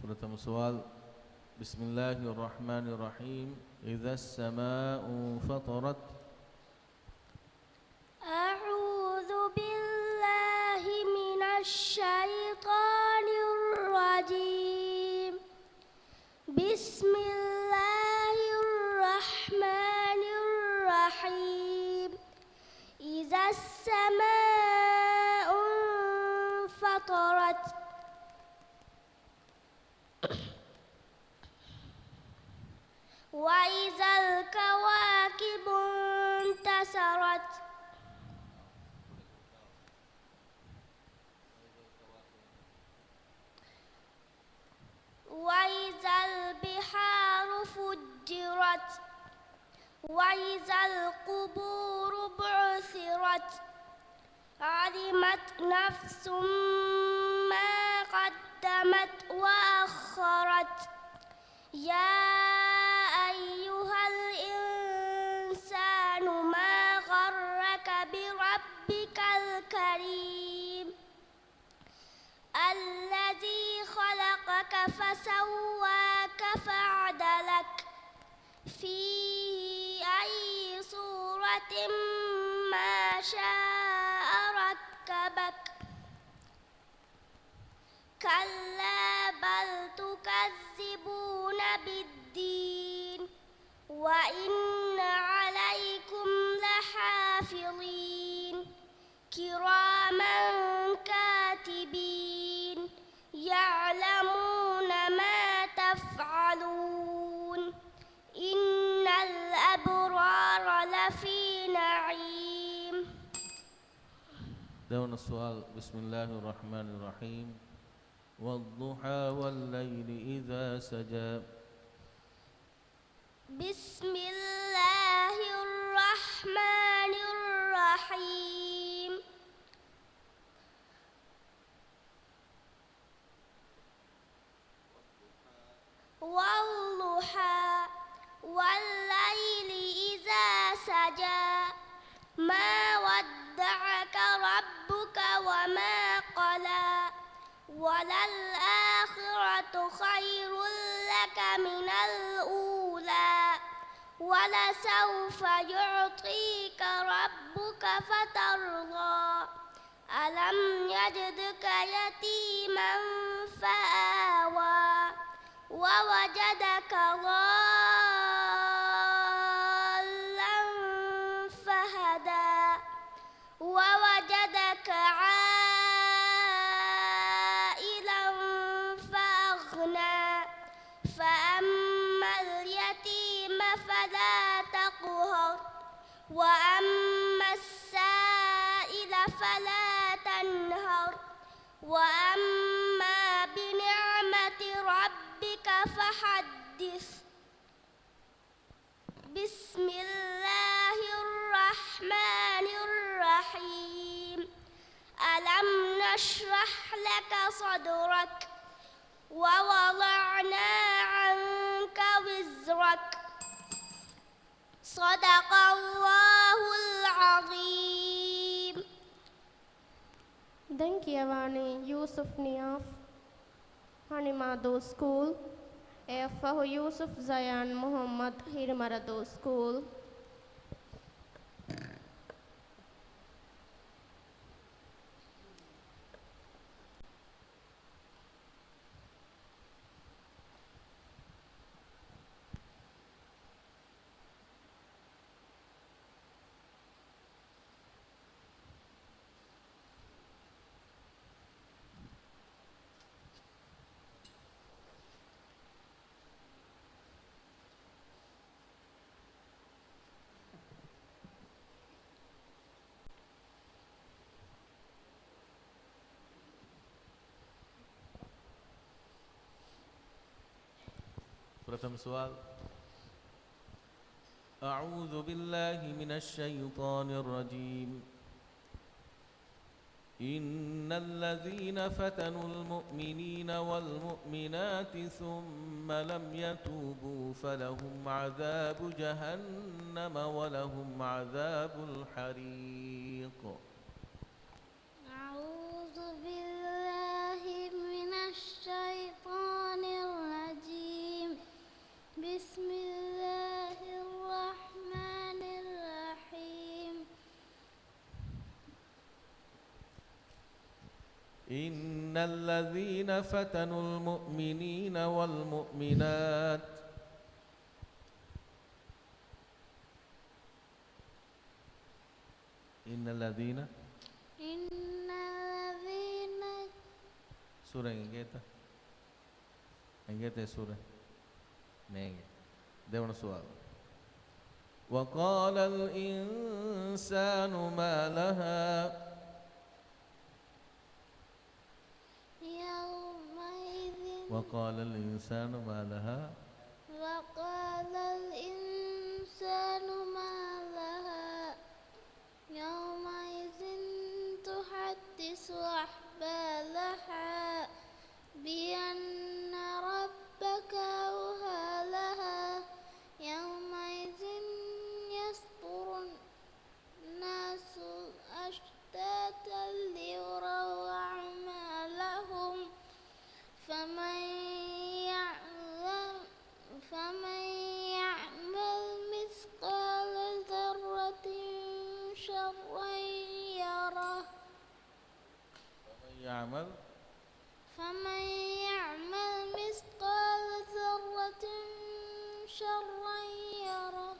Pertama soal. Bismillahirrahmanirrahim. Idza as-samaa'u fatarat. A'udzu billahi minasy syaithanir rajim. Bismillahirrahmanirrahim. Idza as-samaa'u fatarat. وإذا الكواكب انتثرت وإذا البحار فجرت وإذا القبور بعثرت علمت نفس ما قدمت وأخرت يا أيها الإنسان ما غرك بربك الكريم الذي خلقك فسواك فعدلك في أي صورة ما شاء ركبك كلا بل تكذبون بالدين وإن عليكم لحافظين كراما كاتبين يعلمون ما تفعلون إن الأبرار لفي نعيم. دون السؤال. بسم الله الرحمن الرحيم. والضحى والليل إذا سجى. بسم الله الرحمن الرحيم. والضحى والليل إذا سجى ما ودعك ربك وما قلى وللآخرة خير لك من الأولى ولسوف يعطيك ربك فترضى ألم يجدك يتيما فآوى ووجدك ضالا فهدى ووجدك عائلا فأغنى فأما اليتيم فلا تقهر وأما السائل فلا تنهر وأما بنعمة ربك فحدث. بسم الله الرحمن الرحيم. ألم نشرح لك صدرك ووضعنا عنك وزرك صدق الله العظيم. Dankiavani Yusuf Niaf Hanimado School Efahu Yusuf Zayan Muhammad Hirmarado School. प्रथम सवाल. أعوذ بالله من الشيطان الرجيم. إن الذين فتنوا المؤمنين والمؤمنات ثم لم يتوبوا فلهم عذاب جهنم ولهم عذاب الحريق. أعوذ بالله من الشيطان الرجيم. بسم الله الرحمن الرحيم. إن الذين فتنوا المؤمنين والمؤمنات إن الذين سورة انجيتا سورة نيجي دون سؤال. وقال الإنسان ما لها يومئذ وقال الإنسان ما لها وقال الإنسان ما لها يومئذ تحدث أخبارها بأن ربك أوحى يعمل فمن يعمل مثقال ذرة شرا يره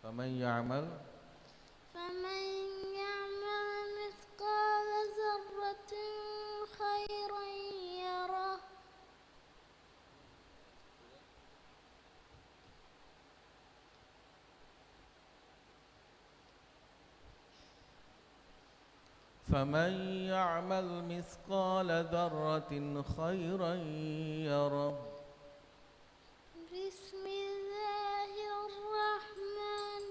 فمن يعمل فمن يعمل مثقال ذرة خيرا يره فمن يعمل مثقال ذرة خيرا يره بسم الله الرحمن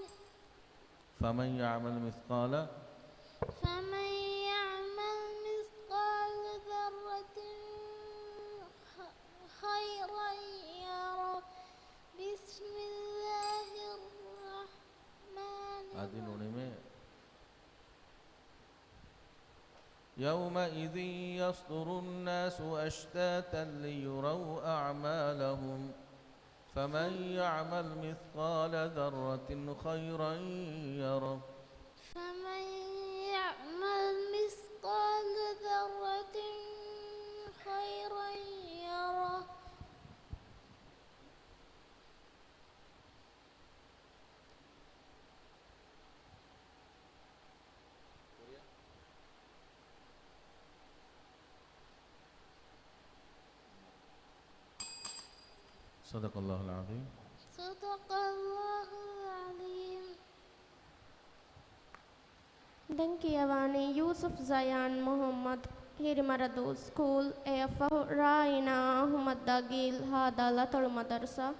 فمن يعمل مثقال فمن يعمل مثقال ذرة خيرا يره بسم الله الرحمن आदि नूने में يومئذ يصدر الناس أشتاتا ليروا أعمالهم فمن يعمل مثقال ذرة خيرا يره فمن يعمل مثقال ذرة خيرا يره صدق الله العظيم صدق الله العظيم Dankiavani Yusuf Zayan Muhammad Hirimaradu School Efahu Raina Ahmad Dagil Hadalatul Madarsa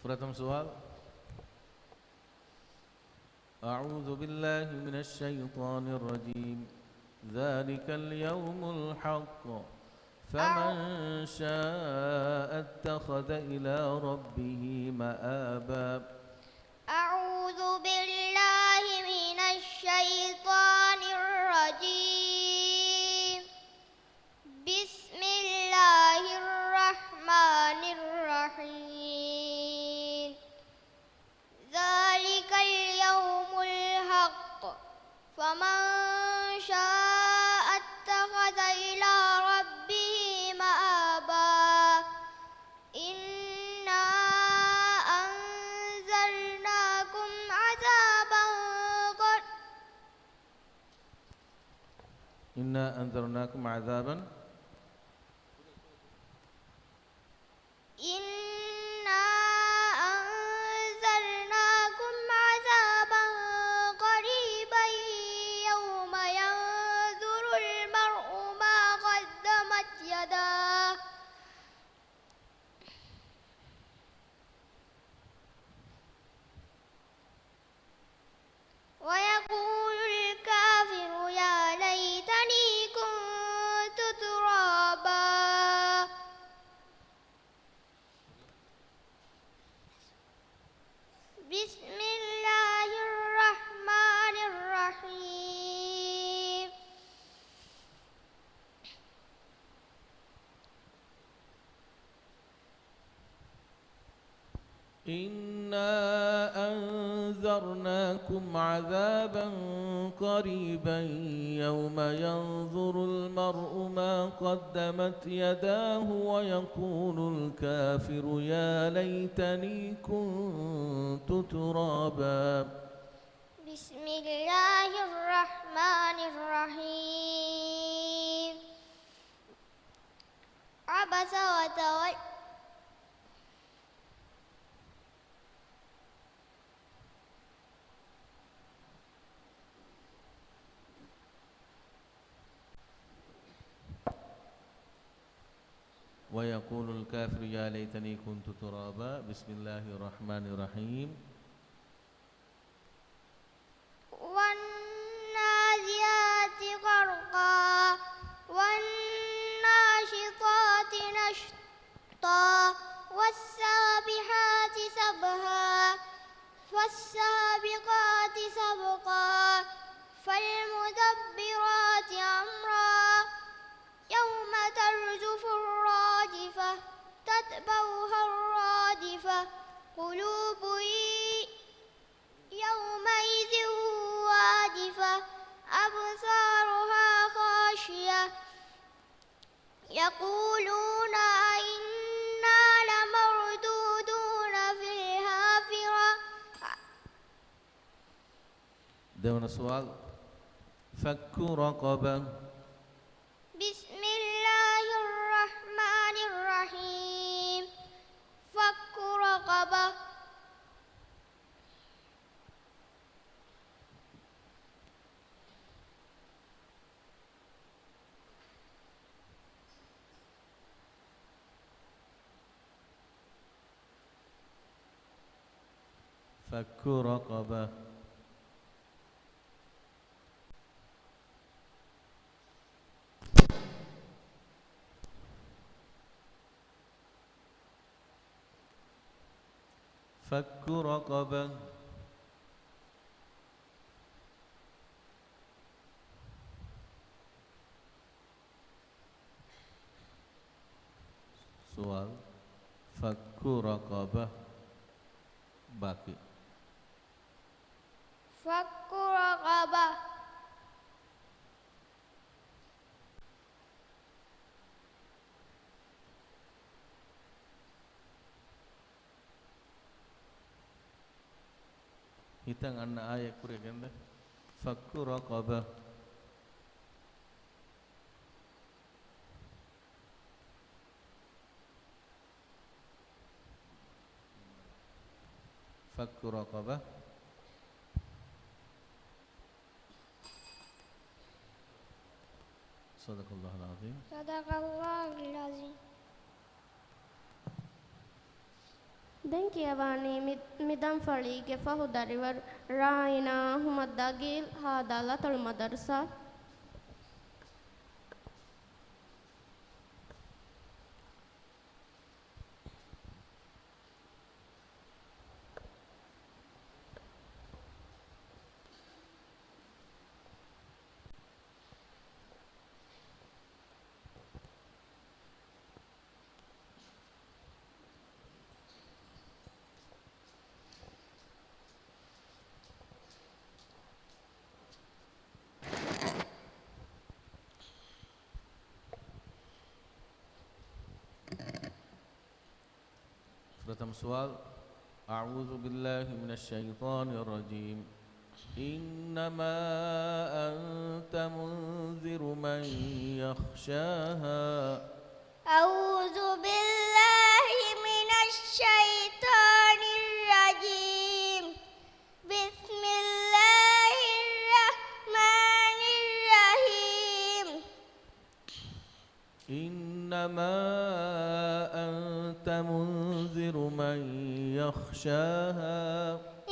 प्रथम सवाल أعوذ بالله من الشيطان الرجيم ذلك اليوم الحق فمن شاء اتخذ إلى ربه مآبا أعوذ بالله من الشيطان الرجيم بسم الله الرحمن الرحيم ذلك اليوم الحق فمن شاء اتخذ إلى ربه مآبا إنا أنذرناكم عذابا إنا أنذرناكم عذابا إنا أنذرناكم عذابا قريبا يوم ينظر المرء ما قدمت يداه ويقول الكافر يا ليتني كنت ترابا بسم الله الرحمن الرحيم إنا أنذرناكم عذابا قريبا يوم ينظر المرء ما قدمت يداه ويقول الكافر يا ليتني كنت ترابا بسم الله الرحمن الرحيم عبس وتولى ويقول الكافر يا ليتني كنت ترابا بسم الله الرحمن الرحيم يقولون أئنا لمردودون في الحافرة. දෙවන සුවල් فك رقبة بسم الله الرحمن الرحيم. فك رقبة. فك رقبة فك رقبة سؤال فك رقبة باقي فك رقبة. හිතන් අන්න ආයෙ කුරගෙන්ද فك رقبة فك رقبة صدق الله العظيم. صدق الله العظيم. දැන් කියවන්නේ මිදම් ෆලීගේ ෆහුදරිවර් රායිනා හුමද්දාගීල් හාදාලා තොල් මදරසා प्रथम सवाल अऊज़ु बिल्लाहि मिनश शैतानिर रजीम इन्नमा अंत मुंज़िरु मन यख्शाहा أعوذ بالله من الشيطان الرجيم. بسم الله الرحمن الرحيم. إنما أنت منذر من يخشاها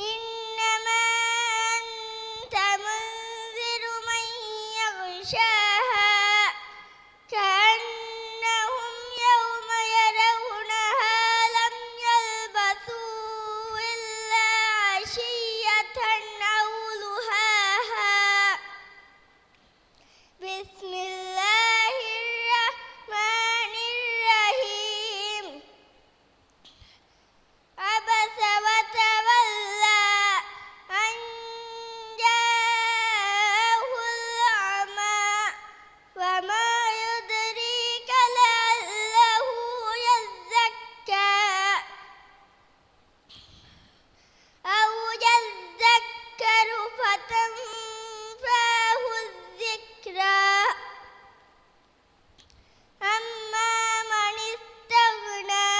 إنما أنت منذر من يغشاها كأنهم يوم يرونها لم يلبثوا إلا عشية أو ضحاها. بسم الله الرحمن الرحيم. عبس وتولى أن جاءه الأعمى وما يدريك لعله يزكى أو يذكر فتنفعه الذكرى. أما من استغنى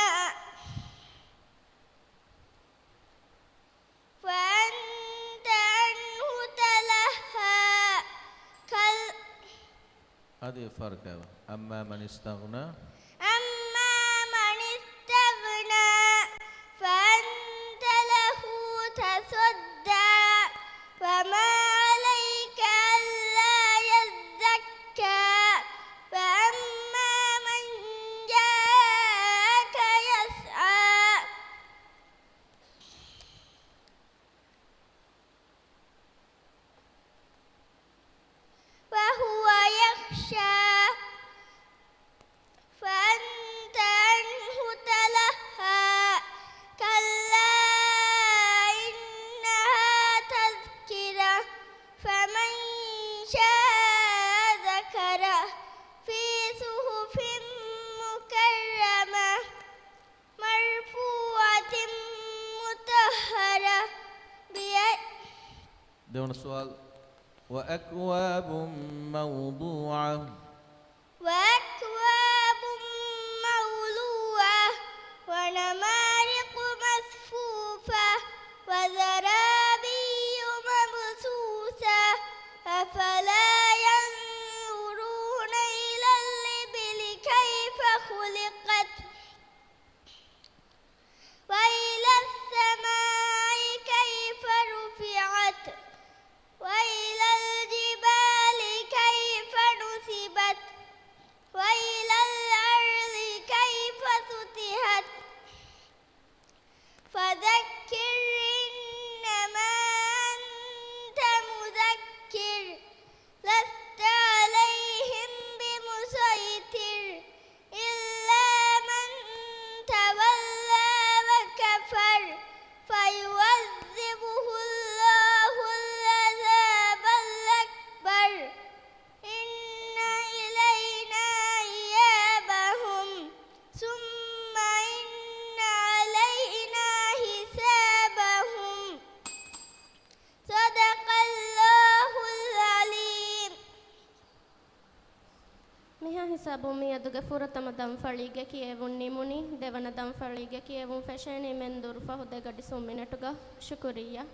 فأنت عنه تلهى. هذه فرق أما من استغنى أما من استغنى فأنت له تصدى وما عليك ألا يزكى. فأما من جاءك يسعى وهو يخشى فأنت عنه تلهى. كلا إنها تذكرة فمن شاء ذكره في صحف දෙවන සුවල් وأكواب موضوعة وأكواب موضوعة ونمارق مصفوفة وزرابي مبثوثة أفلا ينظرون إلى الإبل كيف خلقت وإلى السماء كيف رفعت وإلى الجبال كيف نصبت وإلى الأرض كيف سطحت فذكر إنما أنت مذكر لست عليهم بمسيطر إلا من تولى وكفر فيعذبه الله العذاب الأكبر إن إلينا إيابهم ثم إن علينا حسابهم صدق الله العليم මිහා හිසාබු මියදුගේ ෆුරතම දම් ෆලීගේ කියවුන් නිමුනි දෙවන දම් ෆලීගේ කියවුන් ෆැෂනි මෙන් දුර්ෆහු දෙගඩි සුම්මිනටුගා ශුක්‍රියා